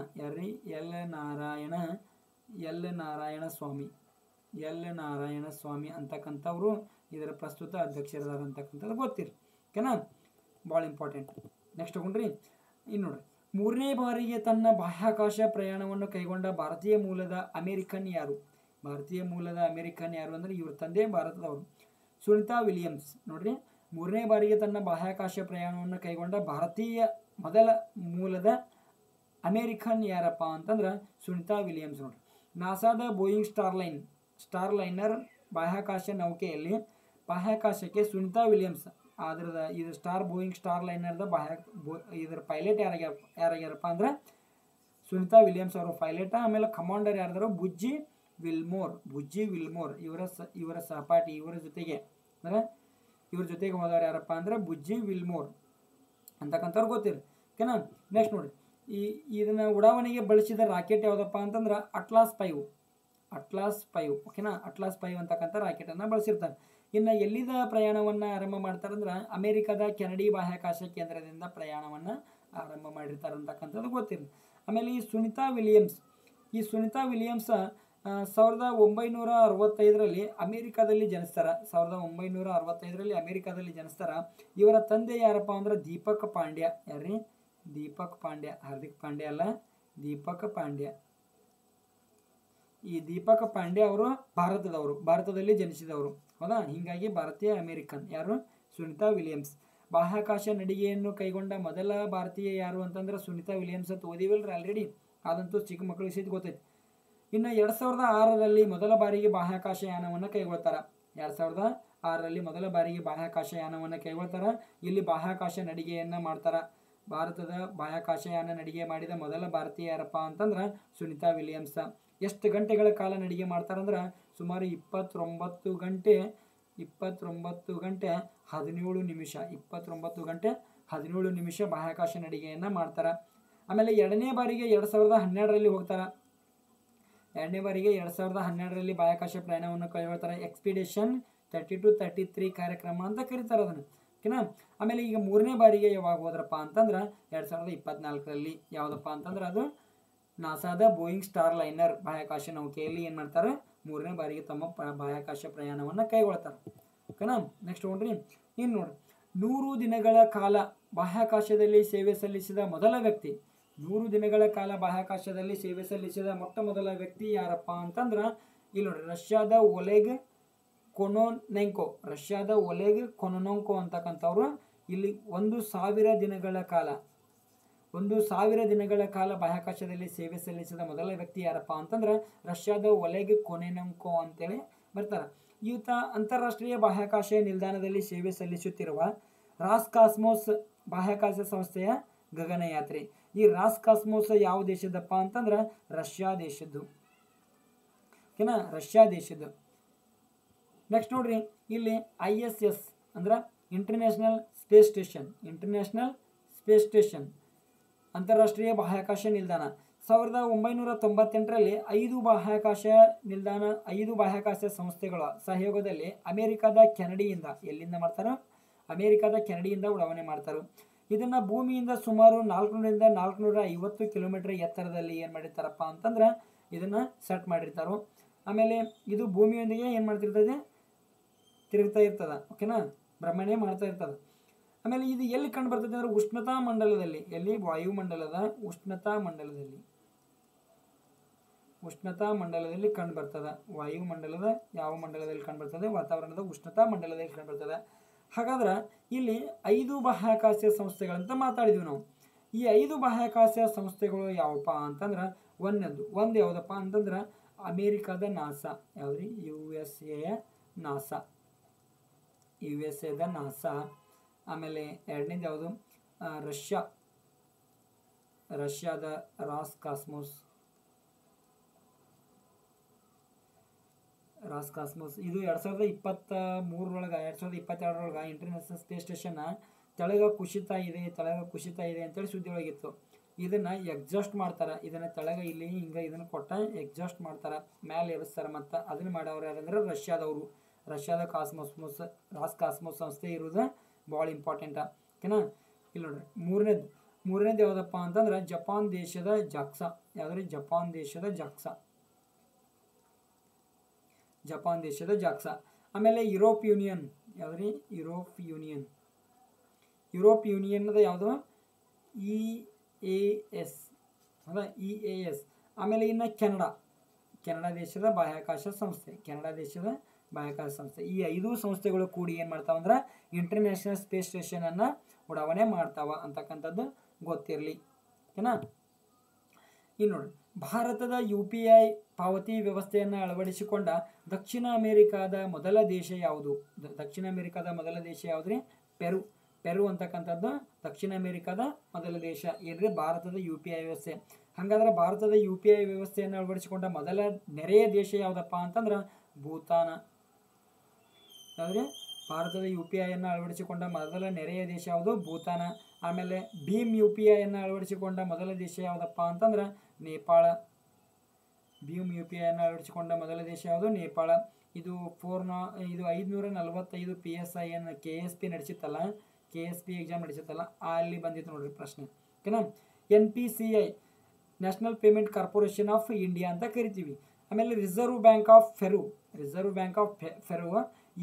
ಸ್ವಾಮಿ ಅಂತಕ್ಕಂಥವ್ರು ಇದರ ಪ್ರಸ್ತುತ ಅಧ್ಯಕ್ಷರಿದ್ದಾರೆ ಅಂತಕ್ಕಂಥದ್ದು ಗೊತ್ತಿರಿ ಓಕೆನಾ. ಭಾಳ ಇಂಪಾರ್ಟೆಂಟ್. ನೆಕ್ಸ್ಟ್ ತಗೊಂಡ್ರಿ ಇನ್ನು ನೋಡ್ರಿ, 3ನೇ ಬಾರಿಗೆ ತನ್ನ ಬಾಹ್ಯಾಕಾಶ ಪ್ರಯಾಣವನ್ನು ಕೈಗೊಂಡ ಭಾರತೀಯ ಮೂಲದ ಅಮೆರಿಕನ್ ಯಾರು? ಅಂದ್ರೆ ಇವ್ರ ತಂದೆ ಭಾರತದವರು, ಸುನಿತಾ ವಿಲಿಯಮ್ಸ್. ನೋಡ್ರಿ, 3ನೇ ಬಾರಿಗೆ ತನ್ನ ಬಾಹ್ಯಾಕಾಶ ಪ್ರಯಾಣವನ್ನು ಕೈಗೊಂಡ ಭಾರತೀಯ ಮೊದಲ ಮೂಲದ ಅಮೇರಿಕನ್ ಯಾರಪ್ಪ ಅಂತಂದ್ರೆ ಸುನಿತಾ ವಿಲಿಯಮ್ಸ್. ನೋಡ್ರಿ, ನಾಸಾದ ಬೋಯಿಂಗ್ ಸ್ಟಾರ್ಲೈನರ್ ಬಾಹ್ಯಾಕಾಶ ನೌಕೆಯಲ್ಲಿ ಬಾಹ್ಯಾಕಾಶಕ್ಕೆ ಸುನಿತಾ ವಿಲಿಯಮ್ಸ್ ಇದು ಬೋಯಿಂಗ್ ಸ್ಟಾರ್ಲೈನರ್ದ ಇದರ ಪೈಲಟ್ ಯಾರಾಗ್ಯಾರಪ್ಪ ಅಂದ್ರೆ ಸುನಿತಾ ವಿಲಿಯಮ್ಸ್ ಅವರು ಪೈಲಟ್. ಆಮೇಲೆ ಕಮಾಂಡರ್ ಯಾರ್ದಾರು? ಬುಜ್ಜಿ ವಿಲ್ಮೋರ್. ಇವರ ಸಹಪಾಠಿ, ಇವ್ರ ಜೊತೆಗೆ ಹೋದವ್ರು ಯಾರಪ್ಪ ಅಂದ್ರೆ ಬುಜ್ಜಿ ವಿಲ್ಮೋರ್ ಅಂತಕ್ಕಂಥವ್ರು ಗೊತ್ತಿರಿ ಓಕೆನಾ. ನೆಕ್ಸ್ಟ್ ನೋಡ್ರಿ, ಇದನ್ನ ಉಡಾವಣೆಗೆ ಬಳಸಿದ ರಾಕೆಟ್ ಯಾವುದಪ್ಪ ಅಂತಂದ್ರೆ ಅಟ್ಲಾಸ್ 5 ಓಕೆನಾ. ಅಟ್ಲಾಸ್ 5 ಅಂತಕ್ಕಂಥ ರಾಕೆಟನ್ನು ಬಳಸಿರ್ತಾರೆ. ಇನ್ನು ಎಲ್ಲಿದ ಪ್ರಯಾಣವನ್ನು ಆರಂಭ ಮಾಡ್ತಾರಂದ್ರೆ ಅಮೆರಿಕದ ಕೆನಡಿ ಬಾಹ್ಯಾಕಾಶ ಕೇಂದ್ರದಿಂದ ಪ್ರಯಾಣವನ್ನು ಆರಂಭ ಮಾಡಿರ್ತಾರೆ ಅಂತಕ್ಕಂಥದ್ದು ಗೊತ್ತಿರಲಿ. ಆಮೇಲೆ ಈ ಸುನಿತಾ ವಿಲಿಯಮ್ಸ್ 1965ರಲ್ಲಿ ಅಮೆರಿಕಾದಲ್ಲಿ ಜನಿಸ್ತಾರ. 1965ರಲ್ಲಿ ಅಮೆರಿಕಾದಲ್ಲಿ ಜನಿಸ್ತಾರ. ಇವರ ತಂದೆ ಯಾರಪ್ಪ ಅಂದ್ರೆ ದೀಪಕ್ ಪಾಂಡ್ಯ. ಯಾರ್ರಿ? ದೀಪಕ್ ಪಾಂಡ್ಯ, ಹಾರ್ದಿಕ್ ಪಾಂಡ್ಯ ಅಲ್ಲ, ದೀಪಕ್ ಪಾಂಡ್ಯ. ಈ ದೀಪಕ್ ಪಾಂಡ್ಯ ಅವರು ಭಾರತದಲ್ಲಿ ಜನಿಸಿದವರು, ಹೌದಾ. ಹೀಗಾಗಿ ಭಾರತೀಯ ಅಮೆರಿಕನ್ ಯಾರು? ಸುನಿತಾ ವಿಲಿಯಮ್ಸ್. ಬಾಹ್ಯಾಕಾಶ ನಡಿಗೆಯನ್ನು ಕೈಗೊಂಡ ಮೊದಲ ಭಾರತೀಯ ಯಾರು ಅಂತಂದ್ರೆ ಸುನಿತಾ ವಿಲಿಯಮ್ಸ್ ಅಂತ ಓದಿವಲ್ರಿ ಆಲ್ರೆಡಿ, ಅದಂತೂ ಚಿಕ್ಕ ಮಕ್ಕಳಿಗೆ ಸಹಿತ ಗೊತ್ತೈತಿ. ಇನ್ನು 2006ರಲ್ಲಿ ಮೊದಲ ಬಾರಿಗೆ ಬಾಹ್ಯಾಕಾಶ ಯಾನವನ್ನು ಕೈಗೊಳ್ತಾರ. 2006ರಲ್ಲಿ ಮೊದಲ ಬಾರಿಗೆ ಬಾಹ್ಯಾಕಾಶ ಯಾನವನ್ನು ಕೈಗೊಳ್ತಾರ. ಇಲ್ಲಿ ಬಾಹ್ಯಾಕಾಶ ನಡಿಗೆಯನ್ನು ಮಾಡ್ತಾರ. ಭಾರತದ ಬಾಹ್ಯಾಕಾಶಯಾನ ನಡಿಗೆ ಮಾಡಿದ ಮೊದಲ ಭಾರತೀಯ ಯಾರಪ್ಪ ಅಂತಂದ್ರೆ ಸುನಿತಾ ವಿಲಿಯಮ್ಸ್. ಎಷ್ಟು ಗಂಟೆಗಳ ಕಾಲ ನಡಿಗೆ ಮಾಡ್ತಾರಂದ್ರೆ ಸುಮಾರು 29 ಗಂಟೆ 17 ನಿಮಿಷ ಬಾಹ್ಯಾಕಾಶ ನಡಿಗೆಯನ್ನು ಮಾಡ್ತಾರೆ. ಆಮೇಲೆ ಎರಡನೇ ಬಾರಿಗೆ 2012ರಲ್ಲಿ ಹೋಗ್ತಾರೆ. 2012ರಲ್ಲಿ ಬಾಹ್ಯಾಕಾಶ ಪ್ರಯಾಣವನ್ನು ಕೈಗೊಳ್ತಾರೆ. ಎಕ್ಸ್ಪಿಡೇಷನ್ 32-33 ಕಾರ್ಯಕ್ರಮ ಅಂತ ಕರೀತಾರೆ ಅದನ್ನು ಓಕೆನಾ. ಆಮೇಲೆ ಈಗ 3ನೇ ಬಾರಿಗೆ ಯಾವಾಗ ಹೋದ್ರಪ್ಪ ಅಂತಂದ್ರೆ 2024ರಲ್ಲಿ. ಯಾವುದಪ್ಪ ಅಂತಂದ್ರೆ ಅದು ನಾಸಾದ ಬೋಯಿಂಗ್ ಸ್ಟಾರ್ಲೈನರ್ ಬಾಹ್ಯಾಕಾಶ ನೌಕೆಯಲ್ಲಿ ಏನು ಮಾಡ್ತಾರೆ? 3ನೇ ಬಾರಿಗೆ ತಮ್ಮ ಬಾಹ್ಯಾಕಾಶ ಪ್ರಯಾಣವನ್ನು ಕೈಗೊಳ್ತಾರೆ ಓಕೆನಾ. ನೆಕ್ಸ್ಟ್ ನೋಡ್ರಿ, ಇನ್ನು ನೋಡ್ರಿ, 100 ದಿನಗಳ ಕಾಲ ಬಾಹ್ಯಾಕಾಶದಲ್ಲಿ ಸೇವೆ ಸಲ್ಲಿಸಿದ ಮೊದಲ ವ್ಯಕ್ತಿ. 100 ದಿನಗಳ ಕಾಲ ಬಾಹ್ಯಾಕಾಶದಲ್ಲಿ ಸೇವೆ ಸಲ್ಲಿಸಿದ ಮೊಟ್ಟ ಮೊದಲ ವ್ಯಕ್ತಿ ಯಾರಪ್ಪ ಅಂತಂದ್ರೆ ಇಲ್ಲಿ ನೋಡ್ರಿ, ರಷ್ಯಾದ ಒಲೆಗ್ ಕೊನೊನೆಂಕೋ ಅಂತಕ್ಕಂಥವ್ರು ಇಲ್ಲಿ 1000 ದಿನಗಳ ಕಾಲ ಬಾಹ್ಯಾಕಾಶದಲ್ಲಿ ಸೇವೆ ಸಲ್ಲಿಸಿದ ಮೊದಲ ವ್ಯಕ್ತಿ ಯಾರಪ್ಪ ಅಂತಂದ್ರೆ ರಷ್ಯಾದ ಒಲೆಗ್ ಕೊನೊನೆಂಕೋ ಅಂತೇಳಿ ಬರ್ತಾರೆ. ಈತ ಅಂತಾರಾಷ್ಟ್ರೀಯ ಬಾಹ್ಯಾಕಾಶ ನಿಲ್ದಾಣದಲ್ಲಿ ಸೇವೆ ಸಲ್ಲಿಸುತ್ತಿರುವ ರಾಸ್ಕಾಸ್ಮೋಸ್ ಬಾಹ್ಯಾಕಾಶ ಸಂಸ್ಥೆಯ ಗಗನಯಾತ್ರಿ. ಈ ರಾಸ್ಕಾಸ್ಮೋಸ್ ಯಾವ ದೇಶದಪ್ಪ ಅಂತಂದ್ರೆ ರಷ್ಯಾ ದೇಶದ್ದು ಓಕೆನಾ, ರಷ್ಯಾ ದೇಶದ್ದು. ನೆಕ್ಸ್ಟ್ ನೋಡ್ರಿ, ಇಲ್ಲಿ ISS ಅಂದ್ರೆ ಇಂಟರ್ನ್ಯಾಷನಲ್ ಸ್ಪೇಸ್ ಸ್ಟೇಷನ್ ಅಂತಾರಾಷ್ಟ್ರೀಯ ಬಾಹ್ಯಾಕಾಶ ನಿಲ್ದಾಣ. 1998ರಲ್ಲಿ 5 ಬಾಹ್ಯಾಕಾಶ ಸಂಸ್ಥೆಗಳ ಸಹಯೋಗದಲ್ಲಿ ಅಮೆರಿಕದ ಕೆನಡಿಯಿಂದ ಉಡಾವಣೆ ಮಾಡ್ತಾರೆ. ಇದನ್ನು ಭೂಮಿಯಿಂದ ಸುಮಾರು 400ರಿಂದ 450 ಕಿಲೋಮೀಟರ್ ಎತ್ತರದಲ್ಲಿ ಏನು ಮಾಡಿರ್ತಾರಪ್ಪ ಅಂತಂದ್ರೆ ಇದನ್ನು ಸೆಟ್ ಮಾಡಿರ್ತಾರೋ. ಆಮೇಲೆ ಇದು ಭೂಮಿಯೊಂದಿಗೆ ಏನು ಮಾಡ್ತಿರ್ತದೆ, ತಿರುಗ್ತಾ ಇರ್ತದೆ. ಓಕೆನಾ, ಭ್ರಮಣೆ ಮಾಡ್ತಾ ಇರ್ತದೆ. ಆಮೇಲೆ ಇದು ಎಲ್ಲಿ ಕಂಡು ಬರ್ತದೆ ಅಂದರೆ ಉಷ್ಣತಾ ಮಂಡಲದಲ್ಲಿ. ಎಲ್ಲಿ? ವಾಯುಮಂಡಲದ ಉಷ್ಣತಾ ಮಂಡಲದಲ್ಲಿ. ಉಷ್ಣತಾ ಮಂಡಲದಲ್ಲಿ ಕಂಡು ಬರ್ತದೆ. ವಾಯುಮಂಡಲದ ಯಾವ ಮಂಡಲದಲ್ಲಿ ಕಂಡು ಬರ್ತದೆ? ವಾತಾವರಣದ ಉಷ್ಣತಾ ಮಂಡಲದಲ್ಲಿ ಕಂಡು ಬರ್ತದೆ. ಹಾಗಾದ್ರೆ ಇಲ್ಲಿ 5 ಬಾಹ್ಯಾಕಾಶ ಸಂಸ್ಥೆಗಳಂತ ಮಾತಾಡಿದ್ವಿ ನಾವು. ಈ 5 ಬಾಹ್ಯಾಕಾಶ ಸಂಸ್ಥೆಗಳು ಯಾವಪ್ಪ ಅಂತಂದ್ರೆ ಒಂದು ಯಾವುದಪ್ಪ ಅಂತಂದ್ರೆ ಅಮೇರಿಕಾದ ನಾಸಾ. ಯಾವ್ದ್ರಿ? ಯು ಎಸ್ ಎದ ನಾಸಾ. ಆಮೇಲೆ ಎರಡನೇದು ಯಾವುದು? ರಷ್ಯಾದ ರಾಸ್ಕಾಸ್ಮೋಸ್. ಇದು 2023 2022 ಇಂಟರ್ನ್ಯಾಷನಲ್ ಸ್ಪೇಸ್ ಸ್ಟೇಷನ್ ತೆಳಗ ಕುಸಿತ ಇದೆ ಅಂತೇಳಿ ಸುದ್ದಿ ಒಳಗಿತ್ತು. ಇದನ್ನ ಎಕ್ಸಾಸ್ಟ್ ಮಾಡ್ತಾರೆ. ಇದನ್ನ ತೆಳಗ ಇಲ್ಲಿ ಹಿಂಗೆ ಇದನ್ನ ಕೊಟ್ಟ ಎಕ್ಸಾಸ್ಟ್ ಮಾಡ್ತಾರೆ, ಮ್ಯಾಲೆ ಎಬ್ಬಿಸ್ತಾರೆ. ಮತ್ತು ಅದನ್ನ ಮಾಡೋರು ಯಾರಂದ್ರೆ ರಷ್ಯಾದ ರಾಸ್ಕಾಸ್ಮೋಸ್ ಸಂಸ್ಥೆ ಇರೋದು ಭಾಳ ಇಂಪಾರ್ಟೆಂಟ. ಓಕೆನಾ? ಇಲ್ಲಿ ನೋಡ್ರಿ ಮೂರನೇದು ಯಾವುದಪ್ಪ ಅಂತಂದ್ರೆ ಜಪಾನ್ ದೇಶದ ಜಾಕ್ಸಾ. ಯಾವ್ದ್ರಿ? ಜಪಾನ್ ದೇಶದ ಜಾಕ್ಸಾ. ಆಮೇಲೆ ಯುರೋಪ್ ಯೂನಿಯನ್. ಯಾವ್ದ್ರಿ? ಯುರೋಪ್ ಯೂನಿಯನ್ದ ಯಾವುದು? EAS. ಹೌದಾ? EAS. ಆಮೇಲೆ ಇನ್ನು ಕೆನಡಾ ದೇಶದ ಬಾಹ್ಯಾಕಾಶ ಸಂಸ್ಥೆ. ಈ 5 ಸಂಸ್ಥೆಗಳು ಕೂಡಿ ಏನು ಮಾಡ್ತಾವಂದ್ರೆ ಇಂಟರ್ನ್ಯಾಷನಲ್ ಸ್ಪೇಸ್ ಸ್ಟೇಷನನ್ನು ಉಡಾವಣೆ ಮಾಡ್ತಾವ ಅಂತಕ್ಕಂಥದ್ದು ಗೊತ್ತಿರಲಿ. ಓಕೆನಾ? ಇನ್ನು ನೋಡಿ, ಭಾರತದ UPI ಪಾವತಿ ವ್ಯವಸ್ಥೆಯನ್ನು ಅಳವಡಿಸಿಕೊಂಡ ದಕ್ಷಿಣ ಅಮೆರಿಕಾದ ಮೊದಲ ದೇಶ ಯಾವುದು? ಯಾವ್ದ್ರಿ? ಪೆರು ಅಂತಕ್ಕಂಥದ್ದು ದಕ್ಷಿಣ ಅಮೆರಿಕಾದ ಮೊದಲ ದೇಶ. ಏನ್ರಿ? ಭಾರತದ UPI ವ್ಯವಸ್ಥೆ. ಹಾಗಾದ್ರೆ ಭಾರತದ UPI ವ್ಯವಸ್ಥೆಯನ್ನು ಅಳವಡಿಸಿಕೊಂಡ ಮೊದಲ ನೆರೆಯ ದೇಶ ಯಾವುದಪ್ಪ ಅಂತಂದ್ರೆ ಭೂತಾನ. ಯಾವ್ದ್ರಿ? ಭಾರತದ UPIಯನ್ನು ಅಳವಡಿಸಿಕೊಂಡ ಮೊದಲ ನೆರೆಯ ದೇಶ ಯಾವುದು? ಭೂತಾನ. ಆಮೇಲೆ ಭೀಮ್ UPIಯನ್ನು ಅಳವಡಿಸಿಕೊಂಡ ಮೊದಲ ದೇಶ ಯಾವುದಪ್ಪ ಅಂತಂದ್ರೆ ನೇಪಾಳ. ಯಾವುದು? ನೇಪಾಳ. ಇದು 545 PSI KSP ನಡೆಸಿತ್ತಲ್ಲ, KSP ಎಕ್ಸಾಮ್ ನಡೆಸುತ್ತಲ್ಲ, ಅಲ್ಲಿ ಬಂದಿತ್ತು ನೋಡ್ರಿ ಪ್ರಶ್ನೆ. ಓಕೆನಾ? NPCI national payment corporation of India ಅಂತ ಕರಿತೀವಿ. ಆಮೇಲೆ ರಿಸರ್ವ್ ಬ್ಯಾಂಕ್ ಆಫ್ ಫೆರು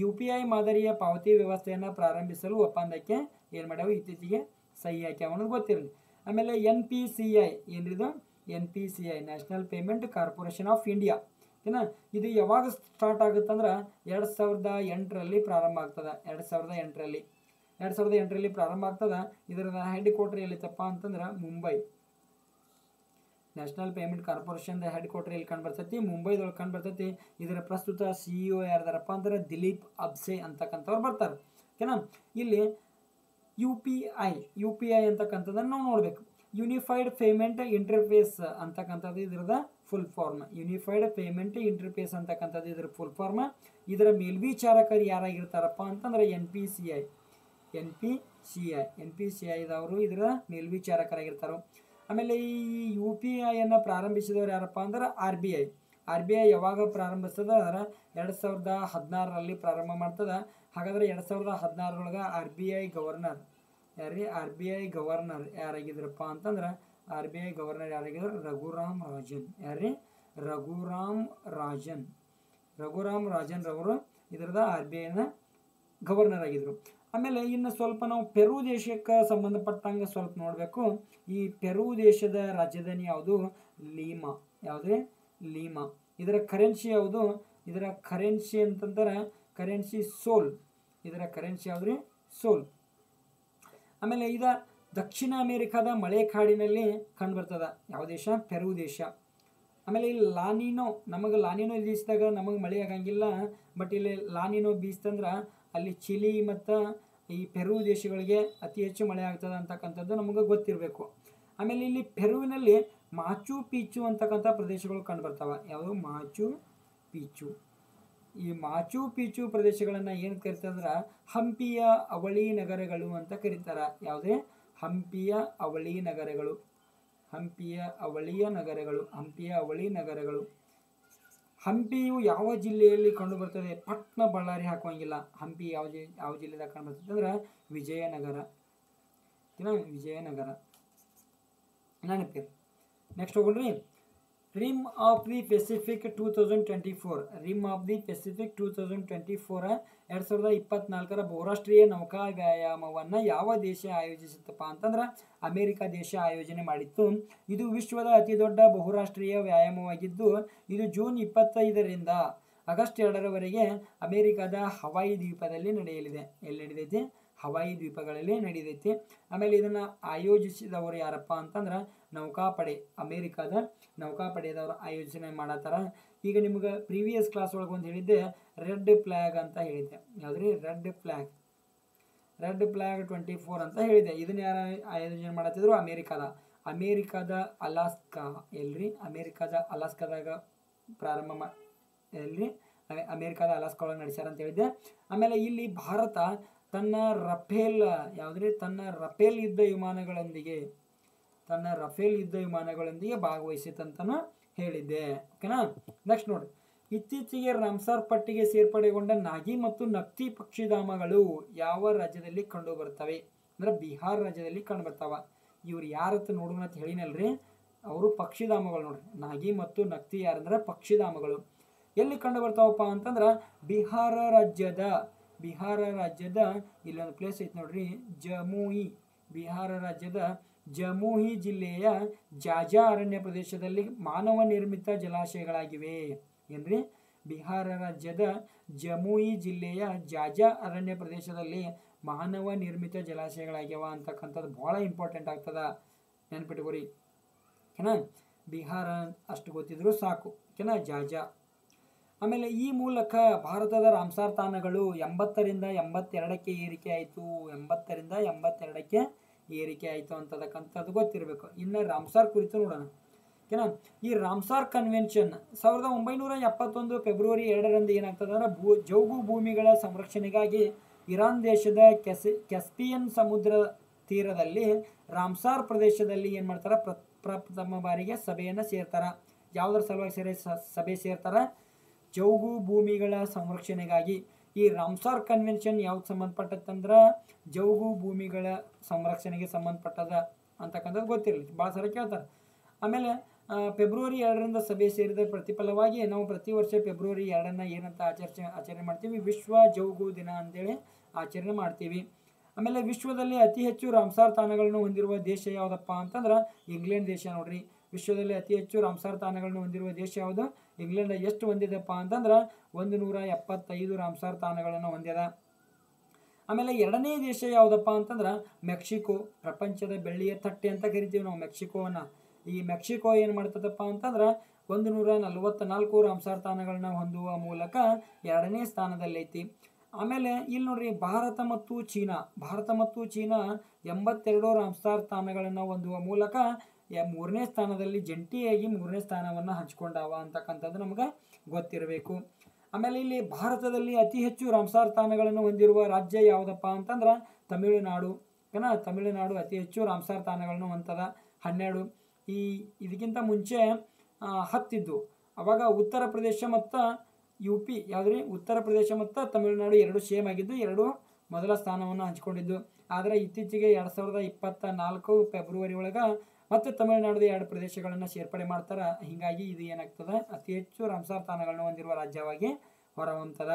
UPI ಮಾದರಿಯ ಪಾವತಿ ವ್ಯವಸ್ಥೆಯನ್ನು ಪ್ರಾರಂಭಿಸಲು ಒಪ್ಪಂದಕ್ಕೆ ಏನು ಮಾಡ್ಯಾವ? ಇತ್ತೀಚೆಗೆ ಸಹಿ ಹಾಕ್ಯಾವ ಅನ್ನೋದು ಗೊತ್ತಿರಲಿ. ಆಮೇಲೆ NPCI ಏನ್ರಿದು? NPCI national payment corporation of India. ಓಕೆನಾ? ಇದು ಯಾವಾಗ ಸ್ಟಾರ್ಟ್ ಆಗುತ್ತಂದ್ರೆ 2008ರಲ್ಲಿ ಪ್ರಾರಂಭ ಆಗ್ತದೆ. 2008ರಲ್ಲಿ ಪ್ರಾರಂಭ ಆಗ್ತದೆ. ಇದರ ಹೆಡ್ ಕ್ವಾರ್ಟರ್ ಎಲ್ಲಿತ್ತಪ್ಪ ಅಂತಂದ್ರೆ Mumbai. National payment corporation head quarter ಎಲ್ಲಿ ಕಂಡು ಬರ್ತೈತಿ? ಮುಂಬೈದೊಳಗೆ ಕಂಡು ಬರ್ತೈತಿ. ಇದರ ಪ್ರಸ್ತುತ CEO ಯಾರ್ದಾರಪ್ಪ ಅಂದ್ರೆ ದಿಲೀಪ್ ಅಬ್ಸೆ ಅಂತಕ್ಕಂಥವ್ರು ಬರ್ತಾರೆ. ಓಕೆನಾ? ಇಲ್ಲಿ UPI ಅಂತಕ್ಕಂಥದ್ದನ್ನು ನಾವು ನೋಡಬೇಕು. ಯೂನಿಫೈಡ್ ಪೇಮೆಂಟ್ ಇಂಟರ್ಫೇಸ್ ಅಂತಕ್ಕಂಥದ್ದು ಇದರದ ಫುಲ್ ಫಾರ್ಮ್. ಇದರ ಮೇಲ್ವಿಚಾರಕರು ಯಾರಾಗಿರ್ತಾರಪ್ಪ ಅಂತಂದ್ರೆ NPCIದವರು ಇದರ ಮೇಲ್ವಿಚಾರಕರಾಗಿರ್ತಾರೆ. ಆಮೇಲೆ ಈ UPIಯನ್ನು ಪ್ರಾರಂಭಿಸಿದವರು ಯಾರಪ್ಪ ಅಂದ್ರೆ RBI ಯಾವಾಗ ಪ್ರಾರಂಭಿಸ್ತದೆ ಅಂದ್ರೆ 2016ರಲ್ಲಿ ಪ್ರಾರಂಭ ಮಾಡ್ತದೆ. ಹಾಗಾದ್ರೆ 2016ರೊಳಗೆ RBI ಗವರ್ನರ್ ಯಾರಾಗಿದ್ರಪ್ಪ ಅಂತಂದ್ರೆ ರಘುರಾಮ್ ರಾಜನ್ ರವರು ಇದರದ RBIನ ಗವರ್ನರ್ ಆಗಿದ್ರು. ಆಮೇಲೆ ಇನ್ನು ಸ್ವಲ್ಪ ನಾವು ಪೆರು ದೇಶಕ್ಕೆ ಸಂಬಂಧಪಟ್ಟಂಗೆ ಸ್ವಲ್ಪ ನೋಡಬೇಕು. ಈ ಪೆರು ದೇಶದ ರಾಜಧಾನಿ ಯಾವುದು? ಲೀಮಾ. ಇದರ ಕರೆನ್ಸಿ ಯಾವುದು? ಇದರ ಕರೆನ್ಸಿ ಅಂತಂದ್ರೆ ಸೋಲ್. ಯಾವ್ದ್ರಿ? ಸೋಲ್. ಆಮೇಲೆ ಇದು ದಕ್ಷಿಣ ಅಮೆರಿಕಾದ ಮಳೆಕಾಡಿನಲ್ಲಿ ಕಂಡು ಬರ್ತದ. ಯಾವ ದೇಶ? ಪೆರು ದೇಶ. ಆಮೇಲೆ ಇಲ್ಲಿ ಲಾನಿನೋ ಬೀಸಿದಾಗ ನಮಗೆ ಮಳೆ ಆಗಂಗಿಲ್ಲ. ಬಟ್ ಇಲ್ಲಿ ಲಾನಿನೋ ಬೀಸ್ತಂದ್ರೆ ಅಲ್ಲಿ ಚಿಲಿ ಮತ್ತು ಈ ಪೆರು ದೇಶಗಳಿಗೆ ಅತಿ ಹೆಚ್ಚು ಮಳೆ ಆಗ್ತದೆ ಅಂತಕ್ಕಂಥದ್ದು ನಮಗೆ ಗೊತ್ತಿರಬೇಕು. ಆಮೇಲೆ ಇಲ್ಲಿ ಪೆರುವಿನಲ್ಲಿ ಮಾಚು ಪಿಚ್ಚು ಅಂತಕ್ಕಂಥ ಪ್ರದೇಶಗಳು ಕಂಡು ಬರ್ತಾವೆ. ಯಾವುದು? ಮಾಚು ಪಿಚ್ಚು. ಈ ಮಾಚು ಪಿಚ್ಚು ಪ್ರದೇಶಗಳನ್ನು ಏನು ಕರಿತಾರೆ ಅಂದ್ರೆ ಹಂಪಿಯ ಅವಳಿ ನಗರಗಳು ಅಂತ ಕರೀತಾರೆ. ಯಾವುದೇ? ಹಂಪಿಯ ಅವಳಿ ನಗರಗಳು. ಹಂಪಿಯು ಯಾವ ಜಿಲ್ಲೆಯಲ್ಲಿ ಕಂಡು ಬರ್ತದೆ? ಪಟ್ನ ಬಳ್ಳಾರಿ ಹಾಕುವಂಗಿಲ್ಲ. ಹಂಪಿ ಯಾವ ಜಿಲ್ಲೆದಾಗ ಕಂಡು ಬರ್ತದೆ ಅಂದ್ರೆ ವಿಜಯನಗರ. ವಿಜಯನಗರ ನೆನಪಿರಿ. ನೆಕ್ಸ್ಟ್ ಹೋಗ್ರಿ, rim of the Pacific 2024, rim of the Pacific 2024 2024 ಬಹುರಾಷ್ಟ್ರೀಯ ನೌಕಾ ವ್ಯಾಯಾಮವನ್ನು ಯಾವ ದೇಶ ಆಯೋಜಿಸುತ್ತಪ್ಪ ಅಂತಂದ್ರೆ ಅಮೆರಿಕ ದೇಶ ಆಯೋಜನೆ ಮಾಡಿತ್ತು. ಇದು ವಿಶ್ವದ ಅತಿ ದೊಡ್ಡ ಬಹುರಾಷ್ಟ್ರೀಯ ವ್ಯಾಯಾಮವಾಗಿದ್ದು ಇದು ಜೂನ್ 25ರಿಂದ ಆಗಸ್ಟ್ 2ರವರೆಗೆ ಅಮೆರಿಕದ ಹವಾಯಿ ದ್ವೀಪದಲ್ಲಿ ನಡೆಯಲಿದೆ. ಎಲ್ಲಿ ನಡೆದೈತಿ? ಹವಾಯಿ ದ್ವೀಪಗಳಲ್ಲಿ ನಡೆದೈತಿ. ಆಮೇಲೆ ಇದನ್ನು ಆಯೋಜಿಸಿದವರು ಯಾರಪ್ಪ ಅಂತಂದ್ರೆ ನೌಕಾಪಡೆ, ಅಮೇರಿಕಾದ ನೌಕಾಪಡೆಯದವರು ಆಯೋಜನೆ ಮಾಡತ್ತಾರ. ಈಗ ನಿಮ್ಗೆ ಪ್ರೀವಿಯಸ್ ಕ್ಲಾಸ್ ಒಳಗೆ ಒಂದು ಹೇಳಿದ್ದೆ ರೆಡ್ ಫ್ಲ್ಯಾಗ್ ಅಂತ ಹೇಳಿದ್ದೆ. ಯಾವ್ದ್ರಿ? ರೆಡ್ ಫ್ಲ್ಯಾಗ್ 24 ಅಂತ ಹೇಳಿದೆ. ಇದನ್ನ ಯಾರು ಆಯೋಜನೆ ಮಾಡತ್ತಿದ್ರು? ಅಮೇರಿಕಾದ ಅಲಾಸ್ಕಾ. ಎಲ್ರಿ? ಅಮೇರಿಕಾದ ಅಲಾಸ್ಕಾದಾಗ ಪ್ರಾರಂಭ ಎಲ್ರಿ? ಅಮೇರಿಕಾದ ಅಲಾಸ್ಕಾ ಒಳಗೆ ನಡೆಸ್ಯಾರ ಅಂತ ಹೇಳಿದ್ದೆ. ಆಮೇಲೆ ಇಲ್ಲಿ ಭಾರತ ತನ್ನ ರಫೇಲ್ ತನ್ನ ರಫೇಲ್ ಯುದ್ಧ ವಿಮಾನಗಳೊಂದಿಗೆ ಭಾಗವಹಿಸಿತಂತನೂ ಹೇಳಿದ್ದೆ. ಓಕೆನಾ? ನೆಕ್ಸ್ಟ್ ನೋಡಿ, ಇತ್ತೀಚೆಗೆ ರಾಮ್ಸಾರ್ ಪಟ್ಟಿಗೆ ಸೇರ್ಪಡೆಗೊಂಡ ನಾಗಿ ಮತ್ತು ನಕ್ತಿ ಪಕ್ಷಿಧಾಮಗಳು ಯಾವ ರಾಜ್ಯದಲ್ಲಿ ಕಂಡು ಬರ್ತವೆ ಅಂದ್ರೆ ಬಿಹಾರ ರಾಜ್ಯದಲ್ಲಿ ಕಂಡು ಬರ್ತಾವ. ಇವ್ರು ಯಾರತ್ತ ನೋಡೋಣ ಅಂತ ಹೇಳಿನಲ್ರಿ, ಅವರು ಪಕ್ಷಿಧಾಮಗಳು ನೋಡ್ರಿ. ನಾಗಿ ಮತ್ತು ನಕ್ತಿ ಯಾರಂದ್ರೆ ಪಕ್ಷಿಧಾಮಗಳು. ಎಲ್ಲಿ ಕಂಡು ಬರ್ತಾವಪ್ಪ ಅಂತಂದ್ರೆ ಬಿಹಾರ ರಾಜ್ಯದ ಇಲ್ಲೊಂದು ಪ್ಲೇಸ್ ಐತಿ ನೋಡ್ರಿ, ಜಮುಯಿ. ಬಿಹಾರ ರಾಜ್ಯದ ಜಮುಯಿ ಜಿಲ್ಲೆಯ ಜಾಜಾ ಅರಣ್ಯ ಪ್ರದೇಶದಲ್ಲಿ ಮಾನವ ನಿರ್ಮಿತ ಜಲಾಶಯಗಳಾಗಿವೆ. ಏನ್ರಿ? ಬಿಹಾರ ರಾಜ್ಯದ ಜಮುಯಿ ಜಿಲ್ಲೆಯ ಜಾಜಾ ಅರಣ್ಯ ಪ್ರದೇಶದಲ್ಲಿ ಮಾನವ ನಿರ್ಮಿತ ಜಲಾಶಯಗಳಾಗ್ಯಾವ ಅಂತಕ್ಕಂಥದ್ದು ಬಹಳ ಇಂಪಾರ್ಟೆಂಟ್ ಆಗ್ತದ, ನೆನ್ಪಿಟ್ಕೋರಿ. ಓಕೆನಾ? ಬಿಹಾರ ಅಷ್ಟು ಗೊತ್ತಿದ್ರು ಸಾಕು. ಓಕೆನಾ? ಜಾಜಾ. ಆಮೇಲೆ ಈ ಮೂಲಕ ಭಾರತದ ರಾಮ್ಸಾರ್ ತಾಣಗಳು 80ರಿಂದ 82ಕ್ಕೆ ಏರಿಕೆ ಆಯಿತು. 80ರಿಂದ 82ಕ್ಕೆ ಏರಿಕೆ ಆಯಿತು ಅಂತಕ್ಕಂಥದ್ದು ಗೊತ್ತಿರಬೇಕು. ಇನ್ನು ರಾಮ್ಸಾರ್ ಕುರಿತು ನೋಡೋಣ. ಓಕೆನಾ? ಈ ರಾಮ್ಸಾರ್ ಕನ್ವೆನ್ಷನ್ 1971 ಫೆಬ್ರವರಿ 2ರಂದು ಏನಾಗ್ತದೆ ಅಂದ್ರೆ ಜೌಗು ಭೂಮಿಗಳ ಸಂರಕ್ಷಣೆಗಾಗಿ ಇರಾನ್ ದೇಶದ ಕ್ಯಾಸ್ಪಿಯನ್ ಸಮುದ್ರ ತೀರದಲ್ಲಿ ರಾಮ್ಸಾರ್ ಪ್ರದೇಶದಲ್ಲಿ ಏನು ಮಾಡ್ತಾರೆ? ಪ್ರಥಮ ಬಾರಿಗೆ ಸಭೆಯನ್ನು ಸೇರ್ತಾರ. ಯಾವುದರ ಸಲುವಾಗಿ ಸಭೆ ಸೇರ್ತಾರ? ಜೌಗು ಭೂಮಿಗಳ ಸಂರಕ್ಷಣೆಗಾಗಿ. ಈ ರಾಮ್ಸಾರ್ ಕನ್ವೆನ್ಷನ್ ಯಾವ್ದು ಸಂಬಂಧಪಟ್ಟಂದ್ರೆ ಜೌಗು ಭೂಮಿಗಳ ಸಂರಕ್ಷಣೆಗೆ ಸಂಬಂಧಪಟ್ಟದ ಅಂತಕ್ಕಂಥದ್ದು ಗೊತ್ತಿರಲಿ, ಭಾಳ ಸಲ ಕೇಳ್ತಾರೆ. ಆಮೇಲೆ ಫೆಬ್ರವರಿ 2ರಿಂದ ಸಭೆ ಸೇರಿದ ಪ್ರತಿಫಲವಾಗಿ ನಾವು ಪ್ರತಿ ವರ್ಷ ಫೆಬ್ರವರಿ 2ನ್ನ ಏನಂತ ಆಚರಣೆ ಮಾಡ್ತೀವಿ? ವಿಶ್ವ ಜೌಗು ದಿನ ಅಂತೇಳಿ ಆಚರಣೆ ಮಾಡ್ತೀವಿ. ಆಮೇಲೆ ವಿಶ್ವದಲ್ಲಿ ಅತಿ ಹೆಚ್ಚು ರಾಮ್ಸಾರ್ ತಾಣಗಳನ್ನು ಹೊಂದಿರುವ ದೇಶ ಯಾವುದಪ್ಪ ಅಂತಂದ್ರೆ ಇಂಗ್ಲೆಂಡ್ ದೇಶ ನೋಡ್ರಿ. ವಿಶ್ವದಲ್ಲಿ ಅತಿ ಹೆಚ್ಚು ರಾಮ್ಸಾರ್ ತಾಣಗಳನ್ನು ಹೊಂದಿರುವ ದೇಶ ಯಾವುದು? ಇಂಗ್ಲೆಂಡ್. ಎಷ್ಟು ಹೊಂದಿದೆಪ್ಪ ಅಂತಂದ್ರೆ 175 ರಾಮ್ಸಾರ್ ತಾಣಗಳನ್ನು ಹೊಂದಿದ. ಆಮೇಲೆ ಎರಡನೇ ದೇಶ ಯಾವುದಪ್ಪ ಅಂತಂದ್ರೆ ಮೆಕ್ಸಿಕೋ. ಪ್ರಪಂಚದ ಬೆಳ್ಳಿಯ ತಟ್ಟೆ ಅಂತ ಕರಿತೀವಿ ನಾವು ಮೆಕ್ಸಿಕೋವನ್ನು. ಈ ಮೆಕ್ಸಿಕೋ ಏನು ಮಾಡ್ತದಪ್ಪ ಅಂತಂದ್ರೆ 144 ರಾಮ್ಸಾರ್ ತಾಣಗಳನ್ನ ಹೊಂದುವ ಮೂಲಕ 2ನೇ ಸ್ಥಾನದಲ್ಲೈತಿ. ಆಮೇಲೆ ಇಲ್ಲಿ ನೋಡ್ರಿ, ಭಾರತ ಮತ್ತು ಚೀನಾ 82 ರಾಮ್ಸಾರ್ ತಾಣಗಳನ್ನು ಹೊಂದುವ ಮೂಲಕ 3ನೇ ಸ್ಥಾನದಲ್ಲಿ ಜಂಟಿಯಾಗಿ 3ನೇ ಸ್ಥಾನವನ್ನು ಹಂಚಿಕೊಂಡಾವ ಅಂತಕ್ಕಂಥದ್ದು ನಮ್ಗೆ ಗೊತ್ತಿರಬೇಕು. ಆಮೇಲೆ ಇಲ್ಲಿ ಭಾರತದಲ್ಲಿ ಅತಿ ಹೆಚ್ಚು ರಾಮ್ಸಾರ್ ತಾಣಗಳನ್ನು ಹೊಂದಿರುವ ರಾಜ್ಯ ಯಾವುದಪ್ಪ ಅಂತಂದ್ರೆ ತಮಿಳುನಾಡು. ಓಕೆನಾ? ತಮಿಳುನಾಡು ಅತಿ ಹೆಚ್ಚು ರಾಮ್ಸಾರ್ ತಾಣಗಳನ್ನು ಹೊಂದದ 12. ಇದಕ್ಕಿಂತ ಮುಂಚೆ 10 ಇದ್ದು. ಅವಾಗ ಉತ್ತರ ಪ್ರದೇಶ ಮತ್ತು UP ಯಾವುದ್ರಿ? ಉತ್ತರ ಪ್ರದೇಶ ಮತ್ತು ತಮಿಳುನಾಡು 2 ಸೇಮ್ ಆಗಿದ್ದು 2 ಮೊದಲ ಸ್ಥಾನವನ್ನು ಹಂಚಿಕೊಂಡಿದ್ದು. ಆದರೆ ಇತ್ತೀಚೆಗೆ 2024 ಫೆಬ್ರವರಿ ಒಳಗೆ ಮತ್ತು ತಮಿಳುನಾಡು 2 ಪ್ರದೇಶಗಳನ್ನು ಸೇರ್ಪಡೆ ಮಾಡ್ತಾರೆ. ಹೀಗಾಗಿ ಇದು ಏನಾಗ್ತದೆ? ಅತಿ ಹೆಚ್ಚು ರಾಮ್ಸಾರ್ ತಾಣಗಳನ್ನು ಹೊಂದಿರುವ ರಾಜ್ಯವಾಗಿ ಹೊರಹೊಮ್ಮತದ.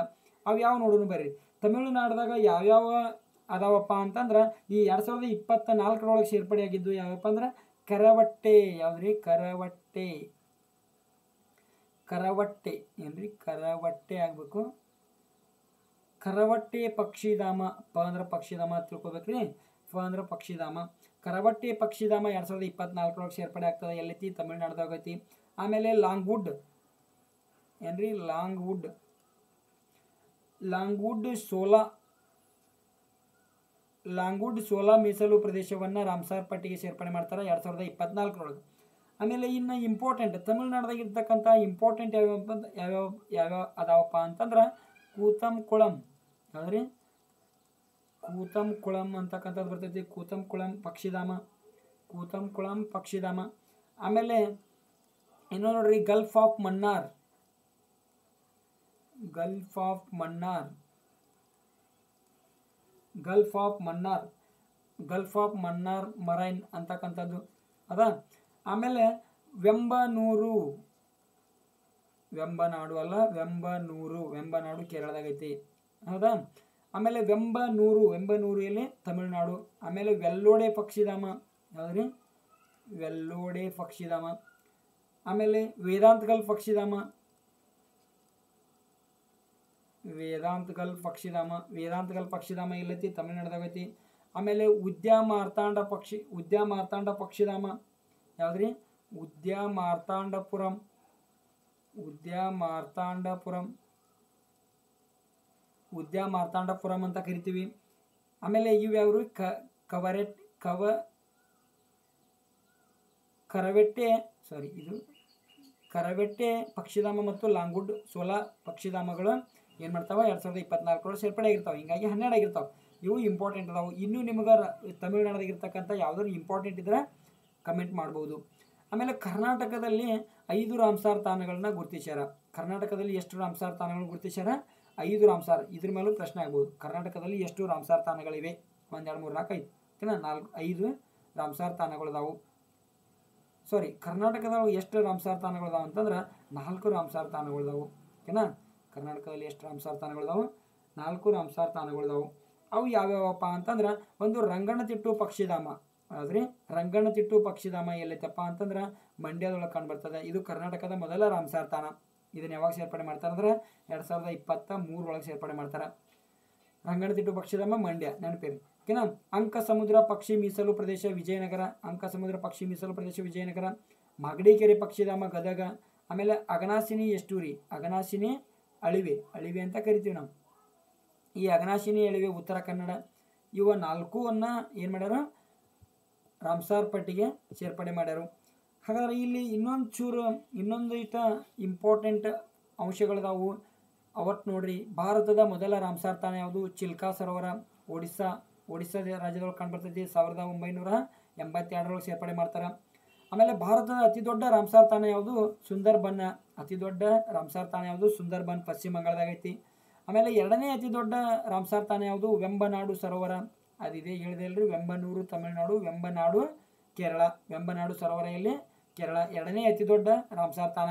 ಅವು ಯಾವ ನೋಡೋಣ ಬರ್ರಿ. ತಮಿಳುನಾಡಿದಾಗ ಯಾವ್ಯಾವ ಅದಾವಪ್ಪ ಅಂತಂದ್ರೆ ಈ 2024 ಸೇರ್ಪಡೆ ಆಗಿದ್ದು ಯಾವಪ್ಪ ಅಂದ್ರೆ ಕರವಟ್ಟೆ. ಯಾವ್ದ್ರಿ? ಕರವಟ್ಟೆ ಏನ್ರಿ? ಕರವಟ್ಟೆ ಆಗ್ಬೇಕು. ಕರವಟ್ಟೆ ಪಕ್ಷಿಧಾಮ. ಪ ಅಂದ್ರೆ ಪಕ್ಷಿಧಾಮ ತಿಳ್ಕೊಬೇಕ್ರಿ. ಫ ಅಂದ್ರೆ ಪಕ್ಷಿಧಾಮ. ಕರವಟ್ಟೆ ಪಕ್ಷಿಧಾಮ 2024 ಸೇರ್ಪಡೆ ಆಗ್ತದೆ. ಎಲ್ಲೈತಿ? ತಮಿಳುನಾಡ್ದಾಗ ಐತಿ. ಆಮೇಲೆ ಲಾಂಗ್ವುಡ್ ಏನ್ರಿ? ಲಾಂಗ್ವುಡ್ ಸೋಲಾ ಮೀಸಲು ಪ್ರದೇಶವನ್ನು ರಾಮ್ಸಾರ್ ಪಟ್ಟಿಗೆ ಸೇರ್ಪಡೆ ಮಾಡ್ತಾರೆ 2024. ಆಮೇಲೆ ಇನ್ನು ಇಂಪಾರ್ಟೆಂಟ್ ತಮಿಳುನಾಡ್ದಾಗ ಇರ್ತಕ್ಕಂಥ ಇಂಪಾರ್ಟೆಂಟ್ ಯಾವ್ಯಾವ ಅದಾವಪ್ಪ ಅಂತಂದ್ರೆ ಕೂತಂಕುಳಂ. ಯಾವ್ದ್ರಿ? ಕೂತಂಕುಳಂ ಅಂತಕ್ಕಂಥದ್ದು ಬರ್ತೈತಿ. ಕೂತಂಕುಳಂ ಪಕ್ಷಿಧಾಮ. ಆಮೇಲೆ ಇನ್ನೂ ನೋಡ್ರಿ, Gulf of Mannar Gulf of Mannar marine ಅಂತಕ್ಕಂಥದ್ದು ಅದ. ಆಮೇಲೆ ವೆಂಬನೂರು, ವೆಂಬನಾಡು ಅಲ್ಲ, ವೆಂಬನೂರು, ವೆಂಬನಾಡು ಕೇರಳದಾಗೈತಿ ಹೌದಾ. ಆಮೇಲೆ ವೆಂಬನೂರು, ವೆಂಬನೂರು ಎಲ್ಲಿ ತಮಿಳುನಾಡು. ಆಮೇಲೆ ವೆಲ್ಲೋಡೆ ಪಕ್ಷಿಧಾಮ ಯಾವ್ದ್ರಿ, ವೆಲ್ಲೋಡೆ ಪಕ್ಷಿಧಾಮ. ಆಮೇಲೆ ವೇದಾಂತಗಲ್ ಪಕ್ಷಿಧಾಮ, ವೇದಾಂತಗಲ್ ಪಕ್ಷಿಧಾಮ, ವೇದಾಂತಗಲ್ ಪಕ್ಷಿಧಾಮ ಎಲ್ಲೈತಿ ತಮಿಳುನಾಡದಾಗೈತಿ. ಆಮೇಲೆ ಉದ್ಯಾಮಾರ್ತಾಂಡ ಪಕ್ಷಿಧಾಮ ಯಾವ್ದ್ರಿ, ಉದ್ಯಾಮಾರ್ತಾಂಡಪುರಂ, ಉದ್ಯಾಮಾರ್ತಾಂಡಪುರಂ ಅಂತ ಕರಿತೀವಿ. ಆಮೇಲೆ ಇವು ಯಾವ್ರು ಕರವೆಟ್ಟೆ ಪಕ್ಷಿಧಾಮ ಮತ್ತು ಲಾಂಗುಡ್ ಸೋಲಾ ಪಕ್ಷಿಧಾಮಗಳು ಏನು ಮಾಡ್ತಾವೆ 2024 ಸೇರ್ಪಡೆ ಆಗಿರ್ತಾವೆ. ಹಿಂಗಾಗಿ 12 ಆಗಿರ್ತಾವೆ. ಇವು ಇಂಪಾರ್ಟೆಂಟ್ ಅದಾವೆ. ಇನ್ನೂ ನಿಮ್ಗೆ ತಮಿಳುನಾಡದಾಗಿರ್ತಕ್ಕಂಥ ಯಾವ್ದಾದ್ರು ಇಂಪಾರ್ಟೆಂಟ್ ಇದ್ರೆ ಕಮೆಂಟ್ ಮಾಡ್ಬೋದು. ಆಮೇಲೆ ಕರ್ನಾಟಕದಲ್ಲಿ 5 ರಾಮ್ಸಾರ್ ತಾಣಗಳನ್ನ ಗುರುತಿಸ್ಯಾರ. ಕರ್ನಾಟಕದಲ್ಲಿ ಎಷ್ಟು ರಾಮ್ಸಾರ್ ತಾಣಗಳನ್ನ ಗುರುತಿಸ್ಯಾರ? 5 ರಾಮ್ಸಾರ್. ಇದ್ರ ಮೇಲೂ ಪ್ರಶ್ನೆ ಆಗ್ಬೋದು. ಕರ್ನಾಟಕದಲ್ಲಿ ಎಷ್ಟು ರಾಮ್ಸಾರ್ ತಾಣಗಳಿವೆ? 1 2 3 4 5 ಓಕೆನಾ, 5 ರಾಮ್ಸಾರ್ ತಾಣಗಳಿದಾವು. ಸಾರಿ, ಕರ್ನಾಟಕದೊಳಗೆ ಎಷ್ಟು ರಾಮ್ಸಾರ್ ತಾಣಗಳಿದಾವೆ ಅಂತಂದ್ರೆ 4 ರಾಮ್ಸಾರ್ ತಾಣಗಳಿದಾವು. ಓಕೆನಾ, ಕರ್ನಾಟಕದಲ್ಲಿ ಎಷ್ಟು ರಾಮ್ಸಾರ್ ತಾಣಗಳಿದಾವು? 4 ರಾಮ್ಸಾರ್ ತಾಣಗಳಿದಾವು. ಅವು ಯಾವ್ಯಾವಪ್ಪ ಅಂತಂದ್ರೆ, ಒಂದು ರಂಗನತಿಟ್ಟು ಪಕ್ಷಿಧಾಮ. ಆದ್ರೆ ರಂಗನತಿಟ್ಟು ಪಕ್ಷಿಧಾಮ ಎಲ್ಲೈತಪ್ಪ ಅಂತಂದ್ರೆ ಮಂಡ್ಯದೊಳಗೆ ಕಂಡುಬರ್ತದೆ. ಇದು ಕರ್ನಾಟಕದ ಮೊದಲ ರಾಮ್ಸಾರ್ ತಾಣ. ಇದನ್ನ ಯಾವಾಗ ಸೇರ್ಪಡೆ ಮಾಡ್ತಾರೆ ಅಂದ್ರೆ 2023 ಒಳಗೆ ಸೇರ್ಪಡೆ ಮಾಡ್ತಾರೆ. ರಂಗನತಿಟ್ಟು ಪಕ್ಷಿಧಾಮ ಮಂಡ್ಯ, ನೆನಪಿರಿ ಓಕೆನಾ. ಅಂಕಸಮುದ್ರ ಪಕ್ಷಿ ಮೀಸಲು ಪ್ರದೇಶ ವಿಜಯನಗರ, ಅಂಕಸಮುದ್ರ ಪಕ್ಷಿ ಮೀಸಲು ಪ್ರದೇಶ ವಿಜಯನಗರ. ಮಾಗಡಿಕೆರೆ ಪಕ್ಷಿಧಾಮ ಗದಗ. ಆಮೇಲೆ ಅಗನಾಸಿನಿ ಎಷ್ಟೂರಿ, ಅಗನಾಸಿನಿ ಅಳಿವೆ ಅಂತ ಕರಿತೀವಿ ನಾವು. ಈ ಅಗನಾಸಿನಿ ಅಳಿವೆ ಉತ್ತರ ಕನ್ನಡ. ಇವ 4 ಏನು ಮಾಡ್ಯಾರ, ರಾಮ್ಸಾರ್ ಪಟ್ಟಿಗೆ ಸೇರ್ಪಡೆ ಮಾಡ್ಯಾರು. ಹಾಗಾದ್ರೆ ಇಲ್ಲಿ ಇನ್ನೊಂದು ಇಷ್ಟ ಇಂಪಾರ್ಟೆಂಟ್ ಅಂಶಗಳಿದಾವು. ಅವತ್ತು ನೋಡ್ರಿ, ಭಾರತದ ಮೊದಲ ರಾಮ್ಸಾರ್ ತಾಣ ಯಾವುದು? ಚಿಲ್ಕಾ ಸರೋವರ, ಒಡಿಸ್ಸಾ ರಾಜ್ಯದೊಳಗೆ ಕಂಡುಬರ್ತೈತಿ. 1982 ಸೇರ್ಪಡೆ ಮಾಡ್ತಾರೆ. ಆಮೇಲೆ ಭಾರತದ ಅತಿ ದೊಡ್ಡ ರಾಮ್ಸಾರ್ ತಾಣ ಯಾವುದು? ಸುಂದರ್ಬನ್. ಅತಿ ದೊಡ್ಡ ರಾಮ್ಸಾರ್ ತಾಣ ಯಾವುದು? ಸುಂದರ್ಬನ್, ಪಶ್ಚಿಮ ಬಂಗಾಳದಾಗೈತಿ. ಆಮೇಲೆ 2ನೇ ಅತಿ ದೊಡ್ಡ ರಾಮ್ಸಾರ್ ತಾಣ ಯಾವುದು? ವೆಂಬನಾಡು ಸರೋವರ. ಅದಿದೆ ಹೇಳಿದೆ ಅಲ್ರಿ, ವೆಂಬನೂರು ತಮಿಳುನಾಡು, ವೆಂಬನಾಡು ಕೇರಳ. ವೆಂಬನಾಡು ಸರೋವರ ಎಲ್ಲಿ? ಕೇರಳ. 2ನೇ ಅತಿ ದೊಡ್ಡ ರಾಮ್ಸಾರ್ ತಾಣ.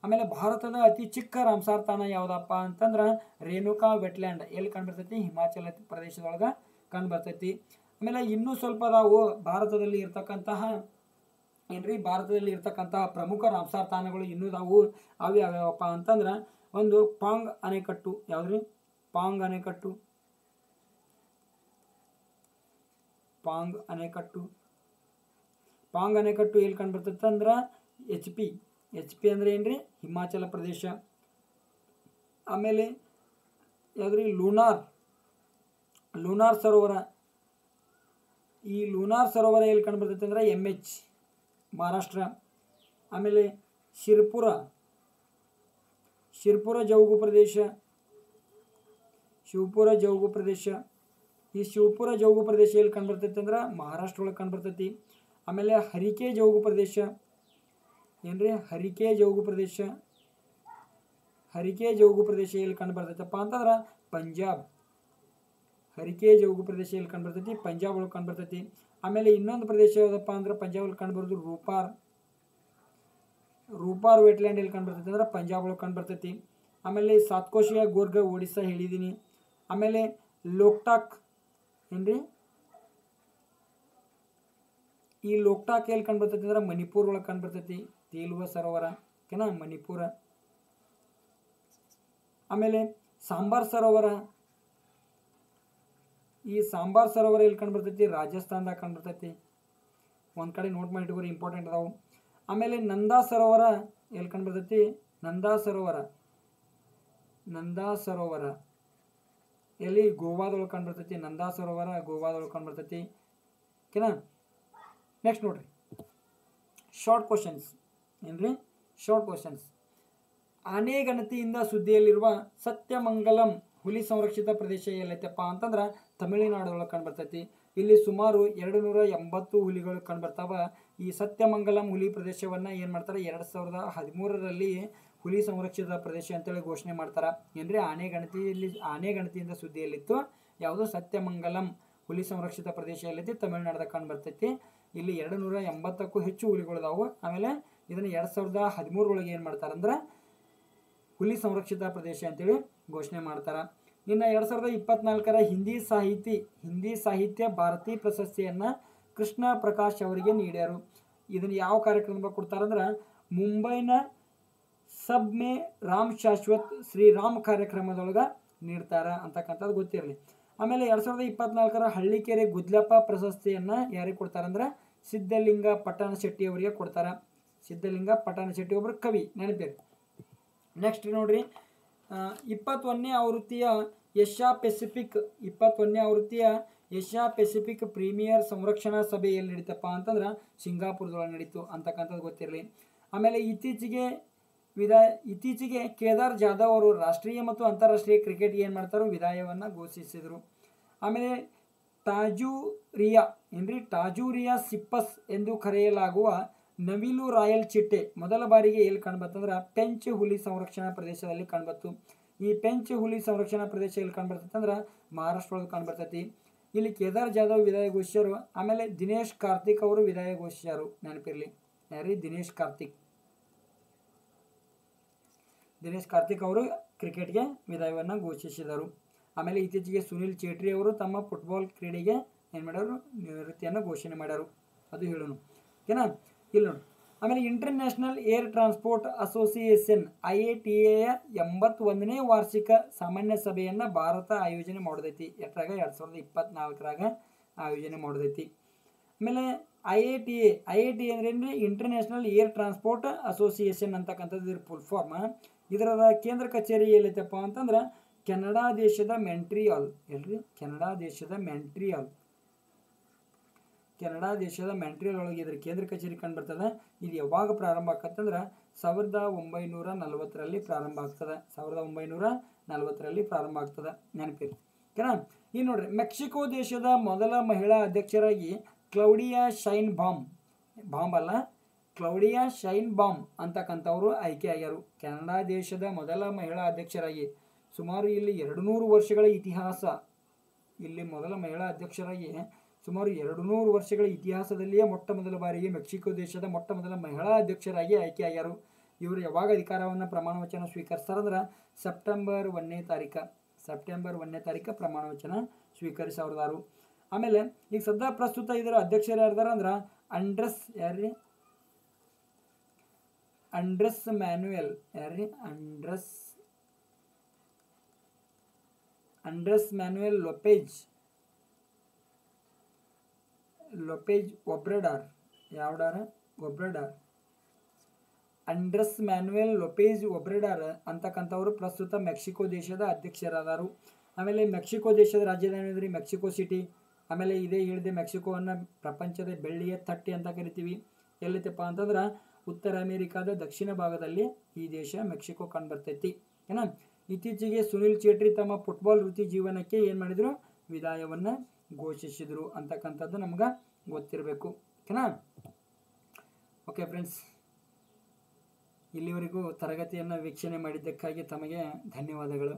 ಆಮೇಲೆ ಭಾರತದ ಅತಿ ಚಿಕ್ಕ ರಾಮ್ಸಾರ್ ತಾಣ ಯಾವುದಪ್ಪ ಅಂತಂದ್ರೆ ರೇಣುಕಾ ವೆಟ್ಲ್ಯಾಂಡ್. ಎಲ್ಲಿ ಕಂಡುಬರ್ತೈತಿ? ಹಿಮಾಚಲ ಪ್ರದೇಶದೊಳಗೆ ಕಂಡುಬರ್ತೈತಿ. ಆಮೇಲೆ ಇನ್ನೂ ಸ್ವಲ್ಪ ಅದಾವು ಭಾರತದಲ್ಲಿ ಇರ್ತಕ್ಕಂತಹ ಪ್ರಮುಖ ರಾಮ್ಸಾರ್ ತಾಣಗಳು ಇನ್ನೂ ಅದಾವು. ಅವು ಯಾವ್ಯಾವಪ್ಪ ಅಂತಂದ್ರೆ, ಒಂದು ಪಾಂಗ್ ಅಣೆಕಟ್ಟು. ಯಾವ್ದ್ರಿ? ಪಾಂಗ್ ಅಣೆಕಟ್ಟು. ಪಾಂಗ್ ಅಣೆಕಟ್ಟು ಎಲ್ಲಿ ಕಂಡುಬರ್ತೈತೆ ಅಂದ್ರೆ HP ಅಂದ್ರೆ ಏನ್ರಿ? ಹಿಮಾಚಲ ಪ್ರದೇಶ. ಆಮೇಲೆ ಯಾವ್ದ್ರಿ? ಲೂನಾರ್ ಸರೋವರ. ಈ ಲೂನಾರ್ ಸರೋವರ ಎಲ್ಲಿ ಕಂಡುಬರ್ತೈತೆ ಅಂದ್ರೆ MH ಮಹಾರಾಷ್ಟ್ರ. ಆಮೇಲೆ ಶಿರ್ಪುರ ಜೌಗು ಪ್ರದೇಶ. ಈ ಶಿವಪುರ ಜೌಗು ಪ್ರದೇಶ ಎಲ್ಲಿ ಕಂಡುಬರ್ತೈತೆ ಅಂದ್ರೆ ಮಹಾರಾಷ್ಟ್ರ ಒಳಗೆ ಕಂಡುಬರ್ತೈತಿ. ಆಮೇಲೆ ಹರಿಕೆ ಜೌಗು ಪ್ರದೇಶ ಏನ್ರಿ? ಹರಿಕೆ ಜೌಗು ಪ್ರದೇಶ ಎಲ್ಲಿ ಕಂಡುಬರ್ತೈತಪ್ಪ ಅಂತಂದ್ರೆ ಪಂಜಾಬ್. ಹರಿಕೆ ಜೌಗು ಪ್ರದೇಶ ಎಲ್ಲಿ ಕಂಡುಬರ್ತೈತಿ? ಪಂಜಾಬ್ ಒಳಗೆ ಕಂಡುಬರ್ತೈತಿ. ಆಮೇಲೆ ಇನ್ನೊಂದು ಪ್ರದೇಶ ಯಾವುದಪ್ಪ ಅಂದ್ರೆ ಪಂಜಾಬ್ ಒಳಗೆ ಕಂಡುಬರೋದು ರೂಪಾರ್ ವೆಟ್ಲ್ಯಾಂಡ್ ಎಲ್ಲಿ ಕಂಡುಬರ್ತೈತಿ ಅಂದ್ರೆ ಪಂಜಾಬ್ ಒಳಗೆ ಕಂಡುಬರ್ತೈತಿ. ಆಮೇಲೆ ಸಾತ್ಕೋಶಿಯಾ ಗೋರ್ಗ ಒಡಿಸ್ಸಾ ಹೇಳಿದ್ದೀನಿ. ಆಮೇಲೆ ಲೋಕ್ಟಾಕ್ ಏನ್ರಿ? ಈ ಲೋಕ್ಟಾಕ್ ಎಲ್ಲಿ ಕಂಡುಬರ್ತೈತಿ ಅಂದ್ರೆ ಮಣಿಪುರ್ ಒಳಗೆ ಕಂಡುಬರ್ತೈತಿ. ತೇಲುವ ಸರೋವರ ಓಕೆನಾ, ಮಣಿಪುರ. ಆಮೇಲೆ ಸಾಂಬಾರ್ ಸರೋವರ. ಈ ಸಾಂಬಾರ್ ಸರೋವರ ಎಲ್ಲಿ ಕಂಡುಬರ್ತೈತಿ? ರಾಜಸ್ಥಾನದಾಗ ಕಂಡುಬರ್ತೈತಿ. ಒಂದು ಕಡೆ ನೋಟ್ ಮಾಡಿ ಇಟ್ಕೋರಿ, ಇಂಪಾರ್ಟೆಂಟ್ ಅದಾವು. ಆಮೇಲೆ ನಂದಾ ಸರೋವರ ಎಲ್ಲಿ ಕಂಡುಬರ್ತೈತಿ? ನಂದಾ ಸರೋವರ ಎಲ್ಲಿ? ಗೋವಾದೊಳಗೆ ಕಂಡುಬರ್ತೈತಿ. ನಂದಾ ಸರೋವರ ಗೋವಾದೊಳಗೆ ಕಂಡುಬರ್ತೈತಿ ಓಕೆನಾ. ನೆಕ್ಸ್ಟ್ ನೋಡ್ರಿ, ಶಾರ್ಟ್ ಕ್ವಶನ್ಸ್ ಏನ್ರಿ? Short questions. ಆನೆಗಣತಿಯಿಂದ ಸುದ್ದಿಯಲ್ಲಿರುವ ಸತ್ಯಮಂಗಲಂ ಹುಲಿ ಸಂರಕ್ಷಿತ ಪ್ರದೇಶ ಎಲ್ಲೈತಪ್ಪ ಅಂತಂದ್ರೆ ತಮಿಳುನಾಡೊಳಗೆ ಕಂಡುಬರ್ತೈತಿ. ಇಲ್ಲಿ ಸುಮಾರು 280 ಹುಲಿಗಳು ಕಂಡುಬರ್ತಾವ. ಈ ಸತ್ಯಮಂಗಲಂ ಹುಲಿ ಪ್ರದೇಶವನ್ನು ಏನು ಮಾಡ್ತಾರೆ? 2013ರಲ್ಲಿ ಹುಲಿ ಸಂರಕ್ಷಿತ ಪ್ರದೇಶ ಅಂತೇಳಿ ಘೋಷಣೆ ಮಾಡ್ತಾರೆ. ಏನ್ರಿ? ಆನೆಗಣತಿಯಿಂದ ಸುದ್ದಿಯಲ್ಲಿತ್ತು ಯಾವುದು? ಸತ್ಯಮಂಗಲಂ ಹುಲಿ ಸಂರಕ್ಷಿತ ಪ್ರದೇಶ ಎಲ್ಲೈತಿ ತಮಿಳುನಾಡದಾಗ ಕಂಡು ಬರ್ತೈತಿ. ಇಲ್ಲಿ 280ಕ್ಕೂ ಹೆಚ್ಚು ಹುಲಿಗಳಿದಾವು. ಆಮೇಲೆ ಇದನ್ನು 2013 ಒಳಗೆ ಏನು ಮಾಡ್ತಾರಂದ್ರೆ ಹುಲಿ ಸಂರಕ್ಷಿತ ಪ್ರದೇಶ ಅಂತೇಳಿ ಘೋಷಣೆ ಮಾಡ್ತಾರೆ. ಇನ್ನು 2024ರ ಹಿಂದಿ ಸಾಹಿತ್ಯ ಭಾರತಿ ಪ್ರಶಸ್ತಿಯನ್ನು ಕೃಷ್ಣ ಪ್ರಕಾಶ್ ಅವರಿಗೆ ನೀಡ್ಯಾರು. ಇದನ್ನು ಯಾವ ಕಾರ್ಯಕ್ರಮದಾಗ ಕೊಡ್ತಾರಂದ್ರೆ ಮುಂಬೈನ ಸಬ್ ಮೇ ರಾಮ್ ಶಾಶ್ವತ್ ಶ್ರೀರಾಮ್ ಕಾರ್ಯಕ್ರಮದೊಳಗೆ ನೀಡ್ತಾರೆ ಅಂತಕ್ಕಂಥದ್ದು ಗೊತ್ತಿರಲಿ. ಆಮೇಲೆ 2024ರ ಹಳ್ಳಿಕೆರೆ ಗುದ್ಲಪ್ಪ ಪ್ರಶಸ್ತಿಯನ್ನು ಯಾರಿಗೆ ಕೊಡ್ತಾರಂದ್ರೆ ಸಿದ್ಧಲಿಂಗ ಪಟ್ಟಣ ಶೆಟ್ಟಿ ಅವರಿಗೆ ಕೊಡ್ತಾರೆ. ಸಿದ್ಧಲಿಂಗ ಪಟ್ಟಣ ಶೆಟ್ಟಿ ಒಬ್ಬರು ಕವಿ, ನೆನಪಿರಿ. ನೆಕ್ಸ್ಟ್ ನೋಡ್ರಿ, 21ನೇ ಆವೃತ್ತಿಯ ಏಷ್ಯಾ ಪೆಸಿಫಿಕ್ ಪ್ರೀಮಿಯರ್ ಸಂರಕ್ಷಣಾ ಸಭೆ ಎಲ್ಲಿ ನಡೀತಪ್ಪ ಅಂತಂದ್ರೆ ಸಿಂಗಾಪುರದೊಳಗೆ ನಡೀತು ಅಂತಕ್ಕಂಥದ್ದು ಗೊತ್ತಿರಲಿ. ಆಮೇಲೆ ಇತ್ತೀಚೆಗೆ ಕೇದಾರ್ ಜಾಧವ್ ಅವರು ರಾಷ್ಟ್ರೀಯ ಮತ್ತು ಅಂತಾರಾಷ್ಟ್ರೀಯ ಕ್ರಿಕೆಟ್ಗೆ ಏನು ಮಾಡ್ತಾರೋ ವಿದಾಯವನ್ನು ಘೋಷಿಸಿದರು. ಆಮೇಲೆ ಟಾಜೂರಿಯಾ ಸಿಪ್ಪಸ್ ಎಂದು ಕರೆಯಲಾಗುವ ನವಿಲು ರಾಯಲ್ ಚಿಟ್ಟೆ ಮೊದಲ ಬಾರಿಗೆ ಎಲ್ಲಿ ಕಾಣ್ಬರ್ತಂದ್ರೆ ಪೆಂಚ್ ಹುಲಿ ಸಂರಕ್ಷಣಾ ಪ್ರದೇಶದಲ್ಲಿ ಕಾಣ್ಬತ್ತು. ಈ ಪೆಂಚ್ ಹುಲಿ ಸಂರಕ್ಷಣಾ ಪ್ರದೇಶ ಎಲ್ಲಿ ಕಾಣ್ಬರ್ತೈತೆ ಅಂದ್ರೆ ಮಹಾರಾಷ್ಟ್ರ ಒಳಗೆ ಕಾಣ್ಬರ್ತೈತಿ. ಇಲ್ಲಿ ಕೇದಾರ್ ಜಾಧವ್ ವಿದಾಯ ಘೋಷಿಸ್ಯಾರು. ಆಮೇಲೆ ದಿನೇಶ್ ಕಾರ್ತಿಕ್ ಅವರು ವಿದಾಯ ಘೋಷಿಸ್ಯಾರು, ನೆನಪಿರಲಿ. ಯಾರಿ? ದಿನೇಶ್ ಕಾರ್ತಿಕ್ ಅವರು ಕ್ರಿಕೆಟ್ಗೆ ವಿದಾಯವನ್ನು ಘೋಷಿಸಿದರು. ಆಮೇಲೆ ಇತ್ತೀಚೆಗೆ ಸುನಿಲ್ ಚೇಟ್ರಿ ಅವರು ತಮ್ಮ ಫುಟ್ಬಾಲ್ ಕ್ರೀಡೆಗೆ ಏನು ಮಾಡ್ಯಾರು? ನಿವೃತ್ತಿಯನ್ನು ಘೋಷಣೆ ಮಾಡ್ಯಾರು. ಅದು ಹೇಳೋಣ, ಓಕೆನಾ? ಇಲ್ಲಿ ನೋಡಿ. ಆಮೇಲೆ international air transport association IATA 81ನೇ ವಾರ್ಷಿಕ ಸಾಮಾನ್ಯ ಸಭೆಯನ್ನು ಭಾರತ ಆಯೋಜನೆ ಮಾಡೋದೈತಿ. 2024 ಆಯೋಜನೆ ಮಾಡೋದೈತಿ. ಆಮೇಲೆ IATA ಅಂದ್ರೆ ಇಂಟರ್ನ್ಯಾಷನಲ್ ಏರ್ ಟ್ರಾನ್ಸ್ಪೋರ್ಟ್ ಅಸೋಸಿಯೇಷನ್ ಅಂತಕ್ಕಂಥದ್ದು ಇದ್ರ ಫುಲ್ ಫಾರ್ಮ್. ಇದರ ಕೇಂದ್ರ ಕಚೇರಿ ಎಲ್ಲೈತಪ್ಪ ಅಂತಂದ್ರೆ ಕೆನಡಾ ದೇಶದ ಮೆಂಟ್ರಿಯಾಲ್. ಕೆನಡಾ ದೇಶದ ಮೆಂಟ್ರಿಯಲ್ ಒಳಗೆ ಇದ್ರ ಕೇಂದ್ರ ಕಚೇರಿ ಕಂಡು ಬರ್ತದೆ. ಇದು ಯಾವಾಗ ಪ್ರಾರಂಭ ಆಕತ್ತಂದ್ರೆ 1940ರಲ್ಲಿ ಪ್ರಾರಂಭ ಆಗ್ತದೆ. 1940ರಲ್ಲಿ ಪ್ರಾರಂಭ ಆಗ್ತದೆ, ನೆನಪಿರಿ, ಓಕೆನಾ? ಈಗ ನೋಡ್ರಿ, ಮೆಕ್ಸಿಕೋ ದೇಶದ ಮೊದಲ ಮಹಿಳಾ ಅಧ್ಯಕ್ಷರಾಗಿ ಕ್ಲೌಡಿಯಾ ಶೈನ್ಬಾಮ್ ಅಂತಕ್ಕಂಥವ್ರು ಆಯ್ಕೆಯಾಗ್ಯಾರು. ಕೆನಡಾ ದೇಶದ ಮೊದಲ ಮಹಿಳಾ ಅಧ್ಯಕ್ಷರಾಗಿ ಸುಮಾರು ಇಲ್ಲಿ 200 ವರ್ಷಗಳ ಇತಿಹಾಸ. ಇಲ್ಲಿ ಮೊದಲ ಮಹಿಳಾ ಅಧ್ಯಕ್ಷರಾಗಿ ಸುಮಾರು 200 ವರ್ಷಗಳ ಇತಿಹಾಸದಲ್ಲಿಯೇ ಮೊಟ್ಟ ಮೊದಲ ಬಾರಿಗೆ ಮೆಕ್ಸಿಕೋ ದೇಶದ ಮೊಟ್ಟ ಮೊದಲ ಮಹಿಳಾ ಅಧ್ಯಕ್ಷರಾಗಿ ಆಯ್ಕೆಯಾಗ್ಯಾರು. ಇವರು ಯಾವಾಗ ಅಧಿಕಾರವನ್ನು ಪ್ರಮಾಣ ವಚನ ಸ್ವೀಕರಿಸ್ತಾರಂದ್ರೆ ಸೆಪ್ಟೆಂಬರ್ 1ನೇ ತಾರೀಕು ಪ್ರಮಾಣ ವಚನ ಸ್ವೀಕರಿಸಿದವರು. ಆಮೇಲೆ ಈಗ ಸದ್ಯ ಪ್ರಸ್ತುತ ಇದರ ಅಧ್ಯಕ್ಷರು ಯಾರ್ದಾರ ಅಂದ್ರೆ ಅಂಡ್ರೆಸ್ ಮ್ಯಾನುಯೆಲ್ ಲೊಪೆಜ್ ಒಬ್ರೆಡಾರ್. ಅಂಡ್ರೆಸ್ ಮ್ಯಾನುಯೆಲ್ ಲೊಪೆಜ್ ಒಬ್ರೆಡಾರ್ ಅಂತಕ್ಕಂಥವ್ರು ಪ್ರಸ್ತುತ ಮೆಕ್ಸಿಕೋ ದೇಶದ ಅಧ್ಯಕ್ಷರಾದರು. ಆಮೇಲೆ ಮೆಕ್ಸಿಕೋ ದೇಶದ ರಾಜಧಾನಿ ಮೆಕ್ಸಿಕೋ ಸಿಟಿ. ಆಮೇಲೆ ಇದೇ ಹೇಳಿದೆ, ಮೆಕ್ಸಿಕೋವನ್ನು ಪ್ರಪಂಚದ ಬೆಳ್ಳಿಯ ತಟ್ಟೆ ಅಂತ ಕರಿತೀವಿ. ಎಲ್ಲೈತಪ್ಪ ಅಂತಂದ್ರೆ ಉತ್ತರ ಅಮೆರಿಕಾದ ದಕ್ಷಿಣ ಭಾಗದಲ್ಲಿ ಈ ದೇಶ ಮೆಕ್ಸಿಕೋ ಕಂಡುಬರ್ತೈತಿ, ಏನ? ಇತ್ತೀಚೆಗೆ ಸುನಿಲ್ ಚೇಟ್ರಿ ತಮ್ಮ ಫುಟ್ಬಾಲ್ ವೃತ್ತಿ ಜೀವನಕ್ಕೆ ಏನು ಮಾಡಿದರು? ವಿದಾಯವನ್ನು ಘೋಷಿಸಿದರು ಅಂತಕ್ಕಂಥದ್ದು ನಮ್ಗೆ ಗೊತ್ತಿರಬೇಕು, ಓಕೆನಾ? ಓಕೆ ಫ್ರೆಂಡ್ಸ್, ಇಲ್ಲಿವರೆಗೂ ತರಗತಿಯನ್ನು ವೀಕ್ಷಣೆ ಮಾಡಿದ್ದಕ್ಕಾಗಿ ತಮಗೆ ಧನ್ಯವಾದಗಳು.